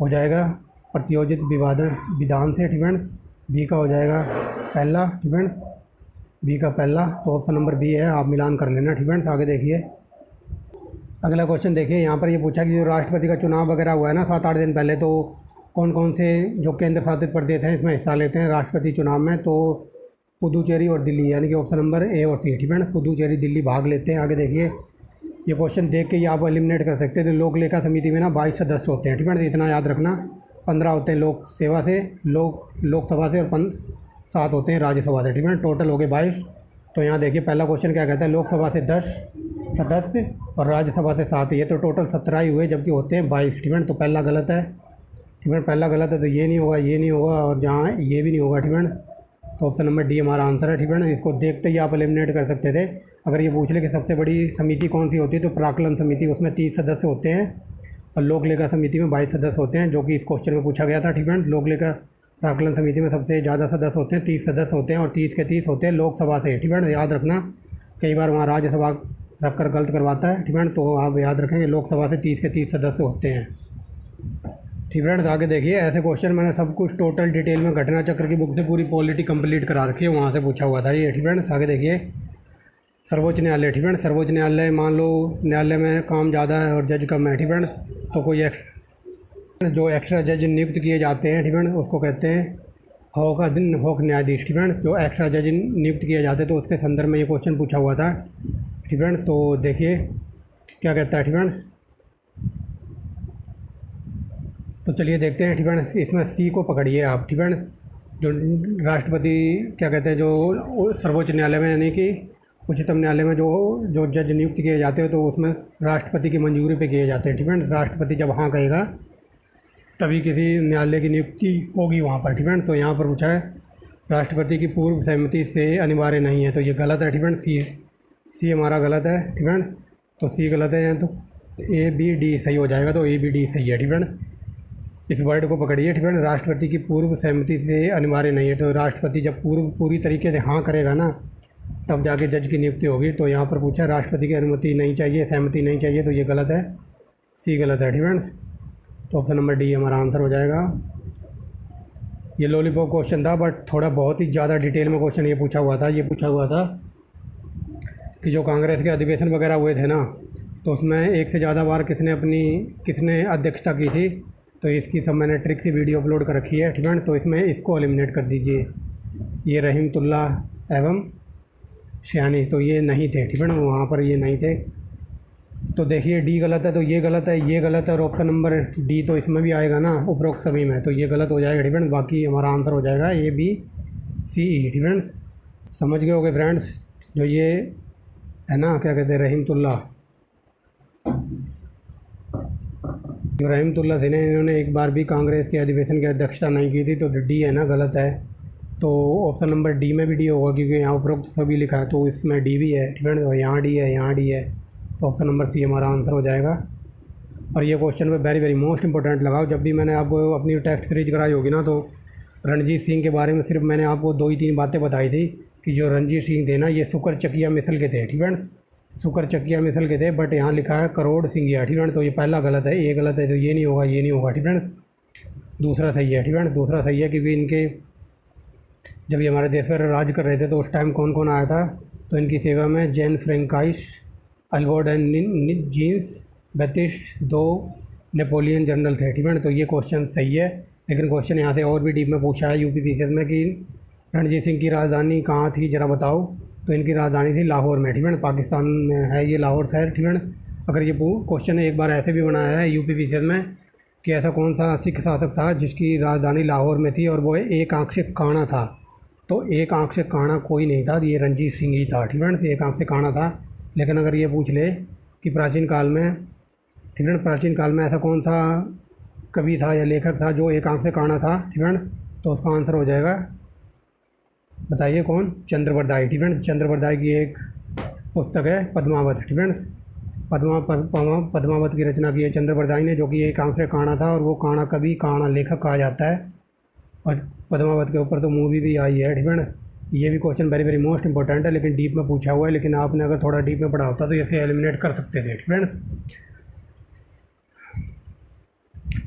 हो जाएगा प्रतियोजित विधान से। ठीक है, बी का हो जाएगा पहला। ठीक है, बी का पहला, तो ऑप्शन नंबर बी है, आप मिलान कर लेना। ठीक है, आगे देखिए। अगला क्वेश्चन देखिए, यहाँ पर ये पूछा कि जो राष्ट्रपति का चुनाव वगैरह हुआ है ना 7-8 दिन पहले, तो कौन कौन से जो केंद्र शासित प्रदेश हैं इसमें हिस्सा लेते हैं राष्ट्रपति चुनाव में, तो पुदुचेरी और दिल्ली, यानी कि ऑप्शन नंबर ए और सी। ठीक है, पुदुचेरी दिल्ली भाग लेते हैं। आगे देखिए, ये क्वेश्चन देख के ही आप एलिमिनेट कर सकते हैं। तो लोक लेखा समिति में ना 22 सदस्य होते हैं। ठीक है, इतना याद रखना, 15 होते हैं लोकसभा से और 7 होते हैं राज्यसभा से। ठीक है, टोटल हो गए 22। तो यहाँ देखिए पहला क्वेश्चन क्या कहता है, लोकसभा से 10 सदस्य और राज्यसभा से 7, ये तो टोटल 17 ही हुए, जबकि होते हैं 22। ठीक है, तो पहला गलत है। ठीक है, पहला गलत है, तो ये नहीं होगा, ये नहीं होगा और जहाँ ये भी नहीं होगा। ठीक है, तो ऑप्शन नंबर डी हमारा आंसर है। ठीक है, इसको देखते ही आप एलिमिनेट कर सकते थे। अगर ये पूछ ले कि सबसे बड़ी समिति कौन सी होती है, तो प्राक्कलन समिति, उसमें 30 सदस्य होते हैं और लोक लेखा समिति में 22 सदस्य होते हैं, जो कि इस क्वेश्चन में पूछा गया था। ठीक है, लोक लेखा प्राक्कलन समिति में सबसे ज़्यादा सदस्य होते हैं, 30 सदस्य होते हैं और 30 के 30 होते हैं लोकसभा से। ठीक है, याद रखना, कई बार वहाँ राज्यसभा रख कर गलत करवाता है। ठीक है, तो आप याद रखेंगे लोकसभा से 30 के 30 सदस्य होते हैं। ठीक है, आगे देखिए, ऐसे क्वेश्चन मैंने सब कुछ टोटल डिटेल में घटना चक्र की बुक से पूरी पॉलिटी कंप्लीट करा रखी है, वहाँ से पूछा हुआ था ये। ठीक है, आगे देखिए, सर्वोच्च न्यायालय। ठीक है, सर्वोच्च न्यायालय, मान लो न्यायालय में काम ज़्यादा है और जज कम है। ठीक है, तो कोई जो एक्स्ट्रा जज नियुक्त किए जाते हैं, ठीक है, उसको कहते हैं होक न्यायाधीश। ठीक है, जो एक्स्ट्रा जज नियुक्त किए जाते हैं, तो उसके संदर्भ में ये क्वेश्चन पूछा हुआ था। ठीक है, तो देखिए क्या कहता है। ठीक है, तो चलिए देखते हैं। ठीक है, इसमें सी को पकड़िए आप। ठीक है, जो राष्ट्रपति क्या कहते हैं, जो सर्वोच्च न्यायालय में यानी कि उच्चतम न्यायालय में जो जज नियुक्त किए जाते हैं, तो उसमें राष्ट्रपति की मंजूरी पे किए जाते हैं। ठीक है, राष्ट्रपति जब हाँ कहेगा तभी किसी न्यायालय की नियुक्ति होगी वहाँ पर। ठीक है, तो यहाँ पर पूछा है राष्ट्रपति की पूर्व सहमति से अनिवार्य नहीं है, तो ये गलत है। ठीक है, सी हमारा गलत है। ठीक है, तो सी गलत है, तो ए बी डी सही हो जाएगा, तो ए बी डी सही है। ठीक है, इस वर्ड को पकड़िए। ठीक है, राष्ट्रपति की पूर्व सहमति से अनिवार्य नहीं है, तो राष्ट्रपति जब पूरी तरीके से हाँ करेगा ना, तब जाके जज की नियुक्ति होगी। तो यहाँ पर पूछा राष्ट्रपति की अनुमति नहीं चाहिए, सहमति नहीं चाहिए, तो ये गलत है, सी गलत है। ठीक है, तो ऑप्शन नंबर डी हमारा आंसर हो जाएगा। ये लॉलीपॉप क्वेश्चन था, बट थोड़ा बहुत ही ज़्यादा डिटेल में क्वेश्चन ये पूछा हुआ था। ये पूछा हुआ था कि जो कांग्रेस के अधिवेशन वगैरह हुए थे ना, तो उसमें एक से ज़्यादा बार किसने अध्यक्षता की थी। तो इसकी सब मैंने ट्रिक से वीडियो अपलोड कर रखी है, ठीक है। तो इसमें इसको एलिमिनेट कर दीजिए, ये रहीमतुल्ला एवं शियानी, तो ये नहीं थे, ठीक है ना, वहाँ पर ये नहीं थे। तो देखिए डी गलत है, तो ये गलत है, ये गलत है, और ऑप्शन नंबर डी तो इसमें भी आएगा ना उपरोक्त सभी में, तो ये गलत हो जाएगा, ठीक है। बाकी हमारा आंसर हो जाएगा ए बी सी ई, ठीक है। समझ गए होगे फ्रेंड्स। जो ये है ना, क्या कहते हैं, रहीमतुल्ला, जो रहीमतुल्ला थे ना, इन्होंने एक बार भी कांग्रेस के अधिवेशन की अध्यक्षता नहीं की थी, तो डी है ना गलत है। तो ऑप्शन नंबर डी में भी डी होगा, क्योंकि यहाँ उपरोक्त सभी लिखा है, तो इसमें डी भी है, ठीक है। और यहाँ डी है, यहाँ डी है, तो ऑप्शन नंबर सी हमारा आंसर हो जाएगा। और ये क्वेश्चन पे वेरी वेरी मोस्ट इंपॉर्टेंट लगाओ। जब भी मैंने आपको अपनी टेस्ट सीरीज कराई होगी ना, तो रणजीत सिंह के बारे में सिर्फ मैंने आपको 2 ही 3 बातें बताई थी कि जो रणजीत सिंह थे ना, ये शुक्र चकिया मिसल के थे, ठीक है। शुक्र चकिया मिसल के थे, बट यहाँ लिखा है करोड़ सिंघिया, ठीक है। तो ये पहला गलत है, ये गलत है, तो ये नहीं होगा, ये नहीं होगा, ठीक है। दूसरा सही है, ठीक है, दूसरा सही है, क्योंकि इनके जब ये हमारे देश पर राज कर रहे थे तो उस टाइम कौन कौन आया था, तो इनकी सेवा में Jean Francois, Albert and Jean Baptiste, 2 Napoleon general थे, ठीक है। तो ये क्वेश्चन सही है, लेकिन क्वेश्चन यहाँ से और भी डीप में पूछा है यूपी पीसीएस में कि रणजीत सिंह की राजधानी कहाँ थी, ज़रा बताओ। तो इनकी राजधानी थी लाहौर में, ठीक है, पाकिस्तान में है ये लाहौर शहर, ठीक है। अगर ये क्वेश्चन एक बार ऐसे भी बनाया है यूपी पीसीएस में कि ऐसा कौन सा सिख शासक था जिसकी राजधानी लाहौर में थी और वो एक आँख से काना था, तो एक आँख से काना कोई नहीं था, ये रणजीत सिंह ही था, ठीक है। एक आँख से काना था। लेकिन अगर ये पूछ ले कि प्राचीन काल में, ठीक है, प्राचीन काल में ऐसा कौन सा कवि था या लेखक था जो एक आँख से काना था, ठीक है, तो उसका आंसर हो जाएगा, बताइए कौन, चंद्रवरदाई, ठीक है। चंद्रवरदाई की एक पुस्तक है पद्मावत, ठीक है। पद्मावत की रचना की है चंद्रवरदाई ने, जो कि एक आँख से काना था, और वो काना कवि, काना लेखक कहा जाता है। और पद्मावत के ऊपर तो मूवी भी आई है, ठीक है। ये भी question very very most important है, लेकिन डीप में पूछा हुआ है, लेकिन आपने अगर थोड़ा डीप में पढ़ा होता तो इसे एलिमिनेट कर सकते थे, ठीक है।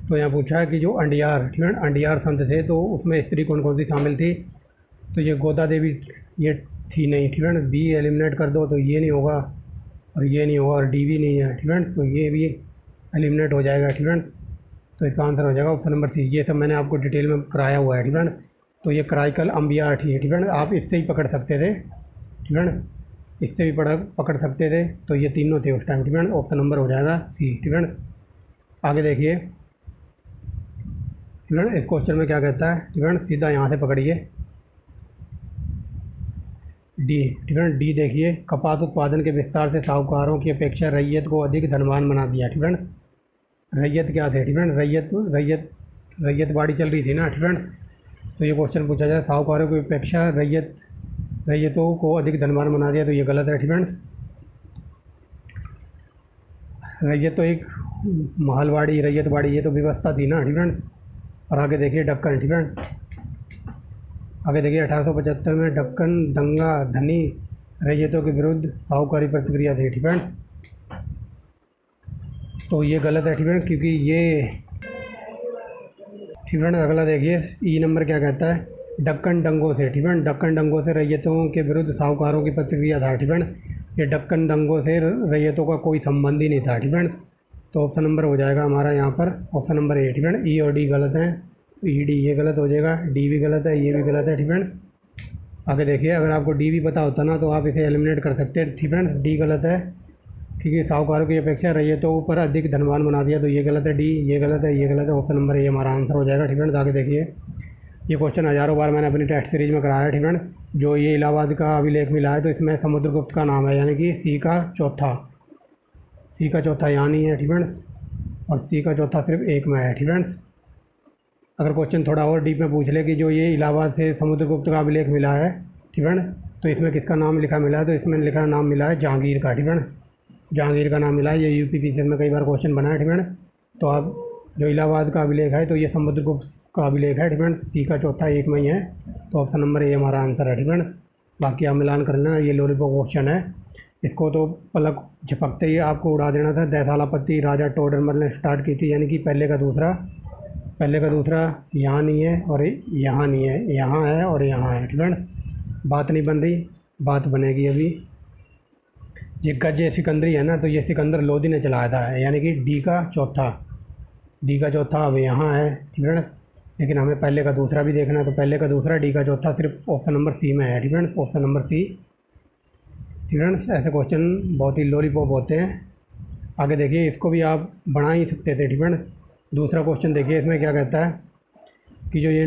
तो यहाँ पूछा है कि जो अंडियार, ठीक है, अंडियार संत थे, तो उसमें स्त्री कौन कौन सी शामिल थी, तो ये गोदा देवी ये थी नहीं, ठीक है। बी एलिमिनेट कर दो, तो ये नहीं होगा और ये नहीं होगा, और डी भी नहीं है, ठीक है, तो ये भी एलिमिनेट हो जाएगा, ठीक है। तो इसका आंसर हो जाएगा ऑप्शन नंबर सी। ये सब मैंने आपको डिटेल में कराया हुआ है, ठीक है। तो ये कराइकल अम्बिया थी, ठीक है, आप इससे ही पकड़ सकते थे, ठीक है, इससे भी पकड़ सकते थे, तो ये तीनों थे उस टाइम, ठीक है। ऑप्शन नंबर हो जाएगा सी, ठीक है। आगे देखिए, ठीक है, इस क्वेश्चन में क्या कहता है, ठीक है, सीधा यहाँ से पकड़िए डी, ठीक है। डी देखिए, कपास उत्पादन के विस्तार से साहूकारों की अपेक्षा रैयत को अधिक धनवान बना दिया, ठीक है। रैयत क्या थे, ठीक है, रैयतवाड़ी चल रही थी ना, ठीक है। तो ये क्वेश्चन पूछा जाए, साहूकारों की अपेक्षा रैयतों को अधिक धनवान बना दिया, तो ये गलत है, ठीक है। रैयत तो एक महलवाड़ी, रैयतवाड़ी ये तो व्यवस्था थी ना, ठीक है। और आगे देखिए डक्कन, ठीक है, आगे देखिए 1875 में डक्कन दंगा धनी रैयतों के विरुद्ध साहूकारी प्रतिक्रिया थी, ठीक है। तो ये गलत है, ठीक है, क्योंकि ये, ठीक है। अगला देखिए ई नंबर क्या कहता है, डक्कन दंगों से, ठीक है, डक्कन दंगों से रैयतों के विरुद्ध साहूकारों की प्रतिक्रिया था, ठीक है। ये डक्कन दंगों से रैयतों का कोई संबंध ही नहीं था, ठीक है। तो ऑप्शन नंबर हो जाएगा हमारा यहाँ पर ऑप्शन नंबर ए, ठीक है। ई और डी गलत हैं, तो ई डी ये गलत हो जाएगा, डी भी गलत है, ये भी गलत है, ठीक है। आगे देखिए, अगर आपको डी भी पता होता ना तो आप इसे एलिमिनेट कर सकते हैं, ठीक है। डी गलत है, क्योंकि साहूकारों की अपेक्षा रैयतों पर अधिक धनवान बना दिया, तो ये गलत है, डी ये गलत है, ये गलत है, ऑप्शन नंबर ए हमारा आंसर हो जाएगा, ठीक है। आगे देखिए, ये क्वेश्चन हज़ारों बार मैंने अपनी टेस्ट सीरीज में कराया है, ठीक है। जो ये इलाहाबाद का अभिलेख मिला है, तो इसमें समुद्रगुप्त का नाम है, यानी कि सी का चौथा यहाँ नहीं है, ठीक है। और सी का चौथा सिर्फ एक में है, ठीक है। अगर क्वेश्चन थोड़ा और डीप में पूछ ले कि जो ये इलाहाबाद से समुद्रगुप्त का अभिलेख मिला है, ठीक है, तो इसमें किसका नाम लिखा मिला है, तो इसमें लिखा नाम मिला है जहांगीर का, ठीक है। जहांगीर का नाम मिला है, ये यूपी पीसीएस में कई बार क्वेश्चन बना है, ठीक है। तो आप जो इलाहाबाद का अभिलेख है, तो ये समुद्रगुप्त का अभिलेख है, ठीक है। सी का चौथा एक में ही है, तो ऑप्शन नंबर ए हमारा आंसर है, ठीक है। बाकी आप मिलान कर लेना, ये लॉलीपॉप क्वेश्चन है, इसको तो पलक झपकते ही आपको उड़ा देना था। दैसालापत्ति राजा टोडरमल ने स्टार्ट की थी, यानी कि पहले का दूसरा यहाँ नहीं है और यहाँ नहीं है, यहाँ है और यहाँ है, ठीक है। बात नहीं बन रही, बात बनेगी अभी। ये गज सिकंदरी है ना, तो ये सिकंदर लोदी ने चलाया था, यानी कि डी का चौथा। डी का चौथा अब यहाँ है, ठीक है ना। लेकिन हमें पहले का दूसरा भी देखना है, तो पहले का दूसरा डी का चौथा सिर्फ ऑप्शन नंबर सी में है, ठीक है ना, ऑप्शन नंबर सी, ठीक है ना। ऐसे क्वेश्चन बहुत ही लॉलीपॉप होते हैं। आगे देखिए, इसको भी आप बना ही सकते थे, ठीक है ना। दूसरा क्वेश्चन देखिए, इसमें क्या कहता है कि जो ये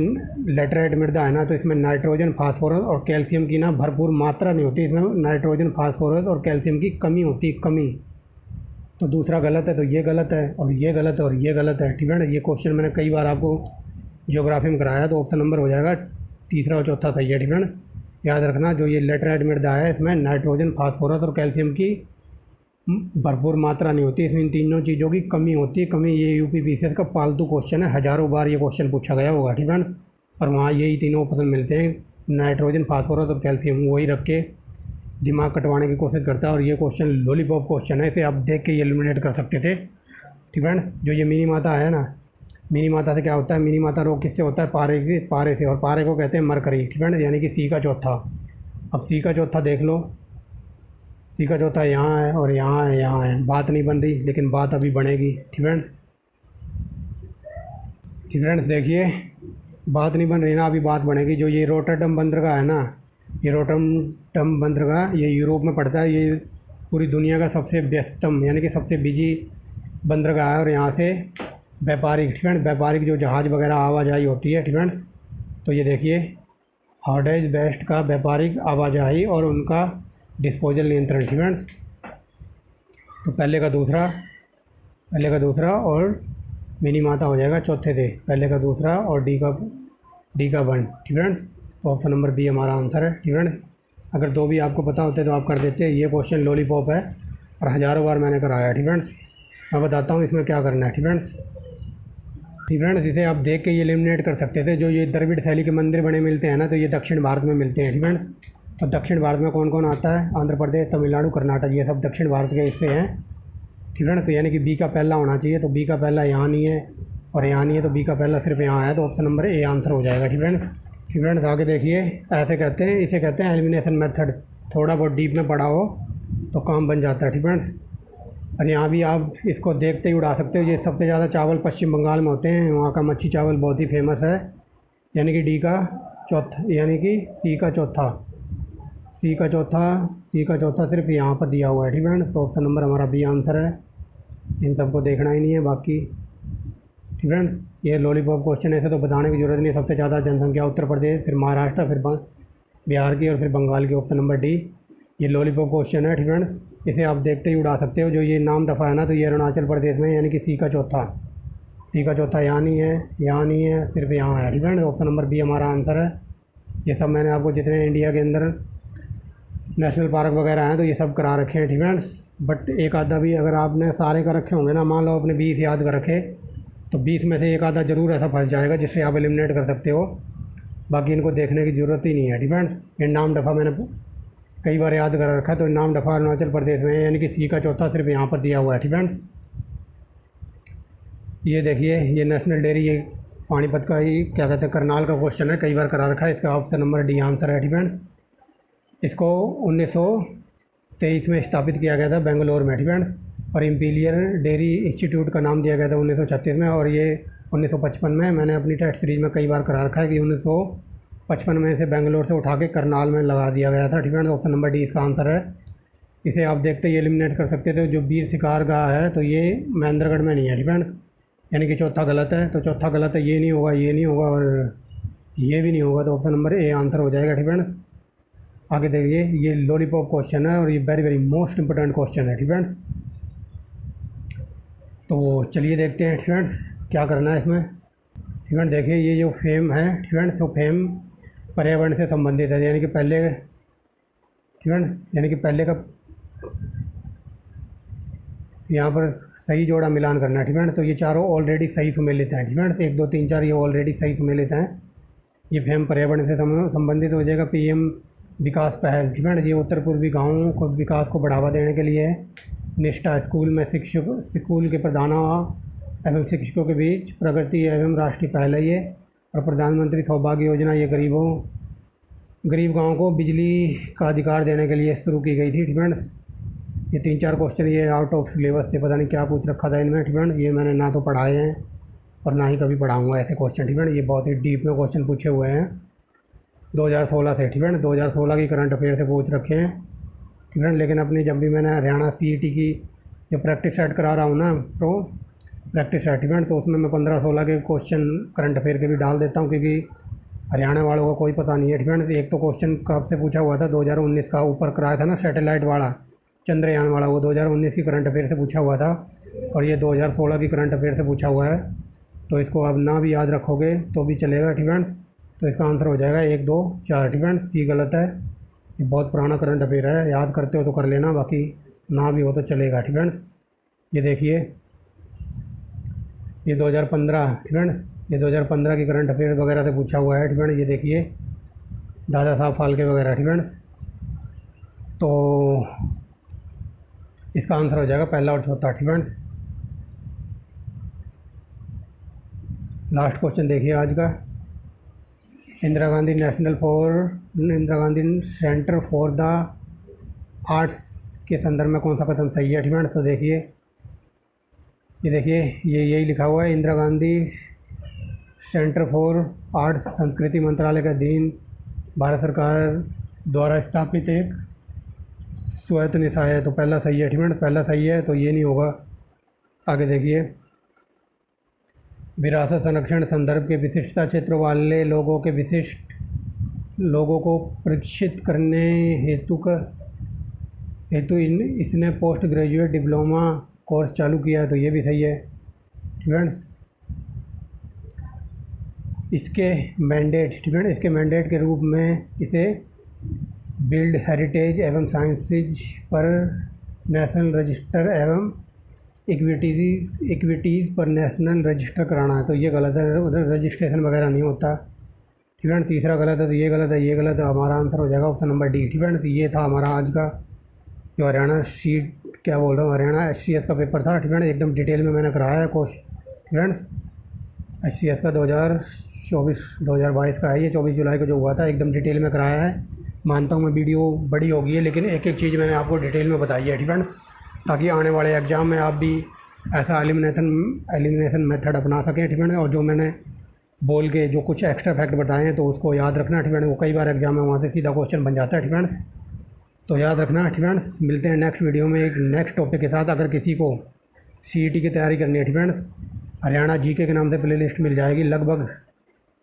लेटराइट मृदा है ना, तो इसमें नाइट्रोजन, फास्फोरस और कैल्शियम की ना भरपूर मात्रा नहीं होती, इसमें नाइट्रोजन, फास्फोरस और कैल्शियम की कमी होती है, कमी। तो दूसरा गलत है, तो ये गलत है और ये गलत है और ये गलत है, ठीक है ना। ये क्वेश्चन मैंने कई बार आपको ज्योग्राफी में कराया, तो ऑप्शन नंबर हो जाएगा तीसरा और चौथा सही है, ठीक है ना। याद रखना, जो ये लेटराइट मृदा है इसमें नाइट्रोजन, फास्फोरस और कैल्शियम की भरपूर मात्रा नहीं होती, इसमें इन तीनों चीज़ों की कमी होती है, कमी। ये यूपीपीसीएस का पालतू क्वेश्चन है, हज़ारों बार ये क्वेश्चन पूछा गया होगा, ठीक है ना। और वहाँ यही तीनों ऑप्शन मिलते हैं, नाइट्रोजन, फास्फोरस और कैल्शियम, वही रख के दिमाग कटवाने की कोशिश करता है। और ये क्वेश्चन लॉलीपॉप क्वेश्चन है, इसे आप देख के एलिमिनेट कर सकते थे, ठीक है ना। जो ये मिनी माता है ना, मिनी माता से क्या होता है, मिनी माता रोग किससे होता है, पारे से, और पारे को कहते हैं मरकरी, ठीक है ना, यानी कि सी का चौथा। अब सी का चौथा देख लो, सी का चौथा यहाँ है और यहाँ है, यहाँ है। बात नहीं बन रही, लेकिन बात अभी बनेगी, ठीक है, ठीक है। देखिए, बात नहीं बन रही ना, अभी बात बनेगी। जो ये रोटरडम बंदरगाह है ना, ये रोटरडम बंदरगाह ये यूरोप में पड़ता है, ये पूरी दुनिया का सबसे व्यस्तम यानी कि सबसे बिजी बंदरगाह है। और यहाँ से व्यापारिक, ठीक है, व्यापारिक जो जहाज़ वगैरह आवाजाही होती है, ठीक है। तो ये देखिए, हार्डेज बेस्ट का व्यापारिक आवाजाही और उनका डिस्पोजल नियंत्रण, ठीक है। तो पहले का दूसरा और मिनी माता हो जाएगा चौथे से, पहले का दूसरा और डी का वन, ठीक है। तो ऑप्शन नंबर बी हमारा आंसर है, ठीक है। अगर दो भी आपको पता होते तो आप कर देते। ये क्वेश्चन लॉलीपॉप है और हज़ारों बार मैंने कराया, ठीक है। मैं बताता हूँ इसमें क्या करना है, ठीक है, ठीक है। इसे आप देख के ये एलिमिनेट कर सकते थे। जो ये द्रविड़ शैली के मंदिर बने मिलते हैं ना, तो ये दक्षिण भारत में मिलते हैं, ठीक है। और दक्षिण भारत में कौन कौन आता है, आंध्र प्रदेश, तमिलनाडु, कर्नाटक, ये सब दक्षिण भारत के हिस्से हैं, ठीक है ना। तो यानी कि बी का पहला होना चाहिए, तो बी का पहला यहाँ नहीं है और यहाँ नहीं है, तो बी का पहला सिर्फ यहाँ है, तो ऑप्शन नंबर ए आंसर हो जाएगा, ठीक है, ठीक है। आगे देखिए, ऐसे कहते हैं, इसे कहते हैं एलिमिनेशन मेथड। थोड़ा बहुत डीप में पढ़ा हो तो काम बन जाता है, ठीक है। और यहाँ भी आप इसको देखते ही उड़ा सकते हो। ये सबसे ज़्यादा चावल पश्चिम बंगाल में होते हैं, वहाँ का मच्छी चावल बहुत ही फेमस है, यानी कि डी का चौथा, यानी कि सी का चौथा सिर्फ यहाँ पर दिया हुआ है, ठीक है। तो ऑप्शन नंबर हमारा बी आंसर है। इन सबको देखना ही नहीं है बाकी, ठीक है। ये लॉलीपॉप क्वेश्चन ऐसे तो बताने की ज़रूरत नहीं है। सबसे ज़्यादा जनसंख्या उत्तर प्रदेश, फिर महाराष्ट्र, फिर बिहार की और फिर बंगाल की, ऑप्शन नंबर डी। ये लॉलीपॉप क्वेश्चन है, ठीक है। इसे आप देखते ही उड़ा सकते हो। जो ये नाम दफ़ा है ना, तो ये अरुणाचल प्रदेश में, यानी कि सी का चौथा यहाँ नहीं है, सिर्फ यहाँ है, ठीक है। ऑप्शन नंबर बी हमारा आंसर है। ये सब मैंने आपको जितने इंडिया के अंदर नेशनल पार्क वगैरह हैं तो ये सब करा रखे हैं, ठीक है। बट एक आधा भी अगर आपने सारे का रखे होंगे ना, मान लो आपने 20 याद कर रखे, तो 20 में से एक आधा ज़रूर ऐसा फंस जाएगा जिससे आप एलिमिनेट कर सकते हो। बाकी इनको देखने की ज़रूरत ही नहीं है, ठीक है। ये नाम दफ़ा मैंने कई बार याद कर रखा है, तो नाम दफ़ा अरुणाचल प्रदेश में है, यानी कि सी का चौथा सिर्फ यहाँ पर दिया हुआ है, ठीक है। ये देखिए, ये नेशनल डेयरी, ये पानीपत का ही क्या कहते हैं करनाल का क्वेश्चन है, कई बार करा रखा है। इसका ऑप्शन नंबर डी आंसर है, ठीक है। इसको 1923 में स्थापित किया गया था बेंगलोर में, ठीक है। और इम्पीरियल डेयरी इंस्टीट्यूट का नाम दिया गया था 1936 में, और ये 1955 में। मैंने अपनी टेस्ट सीरीज में कई बार करा रखा है कि 1955 में से बेंगलोर से उठा के करनाल में लगा दिया गया था, ठीक है। ऑप्शन नंबर डी इसका आंसर है। इसे आप देखते ही एलिमिनेट कर सकते थे। जो वीर शिकार गाह है, तो ये महेंद्रगढ़ में नहीं है, ठीक है, यानी कि चौथा गलत है। तो चौथा गलत है, ये नहीं होगा और ये भी नहीं होगा, तो ऑप्शन नंबर ए आंसर हो जाएगा, ठीक है। आगे देखिए, ये लॉलीपॉप क्वेश्चन है और ये very very most important question है, ठीक है। तो चलिए देखते हैं, ठीक है, क्या करना है इसमें, ठीक है। देखिए, ये जो फेम है, ठीक है, तो फेम पर्यावरण से संबंधित है, यानी कि पहले, ठीक है, यानी कि पहले का यहाँ पर सही जोड़ा मिलान करना है, ठीक है। तो ये चारों ऑलरेडी सही सुमेलित हैं, ठीक है। 1 2 3 4 ये ऑलरेडी सही सुमेलित हैं। ये फेम पर्यावरण से संबंधित हो जाएगा। पीएम विकास पहल, ठीक है, ये उत्तर पूर्वी गाँवों को विकास को बढ़ावा देने के लिए है। निष्ठा स्कूल में स्कूल के प्रधानों एवं शिक्षकों के बीच प्रगति एवं राष्ट्रीय पहल है ये। और प्रधानमंत्री सौभाग्य योजना, ये गरीब गाँव को बिजली का अधिकार देने के लिए शुरू की गई थी, ठीक है। ये 3-4 क्वेश्चन ये आउट ऑफ सिलेबस से पता नहीं क्या पूछ रखा था इनमें, ठीक है। ये मैंने ना तो पढ़ाए हैं और ना ही कभी पढ़ाऊँगा ऐसे क्वेश्चन, ठीक है। ये बहुत ही डीप में क्वेश्चन पूछे हुए हैं 2016 से, ठीक है। 2016 की करंट अफेयर से पूछ रखे हैं, ठीक है। लेकिन अपनी जब भी मैंने हरियाणा CET की जो प्रैक्टिस सेट करा रहा हूँ ना, तो प्रैक्टिस सर्टिफिकेट, तो उसमें मैं 15-16 के क्वेश्चन करंट अफेयर के भी डाल देता हूँ, क्योंकि हरियाणा वालों का कोई पता नहीं है, ठीक है। एक तो क्वेश्चन कब से पूछा हुआ था, 2019 का ऊपर कराया था ना सैटेलाइट वाला, चंद्रयान वाला, वो 2019 की करंट अफेयर से पूछा हुआ था, और ये 2016 की करंट अफेयर से पूछा हुआ है। तो इसको आप ना भी याद रखोगे तो भी चलेगा, ठीक है। तो इसका आंसर हो जाएगा 1, 2, 4, ठीक है। सी गलत है, ये बहुत पुराना करंट अफेयर है, याद करते हो तो कर लेना, बाकी ना भी हो तो चलेगा, ठीक है। ये देखिए, ये 2015, ठीक है। ये 2015 की करंट अफेयर वगैरह से पूछा हुआ है, ठीक है। ये देखिए दादा साहब फाल्के वगैरह, ठीक है। तो इसका आंसर हो जाएगा पहला और चौथा, ठीक है। लास्ट क्वेश्चन देखिए आज का, Indira Gandhi centre for the arts के संदर्भ में कौन सा कथन सही है, ठीक है। तो देखिए, ये देखिए, ये यही लिखा हुआ है, Indira Gandhi centre for arts संस्कृति मंत्रालय का अधीन भारत सरकार द्वारा स्थापित एक स्वायत्त निकाय है। तो पहला सही है, ठीक है। पहला सही है, तो ये नहीं होगा। आगे देखिए, विरासत संरक्षण संदर्भ के विशिष्टता क्षेत्रों वाले लोगों को प्रशिक्षित करने हेतु इसने पोस्ट ग्रेजुएट डिप्लोमा कोर्स चालू किया है। तो ये भी सही है, ठीक है। इसके मैंडेट, ठीक है, इसके मैंडेट के रूप में इसे बिल्ड हेरिटेज एवं साइंसेज पर नेशनल रजिस्टर एवं इक्विटीज़ पर नेशनल रजिस्टर कराना है। तो ये गलत है, रजिस्ट्रेशन वगैरह नहीं होता, ठीक है। तीसरा गलत है, तो ये गलत है, ये गलत है। हमारा आंसर हो जाएगा ऑप्शन नंबर डी, ठीक है। तो ये था हमारा आज का जो हरियाणा हरियाणा HCS का पेपर था, ठीक है। एकदम डिटेल में मैंने कराया है कोर्स, ठीक है। HCS का 2022 का है, ये 24 जुलाई को जो हुआ था, एकदम डिटेल में कराया है। मानता हूँ मैं वीडियो बड़ी होगी है, लेकिन एक एक चीज़ मैंने आपको डिटेल में बताई है, ठीक है, ताकि आने वाले एग्ज़ाम में आप भी ऐसा एलिमिनेशन मेथड अपना सकें, ठीक है। और जो मैंने बोल के जो कुछ एक्स्ट्रा फैक्ट बताए हैं तो उसको याद रखना, ठीक है। वो कई बार एग्जाम में वहाँ से सीधा क्वेश्चन बन जाता है, ठीक है। तो याद रखना, ठीक है। मिलते हैं नेक्स्ट वीडियो में एक नेक्स्ट टॉपिक के साथ। अगर किसी को CET की तैयारी करनी है, ठीक है, हरियाणा GK के नाम से प्ले लिस्ट मिल जाएगी, लगभग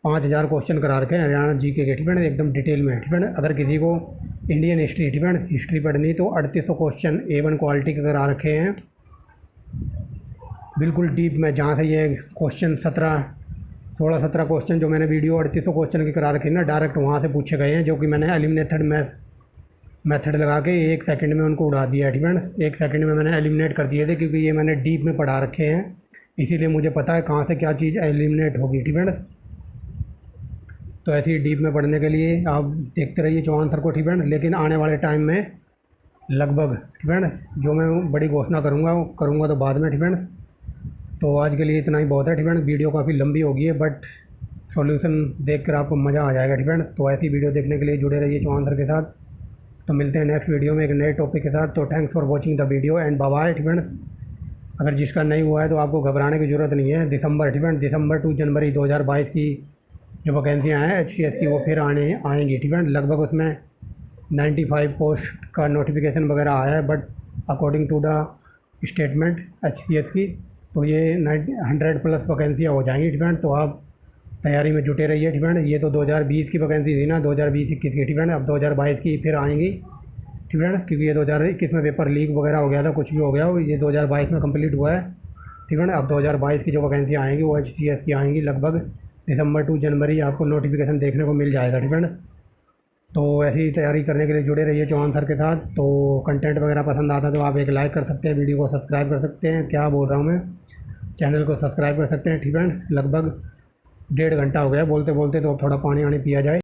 5000 क्वेश्चन करा रखे हैं हरियाणा GK के, ठीक है, एकदम डिटेल में, ठीक है। अगर किसी को इंडियन हिस्ट्री, ठीक है, हिस्ट्री पढ़नी तो 3800 क्वेश्चन A1 क्वालिटी के करा रखे हैं, बिल्कुल डीप में, जहाँ से ये क्वेश्चन 16-17 क्वेश्चन जो मैंने वीडियो 3800 क्वेश्चन की करा रखे हैं ना, डायरेक्ट वहाँ से पूछे गए हैं, जो कि मैंने एलिमिनेटेड मेथड लगा के 1 सेकंड में उनको उड़ा दिया है, ठीक है। 1 सेकंड में मैंने एलिमिनेट कर दिए थे, क्योंकि ये मैंने डीप में पढ़ा रखे हैं, इसीलिए मुझे पता है कहाँ से क्या चीज़ एलिमिनेट होगी, ठीक है। तो ऐसे ही डीप में पढ़ने के लिए आप देखते रहिए जो आंसर को, ठीक है। लेकिन आने वाले टाइम में लगभग, ठीक है, जो मैं बड़ी घोषणा करूँगा तो बाद में, ठीक है। तो आज के लिए इतना ही बहुत है, ठीक है। वीडियो काफ़ी लंबी हो गई है, बट सॉल्यूशन देखकर आपको मज़ा आ जाएगा, ठीक है। तो ऐसी वीडियो देखने के लिए जुड़े रहिए जो आंसर के साथ। तो मिलते हैं नेक्स्ट वीडियो में एक नए टॉपिक के साथ। तो thanks for watching the video and bye bye, ठीक है। अगर जिसका नहीं हुआ है तो आपको घबराने की ज़रूरत नहीं है। दिसंबर टू जनवरी 2022 की जो वैकेंसियाँ हैं HCS की, वो फिर आएंगी, ठीक है। लगभग उसमें 95 पोस्ट का नोटिफिकेशन वगैरह आया है, but according to the statement HCS की, तो ये 100+ वैकेंसियाँ हो जाएंगी, ठीक है। तो आप तैयारी में जुटे रहिए, ठीक है। ये तो 2020 की वैकेंसी थी ना, 2020-21 की, ठीक है। अब 2022 की फिर आएंगी, ठीक है, क्योंकि ये 2021 में पेपर लीक वगैरह हो गया था, कुछ भी हो गया, ये 2022 में कंप्लीट हुआ है, ठीक है। अब 2022 की जो वैकेंसी आएंगी वो HCS की आएंगी, लगभग दिसंबर टू जनवरी आपको नोटिफिकेशन देखने को मिल जाएगा, ठीक है। तो ऐसी तैयारी करने के लिए जुड़े रहिए जो आंसर के साथ। तो कंटेंट वगैरह पसंद आता है तो आप एक लाइक कर सकते हैं, वीडियो को सब्सक्राइब कर सकते हैं, क्या बोल रहा हूँ मैं, चैनल को सब्सक्राइब कर सकते हैं, ठीक है। लगभग 1.5 घंटा हो गया बोलते बोलते, तो अब थोड़ा पानी वानी पिया जाए।